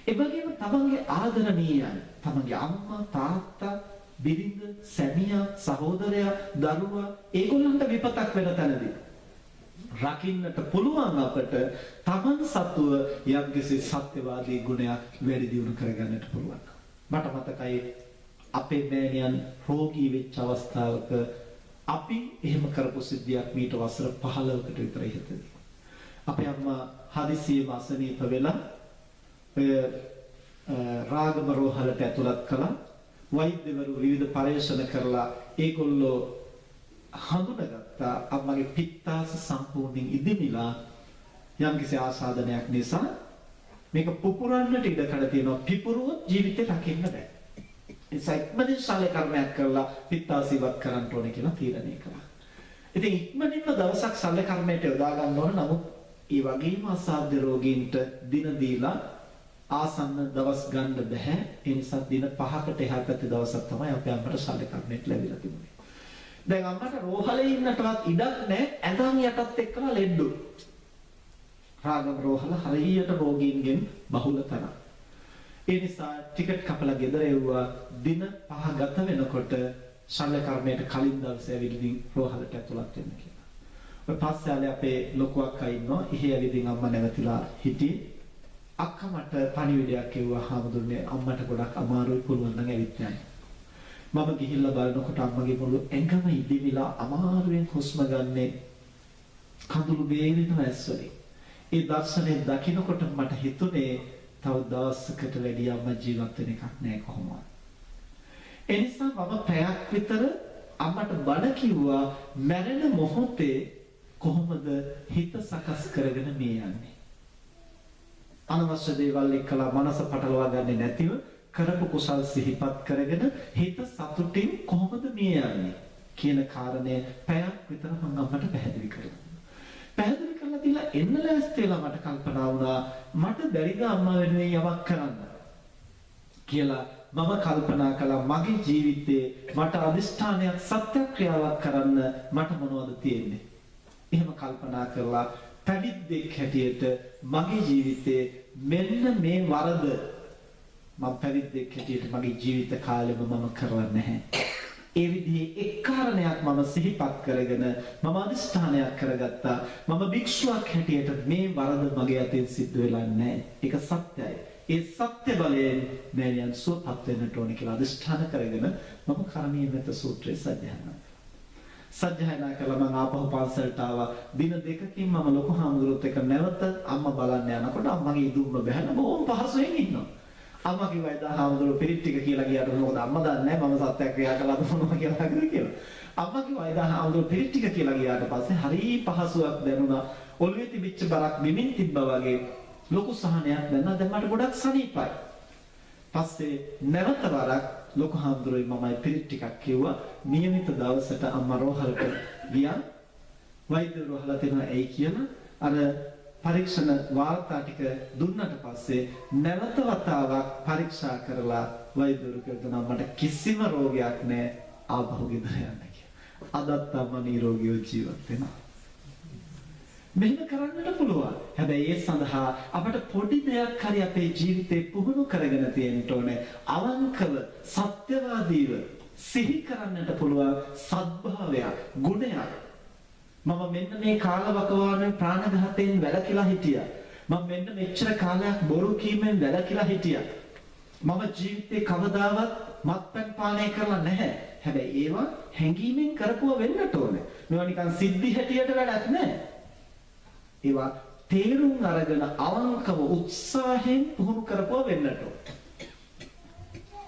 ඒ වගේම තමන්ගේ ආදරණීයයන්, තමන්ගේ අම්මා, තාත්තා, බිරිඳ, සැමියා, සහෝදරයා, දරුවා ඒගොල්ලන්ට විපතක් වෙන තැනදී රකින්නට පුළුවන් අපට තමන් සතුව යම්කිසි සත්‍යවාදී ගුණයක් වැඩි දියුණු කරගන්නට පුළුවන්. මට මතකයි අපේ මෑණියන් රෝගී වෙච්ච අවස්ථාවක අපි එහෙම කරපු සිද්ධියක් මීට වසර 15කට විතර ඉහතදී. අපේ අම්මා හදිසියෙම අසනීප වෙලා රාගම රෝහලට ඇතුළත් කළා. වෛද්‍යවරු විවිධ පරීක්ෂණ කරලා ඒගොල්ලෝ හඳුනාගත්තා අම්මගේ පිත්තාස සම්පූර්ණයෙන් ඉදිමිලා යම්කිසි ආසාදනයක් නිසා මේක පුපුරන්නට ඉඩ කඩ තියෙනවා. පිපුරුවොත් ජීවිතේ රකින්න බෑ. ඒ සයික්මනින් ශල්‍ය කර්මයක් කරලා පිත්තාස ඉවත් කරන්න ඕනේ කියලා තීරණය කළා. ඉතින් ඉක්මනින්ම දවසක් ශල්‍ය කර්මයට යොදා ගන්න ඕන. නමුත් ඒ වගේම අසාධ්‍ය රෝගීන්ට දින දීලා ආසන්න දවස් ගන්න බෑ. ඒ නිසා දින 5කට එහා පැත්තේ දවසක් තමයි අපේ අම්මට ශල්‍ය කර්මයට ලැබිලා තිබුණේ. දැන් අම්මට රෝහලේ ඉන්නටවත් ඉඩක් නැහැ. ඇඳන් යටත් එක්කලා ලෙඩ්ඩු. රාගම රෝහල හරියට රෝගීන්ගෙන් බහුල තරම්. ඒ නිසා ටිකට් කපලා ගෙදර එව්වා. දින 5 ගත වෙනකොට ශල්‍ය කර්මයට කලින් දවසේ ඇවිදින් රෝහලට ඇතුළත් වෙන්න කියලා. ඔය පස්සේ අපේ ලොකු අක්කා ඉන්නවා. එහි ඇවිදින් අම්මා නැවතිලා හිටියේ. අක්කා මට පණිවිඩයක් කිව්වා හාමුදුරනේ අම්මට ගොඩක් අමාරුයි පුළුවන් නම් ඇවිත් යන්න. මම ගිහිල්ලා බලනකොට අම්මගේ මුළු ඇඟම ඉදිමිලා අමාරුවෙන් හුස්ම ගන්නේ කඳුළු බේරෙන ඇස්වලින්. ඒ දර්ශනය දකිනකොට මට හිතුනේ තව දවසකට වැඩි අම්මා ජීවත් වෙන එකක් නෑ කොහොමවත්. ඒ නිසා මම පැයක් විතර අම්මට බණ කිව්වා මැරෙන මොහොතේ කොහොමද හිත සකස් කරගෙන මේ යන්නේ. අනවශ්‍ය දේවල් එක්කලා මනස පටලවා ගන්නේ නැතිව කරපු කුසල් සිහිපත් කරගෙන හිත සතුටින් කොහොමද මේ යන්නේ කියන කාරණය පැයක් විතර මම අම්මට පැහැදිලි කරා. පැහැදිලි කරලා දීලා එන්න ලෑස්ති වෙලා මට කල්පනා වුණා මට බැරිද අම්මා වෙනුවෙන් යමක් කරන්න කියලා. මම කල්පනා කළා මගේ ජීවිතේ මට අදිෂ්ඨානයක් සත්‍යක්‍රියාවක් කරන්න මට මොනවද තියෙන්නේ. එහෙම කල්පනා කරලා පැවිද්දෙක් හැටියට මගේ ජීවිතේ මෙන්න මේ වරද මම පැවිද්දෙක් හැටියට මගේ ජීවිත කාලෙම මම කරලා නැහැ. ඒ විදිහේ එක් කාරණයක් මම සිහිපත් කරගෙන මම අදිස්ථානයක් කරගත්තා. මම භික්ෂුවක් හැටියට මේ වරද මගේ අතින් සිද්ධ වෙලා නැහැ. ඒක සත්‍යයි. ඒ සත්‍ය බලයෙන් මෑණියන් සුවපත් වෙන්නට ඕනේ කියලා අදිස්ථාන කරගෙන මම කර්මීය මෙත්ත සූත්‍රය සජ්ජායනා කළා. මම ආපහු පන්සලට ආවා. දින දෙකකින් මම ලොකු හාමුදුරුවොත් එක්ක නැවත අම්මා බලන්න යනකොට අම්මගේ ඉදුම්ම බහැලා බොහොම පහසුවෙන් ඉන්නවා. අම්මා කිව්වා එදා හාමුදුරුවෝ පිරිත් ටික කියලා ගියාට මොකද අම්මා දන්නේ නැහැ මම සත්‍යක්‍රියා කළාද මොනවා කියලා කියලා. අම්මා කිව්වා එදා හාමුදුරුවෝ පිරිත් ටික කියලා ගියාට පස්සේ හරි පහසුවක් දැනුණා. ඔළුවේ තිබිච්ච බරක් බිමින් තිබ්බා වගේ ලොකු සහනයක් දැනුණා. දැන් මට ගොඩක් සනීපයි. පස්සේ නැවත වරක් ලොකු හාමුදුරුවෝ මමයි පිරිත් ටිකක් කිව්වා. නියමිත දවසට අම්මා රෝහලට ගියා. වෛද්‍යවරු අහලා තිනවා ඇයි කියලා. අර පරීක්ෂණ වාර්තා ටික දුන්නට පස්සේ නැවත වතාවක් පරීක්ෂා කරලා වෛද්‍යවරු කියනවා මට කිසිම රෝගයක් නැහැ ආපහු ගෙදර යන්න කියලා. අදත් අම්මා නිරෝගීව ජීවත් වෙනවා. මෙහෙම කරන්නට පුළුවන්. හැබැයි ඒ සඳහා අපට පොඩි දෙයක් හරි අපේ ජීවිතේ පුහුණු කරගෙන තියෙන්න ඕනේ. අවංකව සත්‍යවාදීව සිහි කරන්නට පුළුවන් සද්භාවයක්, ගුණයක්. මම මෙන්න මේ කාලවකවානුවේ ප්‍රාණඝාතයෙන් වැළකීලා හිටියා. මම මෙන්න මෙච්චර කාලයක් බොරු කීමෙන් වැළකීලා හිටියා. මම ජීවිතේ කවදාවත් මත්පැන් පානය කරලා නැහැ. හැබැයි ඒවා හැඟීමෙන් කරපුවා වෙන්නට ඕනේ. මේවා නිකන් සිද්ධි හැටියට වැඩක් නැහැ. ඒවා තේරුම් අරගෙන අවංකව උත්සාහයෙන් පුහුණු කරපුවා වෙන්නට ඕනේ.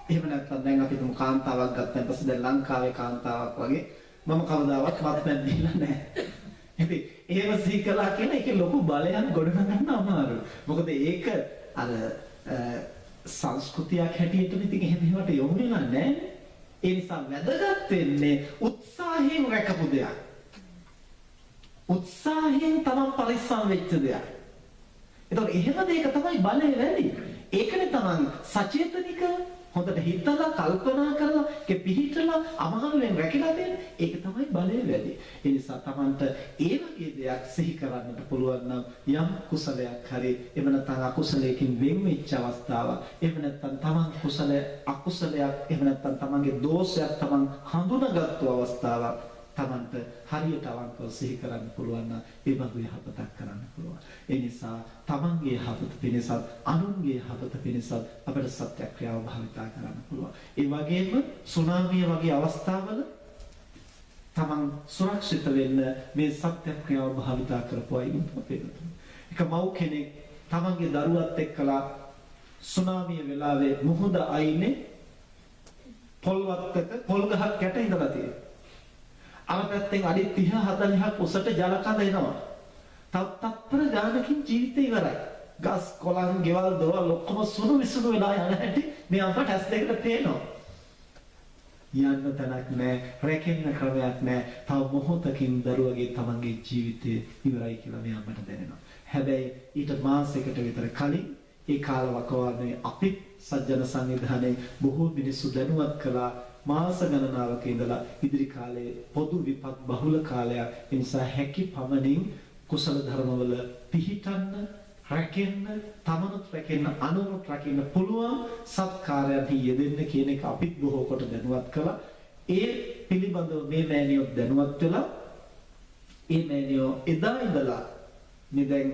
එහෙම නැත්නම් දැන් අපි තුමු කාන්තාවක් ගත්තන් පස්සේ දැන් ලංකාවේ කාන්තාවක් වගේ මම කවදාවත් මත්පැන් දීලා නැහැ. ඉතින් එහෙම සිහි කළා කියන එකේ ලොකු බලයක් ගොඩනගන්න අමාරුයි. මොකද ඒක අර සංස්කෘතියක් හැටියට ඉතින් එහෙමවට යොමු වෙලා නැහැ. ඒ නිසා වැදගත් වෙන්නේ උත්සාහයෙන් රැකපු දෙයක්. උත්සාහයෙන් තමන් පරිස්සම් වෙච්ච දෙයක්. ඒතකොට එහෙම දෙයක තමයි බලය වැඩි. ඒකනේ තමන් සචේතනික හොඳට හිතලා කල්පනා කරලා ඒක පිළිහිටලා අමහරුවෙන් රැකිලා තියෙන්නේ. ඒක තමයි බලය වැඩි. ඒ නිසා තමන්ට ඒ වගේ දෙයක් සිහි කරන්නට පුළුවන් නම් යම් කුසලයක් හරි එහෙම නැත්නම් අකුසලයකින් වෙන් වෙච්ච අවස්ථාවක්. එහෙම නැත්නම් තමන් අකුසලයක් එහෙම නැත්නම් තමන්ගේ දෝෂයක් තමන් හඳුනාගත්තු අවස්ථාවක්. තමන්ට හරියට අවංකව සිහි කරන්න පුළුවන් නම් ඒ බඳු යහපතක් කරන්න පුළුවන්. ඒ නිසා තමන්ගේ යහපත පිණිසත් අනුන්ගේ යහපත පිණිසත් අපිට සත්‍යක්‍රියාව භාවිතා කරන්න පුළුවන්. ඒ වගේම සුනාමිය වගේ අවස්ථාවල තමන් සුරක්ෂිත වෙන්න මේ සත්‍යක්‍රියාව භාවිතා කරපුවායි අපේකට. එක මව් කෙනෙක් තමන්ගේ දරුවත් එක්කලා සුනාමිය වෙලාවේ මුහුද අයිනේ පොල්වත්තක පොල් ගහක් යට ඉඳලා තියෙනවා. අලපැත්තෙන් අඩි 30 40ක් උසට ජල කඳ එනවා. තත්පර ගානකින් ජීවිතේ ඉවරයි. ගස් කොළන් ගෙවල් දොරවල් ඔක්කොම සුණු විසුණු වෙලා යන හැටි මේ අපට ඇස් දෙකට පේනවා. යන්න තැනක් නැහැ, රැකෙන්න ක්‍රමයක් නැහැ. තව මොහොතකින් දරුවගේ තමන්ගේ ජීවිතේ ඉවරයි කියලා මේ අපට දැනෙනවා. හැබැයි ඊට මාසයකට විතර කලින් ඒ කාලවකවානුවේ අපි සජ්ජන සංවිධානයේ බොහෝ මිනිස්සු දැනුවත් කළා. මාස ගණනාවක ඉඳලා ඉදිරි කාලයේ පොදු විපත් බහුල කාලයක්. ඒ නිසා හැකි පමණින් කුසල ධර්මවල පිහිටන්න, රැකෙන්න, තමනුත් රැකෙන්න, අනුනුත් රැකෙන්න පුළුවන් සත්කාරයන්හි යෙදෙන්න කියන එක අපිත් බොහෝ කොට දැනුවත් කළා. ඒ පිළිබඳව මේ මෑණියෝ දැනුවත් වෙලා ඒ මෑණියෝ එදා ඉඳලා මේ දැන්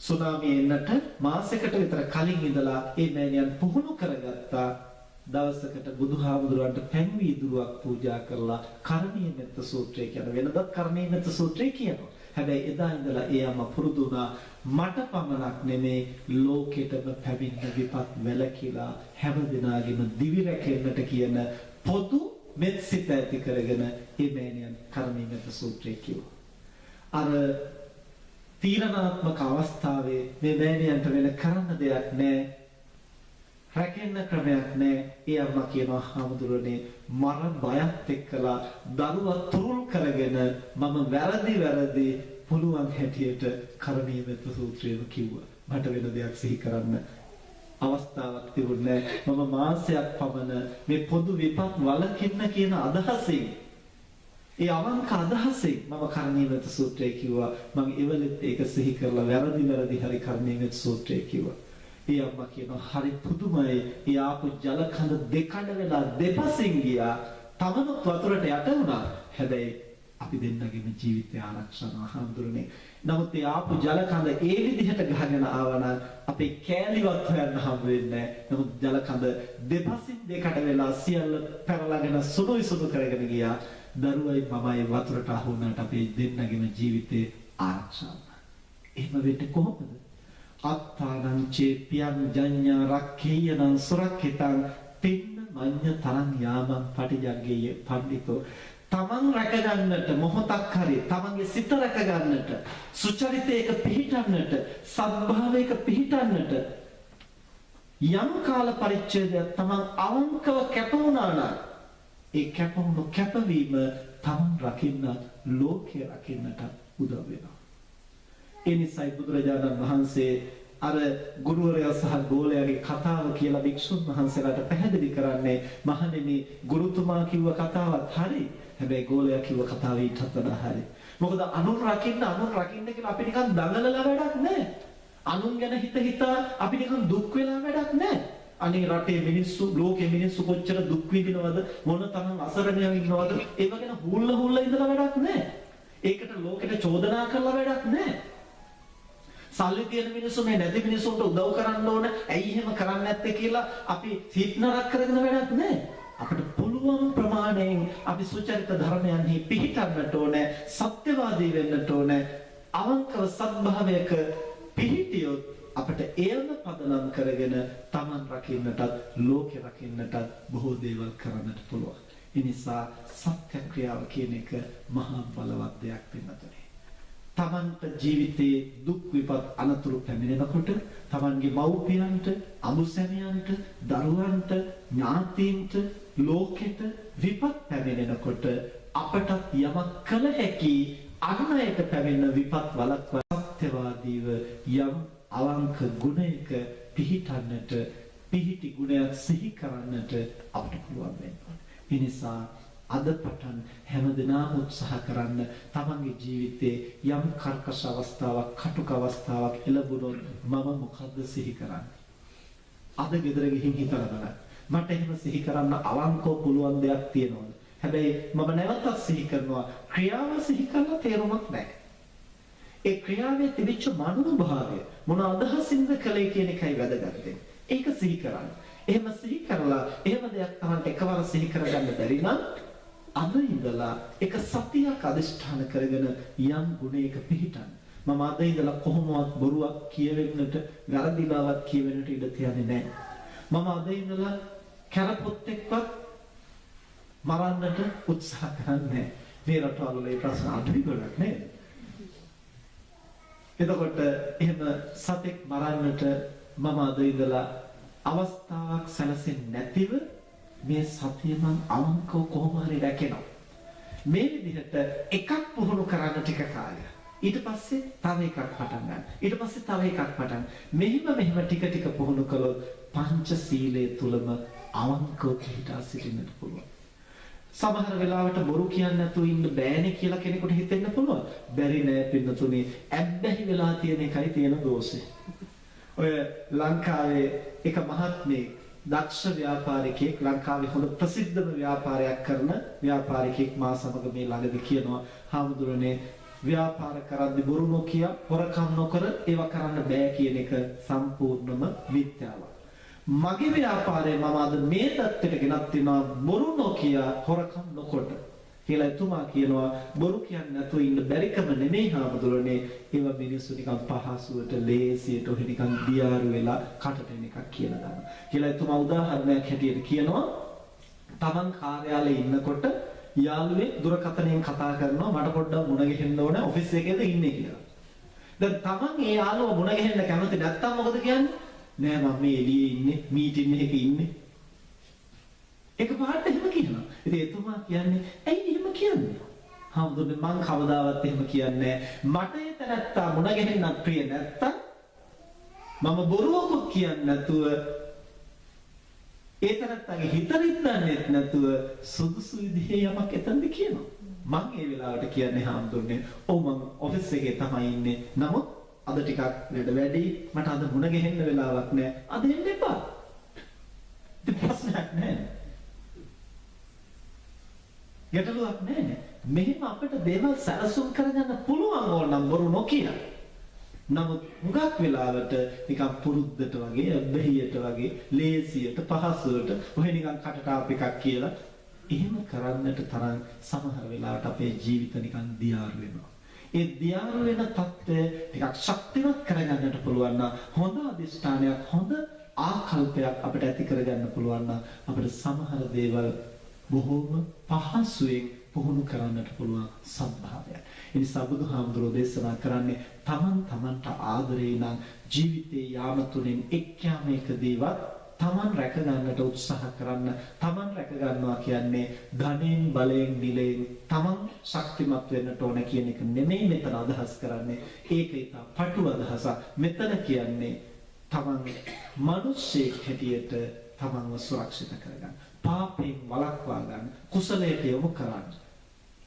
සුනාමිය එන්නට මාසයකට විතර කලින් ඉඳලා ඒ මෑණියන් පුහුණු කරගත්තා. දවසකට බුදුහාමුදුරන්ට පැන් වීදුරුවක් පූජා කරලා කර්මීය මෙත්ත සූත්‍රය කියන වෙනදත් කර්මීය මෙත්ත සූත්‍රය කියනවා. හැබැයි එදා ඉඳලා ඒ අම්ම පුරුදු වුණා මට පමණක් නෙමේ ලෝකෙටම පැමිණ විපත් වැළකීලා හැම දිනාගෙම දිවි රැකෙන්නට කියන පොදු මෙත් සිත ඇති කරගෙන මේ මෑණියන් කර්මීය මෙත්ත සූත්‍රය කිව්වා. අර තීරණාත්මක අවස්ථාවේ මේ මෑණියන්ට වෙන කරන්න දෙයක් නැහැ. රැකෙන්න ක්‍රමයක් නැහැ. ඒ අම්මා කියනවා හාමුදුරනේ මර බයත් එක්කලා දරුවා තුරුල් කරගෙන මම වැරදි පුළුවන් හැටියට කර්මීය මෙත්ත සූත්‍රයම කිව්වා. මට වෙන දෙයක් සිහි කරන්න අවස්ථාවක් තිබුණේ නැහැ. මම මාසයක් පමණ මේ පොදු විපත් වළකින්න කියන අදහසින් ඒ අවංක අදහසින් මම කර්මීය මෙත්ත සූත්‍රය කිව්වා. මම එවලෙත් ඒක සිහි කරලා වැරදි හරි කර්මීය මෙත්ත සූත්‍රය කිව්වා. ඒ අම්මා කියනවා හරි පුදුමයි. ඒ ආපු ජල කඳ දෙකඩ වෙලා දෙපසින් ගියා. තමනුත් වතුරට යට වුණා. හැබැයි අපි දෙන්නගේම ජීවිතය ආරක්ෂා කරනවා හඳුරන්නේ. නමුත් ඒ ආපු ජල කඳ ඒ විදිහට ගහගෙන ආවනම් අපේ කෑලිවත් හොයන්න හම් වෙන්නේ නැහැ. නමුත් ජල කඳ දෙපසින් දෙකට වෙලා සියල්ල පැනලාගෙන සුණුයි සුණු කරගෙන ගියා. දරුවයි මමයි වතුරට අහු වුණාට අපේ දෙන්නගේම ජීවිතේ ආරක්ෂා වුණා. එහෙම වෙන්නේ කොහොමද? අත්තානං චේපියං ජඤ්ඤා රක්ඛේයනං සුරක්ඛිතං පින්න මඤ්ඤ තරං යාමං පටිජග්ගේය පඬිතෝ. තමන් රැකගන්නට මොහොතක් හරි තමන්ගේ සිත රැකගන්නට සුචරිතයක පිහිටන්නට සත්භාවයක පිහිටන්නට යම් කාල පරිච්ඡේදයක් තමන් අවංකව කැප වුණා නම් ඒ කැපවුණු කැපවීම තමන් රකින්න ලෝකය රකින්නට උදව් වෙනවා. ඒ නිසායි බුදුරජාණන් වහන්සේ අර ගුරුවරයා සහ ගෝලයාගේ කතාව කියලා භික්ෂුන් වහන්සේලාට පැහැදිලි කරන්නේ මහණෙනි ගුරුතුමා කිව්ව කතාවත් හරි. හැබැයි ගෝලයා කිව්ව කතාව ඊටත් වඩා හරි. මොකද අනුන් රකින්න කියලා අපි නිකන් දඟලලා වැඩක් නැහැ. අනුන් ගැන හිතා අපි නිකන් දුක් වෙලා වැඩක් නැහැ. අනේ රටේ මිනිස්සු ලෝකේ මිනිස්සු කොච්චර දුක් විඳිනවද මොන තරම් අසරණයව ඉන්නවද ඒව ගැන හුල්ලා ඉඳලා වැඩක් නැහැ. ඒකට ලෝකෙට චෝදනා කරලා වැඩක් නැහැ. සල්ලි තියෙන මිනිස්සු මේ නැති මිනිස්සුන්ට උදව් කරන්න ඕන. ඇයි එහෙම කරන්නේ නැත්තේ කියලා අපි සිත්නරක් කරගෙන වැඩක් නැහැ. අපිට පුළුවන් ප්‍රමාණයෙන් අපි සුචරිත ධර්මයන්හි පිහිටන්නට ඕනේ. සත්‍යවාදී වෙන්නට ඕනේ. අවංකව සත්භාවයක පිහිටියොත් අපිට එයම පදනම් කරගෙන Taman රකින්නටත් ලෝකෙ රකින්නටත් බොහෝ දේවල් කරන්නට පුළුවන්. ඒ නිසා සත්‍යක්‍රියාව කියන එක මහා බලවත් දෙයක් වෙනතනේ. තමන්ට ජීවිතයේ දුක් විපත් අනතුරු පැමිණෙනකොට තමන්ගේ මව්පියන්ට, අමුසැමියන්ට, දරුවන්ට, ඥාතීන්ට, ලෝකෙට විපත් පැමිණෙනකොට අපට යමක් කළ හැකි අන් අයට පැමිණෙන විපත් වළක්වා සත්‍යවාදීව යම් අවංක ගුණයක පිහිටන්නට, පිහිටි ගුණයක් සිහි කරන්නට අපට පුළුවන් වෙනවා. ඒ නිසා අද පටන් හැමදෙනාම උත්සාහ කරන්න තමන්ගේ ජීවිතේ යම් කර්කශ අවස්ථාවක් කටුක අවස්ථාවක් එළඹුණොත් මම මොකද්ද සිහි කරන්නේ? අද ගෙදර ගිහින් හිතලා බලන්න. මට එහෙම සිහි කරන්න අවංකව පුළුවන් දෙයක් තියෙනවද? හැබැයි මම නැවතත් සිහි කරනවා ක්‍රියාව සිහි කරලා තේරුමක් නැහැ. ඒ ක්‍රියාවේ තිබිච්ච මනෝභාවය මොන අදහසින්ද කළේ කියන එකයි වැදගත්. ඒක සිහි කරන්න. එහෙම සිහි කරලා එහෙම දෙයක් Tamanට එකවර සිහි කරගන්න බැරි නම් අද ඉඳලා එක සතියක් අදිෂ්ඨාන කරගෙන යම් ගුණයක පිහිටන්න. මම අද ඉඳලා කොහොමවත් බොරුවක් කියවෙන්නට, වැරදිලාවක් කියවෙන්නට ඉඩ තියන්නේ නැහැ. මම අද ඉඳලා කරපොත්තෙක්වත් මරන්නට උත්සාහ කරන්නේ නැහැ. මේ රටවල මේ ප්‍රශ්න අඩුයි ගොඩක් නේද? එතකොට එහෙම සතෙක් මරන්නට මම අද ඉඳලා අවස්ථාවක් සැලසෙන්නේ නැතිව මේ සතිය මං අවංකව කොහොම හරි රැකෙනවා. මේ විදිහට එකක් පුහුණු කරන්න ටික කාලයක්. ඊට පස්සේ තව එකක් පටන් ගන්න. ඊට පස්සේ තව එකක් පටන්. මෙහෙම ටික පුහුණු කළොත් පංචශීලයේ තුලම අවංකව පිහිටා සිටින්නට පුළුවන්. සමහර වෙලාවට බොරු කියන්නේ නැතුව ඉන්න බෑනේ කියලා කෙනෙකුට හිතෙන්න පුළුවන්. බැරි නෑ පින්නතුනේ. ඇබ්බැහි වෙලා තියෙන එකයි තියෙන දෝෂේ. ඔය ලංකාවේ එක මහත්මයෙක් දක්ෂ ව්‍යාපාරිකයෙක් ලංකාවේ හොඳ ප්‍රසිද්ධම ව්‍යාපාරයක් කරන ව්‍යාපාරිකයෙක් මා සමග මේ ළඟදී කියනවා හාමුදුරනේ ව්‍යාපාර කරද්දී බොරු නොකිය හොරකම් නොකර ඒවා කරන්න බෑ කියන එක සම්පූර්ණම මිත්‍යාවක්. මගේ ව්‍යාපාරය මම අද මේ தත්ත්වයට ගෙනත් තිනවා බොරු නොකිය හොරකම් නොකොට කියලා එතුමා කියනවා බොරු කියන්නේ නැතුව ඉන්න බැරිකම නෙමෙයි හාමුදුරනේ ඒවා මිනිස්සු නිකන් පහසුවට ලේසියට ඔහෙ නිකන් දියාරු වෙලා කටට එන එකක් කියලා ගන්න. කියලා එතුමා උදාහරණයක් හැටියට කියනවා තමන් කාර්යාලයේ ඉන්නකොට යාළුවෙක් දුරකථනයෙන් කතා කරනවා මට පොඩ්ඩක් මුණ ගැහෙන්න ඕන ඔෆිස් එකේද ඉන්නේ කියලා. දැන් තමන් ඒ යාළුවා මුණ ගැහෙන්න කැමති නැත්තම් මොකද කියන්නේ? නෑ මම මේ එළියේ ඉන්නේ මීටින් එකක ඉන්නේ. ඒක පාට එහෙම කියනවා. ඉතින් එතුමා කියන්නේ ඇයි එහෙම කියන්නේ? හාමුදුරනේ මං කවදාවත් එහෙම කියන්නේ මට ඒ තැනත්තා මුණ ගැහෙන්නත් ප්‍රිය නැත්තම් මම බොරුවකුත් කියන්නේ නැතුව ඒ තැනත්තාගේ හිත රිද්දන්නේ නැතුව සුදුසු විදිහේ යමක් එතනද කියනවා. මං ඒ වෙලාවට කියන්නේ හාමුදුරනේ ඔව් මං ඔෆිස් එකේ තමයි ඉන්නේ. නමුත් අද ටිකක් වැඩි මට අද මුණ ගැහෙන්න වෙලාවක් නැහැ. අද එන්න එපා. ඉතින් ප්‍රශ්නයක් නැහැ. ගැටලුවක් නැහැ. මෙහෙම අපිට දේවල් සැලසුම් කරගන්න පුළුවන් ඕනනම් බොරු නොකිය. නමුත් හුඟක් වෙලාවට නිකන් පුරුද්දට වගේ, අබ්බැහියට වගේ, ලේසියට, පහසුවට ඔහෙ නිකන් කටට ආප එකක් කියලා එහෙම කරන්නට තරම් සමහර වෙලාවට අපේ ජීවිත නිකන් දියාරු වෙනවා. ඒ දියාරු වෙන தත්ත්වය ටිකක් ශක්තිමත් කරගන්නට පුළුවන් නම් හොඳ අධිෂ්ඨානයක්, හොඳ ආකල්පයක් අපිට ඇති කරගන්න පුළුවන් නම් අපිට සමහර දේවල් බොහෝම පහසුවෙන් පුහුණු කරන්නට පුළුවන් සත්භාවයක්. ඒ නිසා බුදුහාමුදුරෝ දේශනා කරන්නේ තමන්ට ආදරේ නම් ජීවිතේ යාම තුලින් එක්යාම එකදීවත් තමන් රැක ගන්නට උත්සාහ කරන්න. තමන් රැක ගන්නවා කියන්නේ ධනෙන්, බලයෙන්, නිලයෙන් තමන් ශක්තිමත් වෙන්නට ඕන කියන එක නෙමෙයි මෙතන අදහස් කරන්නේ. ඒක ඉතා පටු අදහසක්. මෙතන කියන්නේ තමන් මිනිස්සෙක් හැටියට තමන්ව සුරක්ෂිත කරගන්න. පාපයෙන් වළක්වා ගන්න, කුසලයට යොමු කරන්න.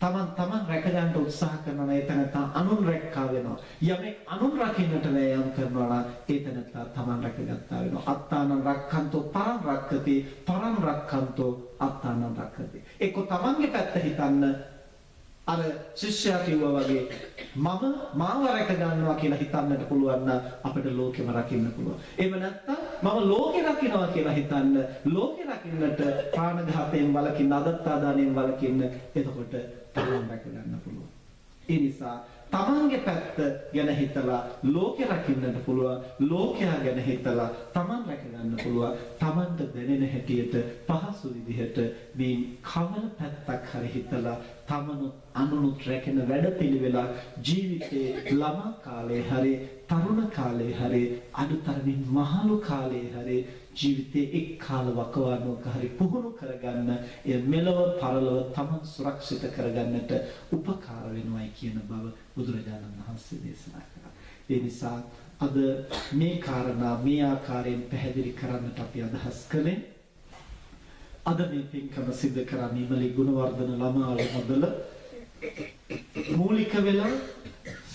තමන් රැක ගන්න උත්සාහ කරනවා නම් එතන අනුන් රැක්කා වෙනවා. යමෙක් අනුන් රකින්නට වෑයම් කරනවා නම් එතන තමන් රැකගත්තා වෙනවා. අත්තානං රක්ඛන්තෝ පරං රක්ඛති, පරං රක්ඛන්තෝ අත්තානං රක්ඛති. ඒක තමන්ගේ පැත්ත හිතන්න. අර ශිෂ්‍යයා කිව්වා වගේ මාව රැක ගන්නවා කියලා හිතන්නට පුළුවන් නම් අපිට ලෝකෙම රකින්න පුළුවන්. එහෙම නැත්නම් මම ලෝකෙ රකින්නවා කියලා හිතන්න, ලෝකෙ රකින්නට ප්‍රාණඝාතයෙන් වළකින්න, අදත්තාදානයෙන් වළකින්න, එතකොට තමන් රැක ගන්න පුළුවන්. ඒ නිසා තමන්ගේ පැත්ත ගැන හිතලා ලෝකෙ රකින්නට පුළුවන්, ලෝකයා ගැන හිතලා තමන් රැක ගන්න පුළුවන්. තමන්ට දැනෙන හැටියට පහසු විදිහට මේ කවල පැත්තක් හරි හිතලා තමනුත් අනුනුත් රැකෙන වැඩපිළිවෙල ජීවිතේ ළමා කාලේ හරි, තරුණ කාලේ හරි, අඩුතරමින් මහලු කාලේ හරි ජීවිතේ එක් කාල වකවානුවක හරි පුහුණු කරගන්න, එය මෙලව පරලොව තමන් සුරක්ෂිත කරගන්නට උපකාර වෙනවයි කියන බව බුදුරජාණන් වහන්සේ දේශනා කළා. ඒ නිසා අද මේ කාරණා මේ ආකාරයෙන් පැහැදිලි කරන්නට අපි අදහස් කළේ. අද මේ පින්කම සිද්ධ කරන්නේ ඉමලි ගුණවර්ධන ළමාවල මොදල මූලික වෙලා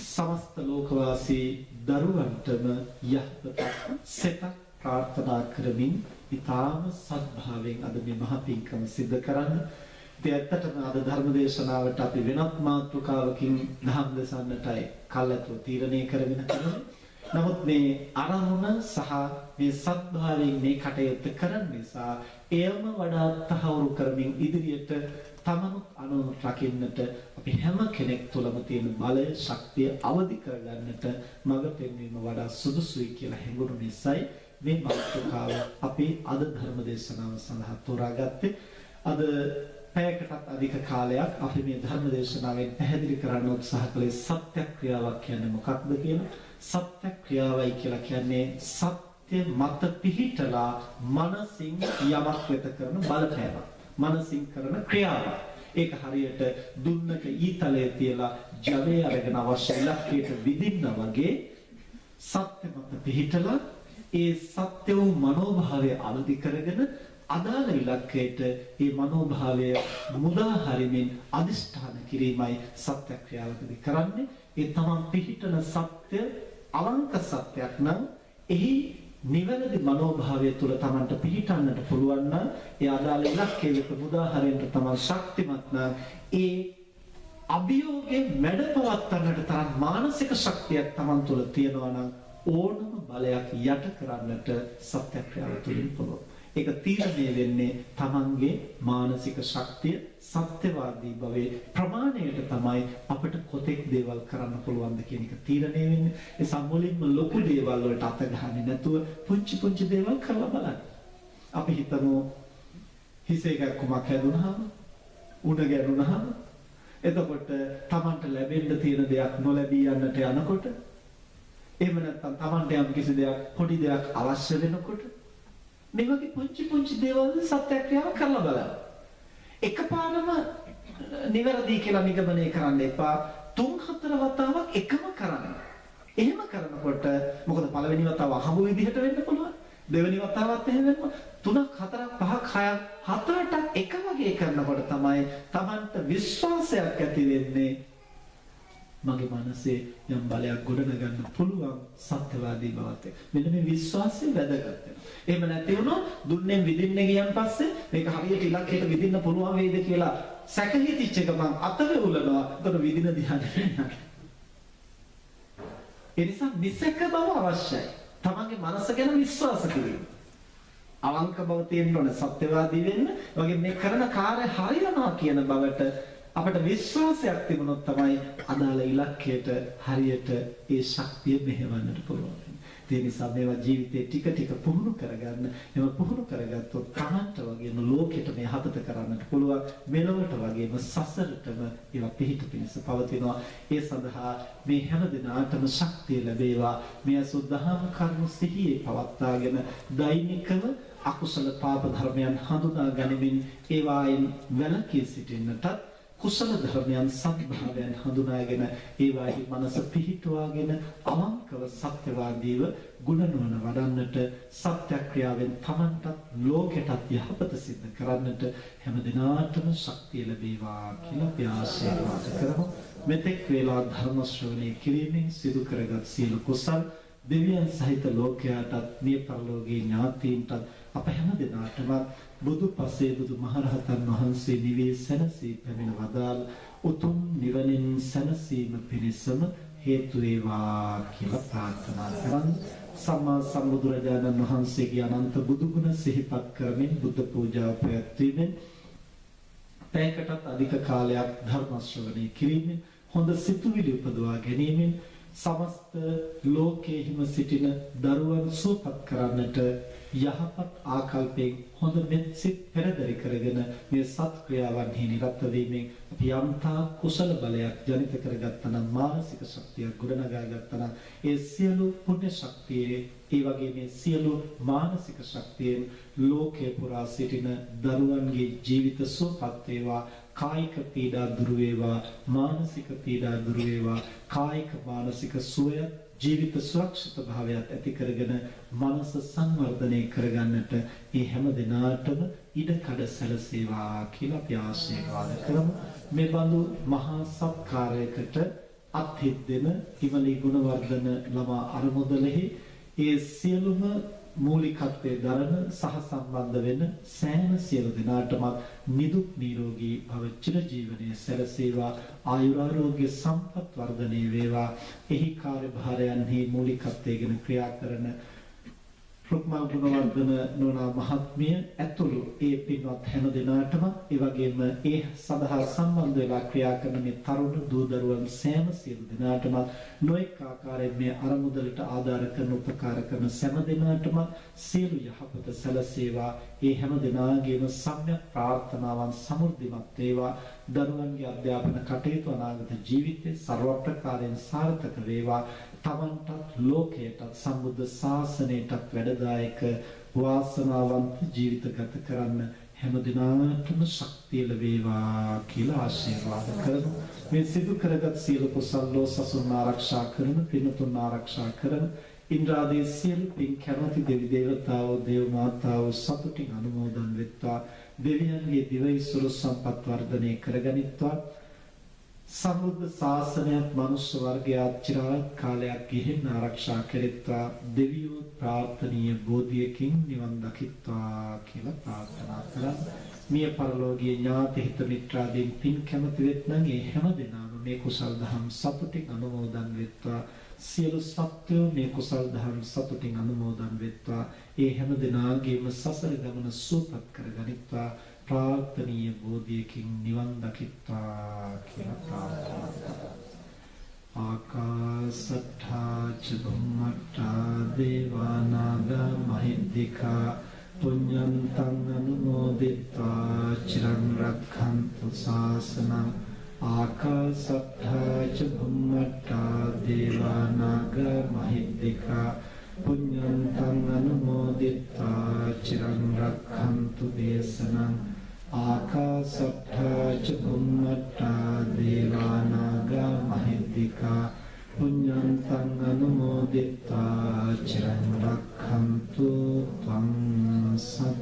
සමස්ත ලෝකවාසී දරුවන්ටම යහපත සෙතක් ප්‍රාර්ථනා කරමින් ඊටාම සත්භාවයෙන් අද මේ මහ පින්කම සිද්ධ කරන්න. ඉතින් ඇත්තටම අද ධර්ම දේශනාවට අපි වෙනත් මාතෘකාවකින් ධම් දෙසන්නටයි කල්ැතුව තීරණය කරගෙන කරන්නේ. නමුත් මේ අරමුණ සහ මේ සත්භාවයෙන් මේ කටයුත්ත කරන නිසා එයම වඩා තහවුරු කරමින් ඉදිරියට තමනුත් අනුනුත් රකින්නට අපි හැම කෙනෙක් තුළම තියෙන බලය, ශක්තිය අවදි කරගන්නට මඟ පෙන්වීම වඩා සුදුසුයි කියලා හැඟුණු නිසායි මේ මාතෘකාව අපි අද ධර්ම දේශනාව සඳහා තෝරාගත්තේ. අද පැයකටත් අධික කාලයක් අපි මේ ධර්ම දේශනාවෙන් පැහැදිලි කරන්න උත්සාහ කළේ සත්‍යක්‍රියාවක් කියන්නේ මොකක්ද කියලා. සත්‍යක්‍රියාවයි කියලා කියන්නේ සත්‍ය මත පිහිටලා මනසින් යමක් වෙත කරන බලපෑමක්. මනසින් කරන ක්‍රියාවක්. ඒක හරියට දුන්නක ඊතලයේ තියලා ජවයේ අරගෙන අවශ්‍ය ඉලක්කයට විදින්න වගේ සත්‍ය මත පිහිටලා ඒ සත්‍ය වූ මනෝභාවය අවදි කරගෙන අදාළ ඉලක්කයට ඒ මනෝභාවය මුදා හරිමින් අදිෂ්ඨාන කිරීමයි සත්‍යක්‍රියාවකදී කරන්නේ. ඒ තමන් පිහිටන සත්‍ය අවංක සත්‍යයක් නම් එහි නිවැරදි මනෝභාවය තුළ තමන්ට පිහිටන්නට පුළුවන් නම් ඒ අදාළ ඉලක්කයට මුදා හරින්න තමන් ශක්තිමත් නම් ඒ අභියෝගේ මැඩපවත්තන්නට තරම් මානසික ශක්තියක් තමන් තුළ තියෙනවා නම් ඕනම බලයක් යට කරන්නට සත්‍යක්‍රියාව තුළින් පුළුවන්. ඒක තීරණය වෙන්නේ තමන්ගේ මානසික ශක්තිය, සත්‍යවාදී භවයේ ප්‍රමාණයට තමයි අපිට කොතෙක් දේවල් කරන්න පුළුවන්ද කියන එක තීරණය වෙන්නේ. ඒ සම්මුලින්ම ලොකු දේවල් වලට අත ගහන්නේ නැතුව පුංචි දේවල් කරලා බලන්න. අපි හිතමු හිසේ කැක්කුමක් හැදුනහම, උණ ගැනුනහම, එතකොට තමන්ට ලැබෙන්න තියෙන දෙයක් නොලැබී යන්නට යනකොට, එහෙම නැත්නම් තමන්ට යම් කිසි දෙයක් පොඩි දෙයක් අවශ්‍ය වෙනකොට මේ වගේ පුංචි දේවල් සත්‍යක්‍රියාව කරලා බලන්න. එකපාරම නිවැරදි කියලා නිගමනය කරන්න එපා. 3-4 වතාවක් එකම කරන්න. එහෙම කරනකොට මොකද පළවෙනි වතාව අහඹ විදිහට වෙන්න පුළුවන්. දෙවෙනි වතාවත් එහෙම වෙනවා. 3ක් 4ක් 5ක් 6ක් 7ට එක වගේ කරනකොට තමයි Tamanට විශ්වාසයක් ඇති වෙන්නේ. මගේ මනසේ යම් බලයක් ගොඩනගන්න පුළුවන් සත්‍යවාදී බවත්. මෙන්න මේ විශ්වාසය වැදගත් වෙනවා. එහෙම නැති වුණොත් දුන්නෙන් විදින්න ගියන් පස්සේ මේක හරියට ඉලක්කයට විදින්න පුළුවන් වේද කියලා සැකහිතිච්ච ගමන් අත වෙවුලනවා. ඒතර විදින ධ්‍යානෙ නෑ. ඒ නිසා නිසක බව අවශ්‍යයි. තමන්ගේ මනස ගැන විශ්වාස කිරීම. අවංක බව තියෙන්න ඕන, සත්‍යවාදී වෙන්න. ඒ වගේ මේ කරන කාර්ය හරියනවා කියන බවට අපට විශ්වාසයක් තිබුණොත් තමයි අදාළ ඉලක්කයට හරියට ඒ ශක්තිය මෙහෙවන්නට පුළුවන්. ඒ නිසා මේවා ජීවිතේ ටික ටික පුහුණු කරගන්න. එම පුහුණු කරගත්තොත් තමන්ට වගේම ලෝකෙට මේ හපත කරන්නට පුළුවන්. මෙලොවට වගේම සසරටම ඒවා පිහිට පිණිස පවතිනවා. ඒ සඳහා මේ හැම දිනාටම ශක්තිය ලැබේවා. මේ සුද්ධහම කර්ම සිහියේ පවත්වාගෙන දෛනිකව අකුසල පාප ධර්මයන් හඳුනා ගනිමින් ඒවායින් වැළකී සිටින්නට කුසල ධර්මයන් සත්භාවයන් හඳුනාගෙන ඒවාෙහි මනස පිහිටුවාගෙන අවංකව සත්‍යවාදීව ගුණනුවණ වඩන්නට සත්‍යක්‍රියාවෙන් තමන්ටත් ලෝකෙටත් යහපත සිද්ධ කරන්නට හැම දිනාටම ශක්තිය ලැබේවා කියලා අපි ආශිර්වාද කරමු. මෙතෙක් වේලා ධර්ම ශ්‍රවණය කිරීමෙන් සිදු කරගත් සියලු කුසල් දෙවියන් සහිත ලෝකයාටත් මේ පරලෝකීය ඥාතීන්ටත් අප හැම දිනාටම බුදු පසේ බුදු මහරහතන් වහන්සේ නිවී සැනසී පැමිණ වදාළ උතුම් නිවනින් සැනසීම පිණිසම හේතු වේවා කියලා ප්‍රාර්ථනා කරන් සම්මා සම්බුදුරජාණන් වහන්සේගේ අනන්ත බුදු ගුණ සිහිපත් කරමින් බුද්ධ පූජාව පැවැත්වීමෙන් පැයකටත් අධික කාලයක් ධර්ම ශ්‍රවණය කිරීමෙන් හොඳ සිතුවිලි උපදවා ගැනීමෙන් සමස්ත ලෝකයේම සිටින දරුවන් සුවපත් කරන්නට යහපත් ආකල්පයෙන් හොඳ මෙත්සිත පෙරදරි කරගෙන මේ සත්ක්‍රියාවන්හි නිරත වීමෙන් අපි යම්තා කුසල බලයක් ජනිත කරගත්තා නම් මානසික ශක්තියක් ගොඩනගා ගත්තා නම් ඒ සියලු පුණ්‍ය ශක්තියේ ඒ වගේ මේ සියලු මානසික ශක්තියෙන් ලෝකේ පුරා සිටින දරුවන්ගේ ජීවිත සුවපත් වේවා. කායික පීඩා දුරු වේවා, මානසික පීඩා දුරු වේවා, කායික මානසික සුවය ජීවිත සුරක්ෂිත භාවයත් ඇති කරගෙන මනස සංවර්ධනය කරගන්නට මේ හැම දිනාටම ඉඩ කඩ සැලසේවා කියලා අපි ආශිර්වාද කරමු. මේ බඳු මහා සත්කාරයකට අත්හිද්දෙන ඉමලි ගුණවර්ධන ළමා අරමුදලෙහි ඒ සියලුම මූලිකත්වයේ දරන සහ සම්බන්ධ වෙන සෑම සියලු දෙනාටම නිදුක් නිරෝගී භව චිර ජීවනයේ සැලසේවා. ආයුරාෝග්‍ය සම්පත් වර්ධනය වේවා. එහි කාර්යභාරයන්හි මූලිකත්වයෙන් ක්‍රියා කරන රුක්මා ගුණවර්ධන නෝනා මහත්මිය ඇතුළු ඒ පින්වත් හැම දෙනාටම ඒ වගේම ඒ සඳහා සම්බන්ධ වෙලා ක්‍රියා කරන මේ තරුණ දූ දරුවන් සෑම සියලු දෙනාටම නොඑක ආකාරයෙන් මේ අරමුදලට ආධාර කරන උපකාර කරන සෑම දෙනාටම සියලු යහපත සැලසේවා. ඒ හැම දෙනාගේම සම්‍යක් ප්‍රාර්ථනාවන් සමෘද්ධිමත් වේවා. දරුවන්ගේ අධ්‍යාපන කටයුතු අනාගත ජීවිතේ ਸਰව ප්‍රකාරයෙන් සාර්ථක වේවා. තමන්ටත් ලෝකයටත් සම්බුද්ධ ශාසනයටත් වැඩදායක වාසනාවන්ත ජීවිත ගත කරන්න හැම දිනාටම ශක්තිය ලැබේවා කියලා ආශිර්වාද කරමු. මේ සිදු කරගත් සියලු කුසල් සසුන් ආරක්ෂා කරන, පින්තුන් ආරක්ෂා කරන, ඉන්ද්‍රාදී සියලු පින් කැමැති දෙවි දේවතාවෝ, දේව මාතාවෝ සතුටින් අනුමෝදන් වෙත්වා. දෙවියන්ගේ දිවයිසුරු සම්පත් වර්ධනය කරගනිත්වා. සම්බුද්ධ ශාසනයත් මනුෂ්‍ය වර්ගයාත් චිරාත් කාලයක් ගෙහින් ආරක්ෂා කෙරෙත්වා. දෙවියෝ ප්‍රාර්ථනීය බෝධියකින් නිවන් දකිත්වා කියලා ප්‍රාර්ථනා කරා. මිය පරලෝකීය ඥාති හිත මිත්‍රාදීන් පින් කැමති වෙත්නම් ඒ හැම දිනම මේ කුසල් දහම් සතුටින් අනුමෝදන් වෙත්වා. සියලු සත්වෝ මේ කුසල් දහම් සතුටින් අනුමෝදන් වෙත්වා. ඒ හැම දිනාගේම සසර ගමන සුවපත් කරගනිත්වා. ප්‍රාර්ථනීය බෝධියකින් නිවන් දකිත්වා කියලා ප්‍රාර්ථනා කරා. ආකාසට්ඨා ච බුම්මට්ඨා දේවා නාග මහිද්దికා පුඤ්ඤන්තං අනුමෝදිත්වා චිරං රක්ඛන්තු ශාසනං. ආකාසට්ඨා ච බුම්මට්ඨා දේවා නාග මහිද්దికා පුඤ්ඤන්තං අනුමෝදිත්වා චිරං රක්ඛන්තු දේශනං. ආකාසට්ඨා ච බුම්මට්ඨා දේවා නාග මහිද්దికා පුඤ්ඤන්තං අනුමෝදිත්වා චිරං රක්ඛන්තු ත්වං සදා.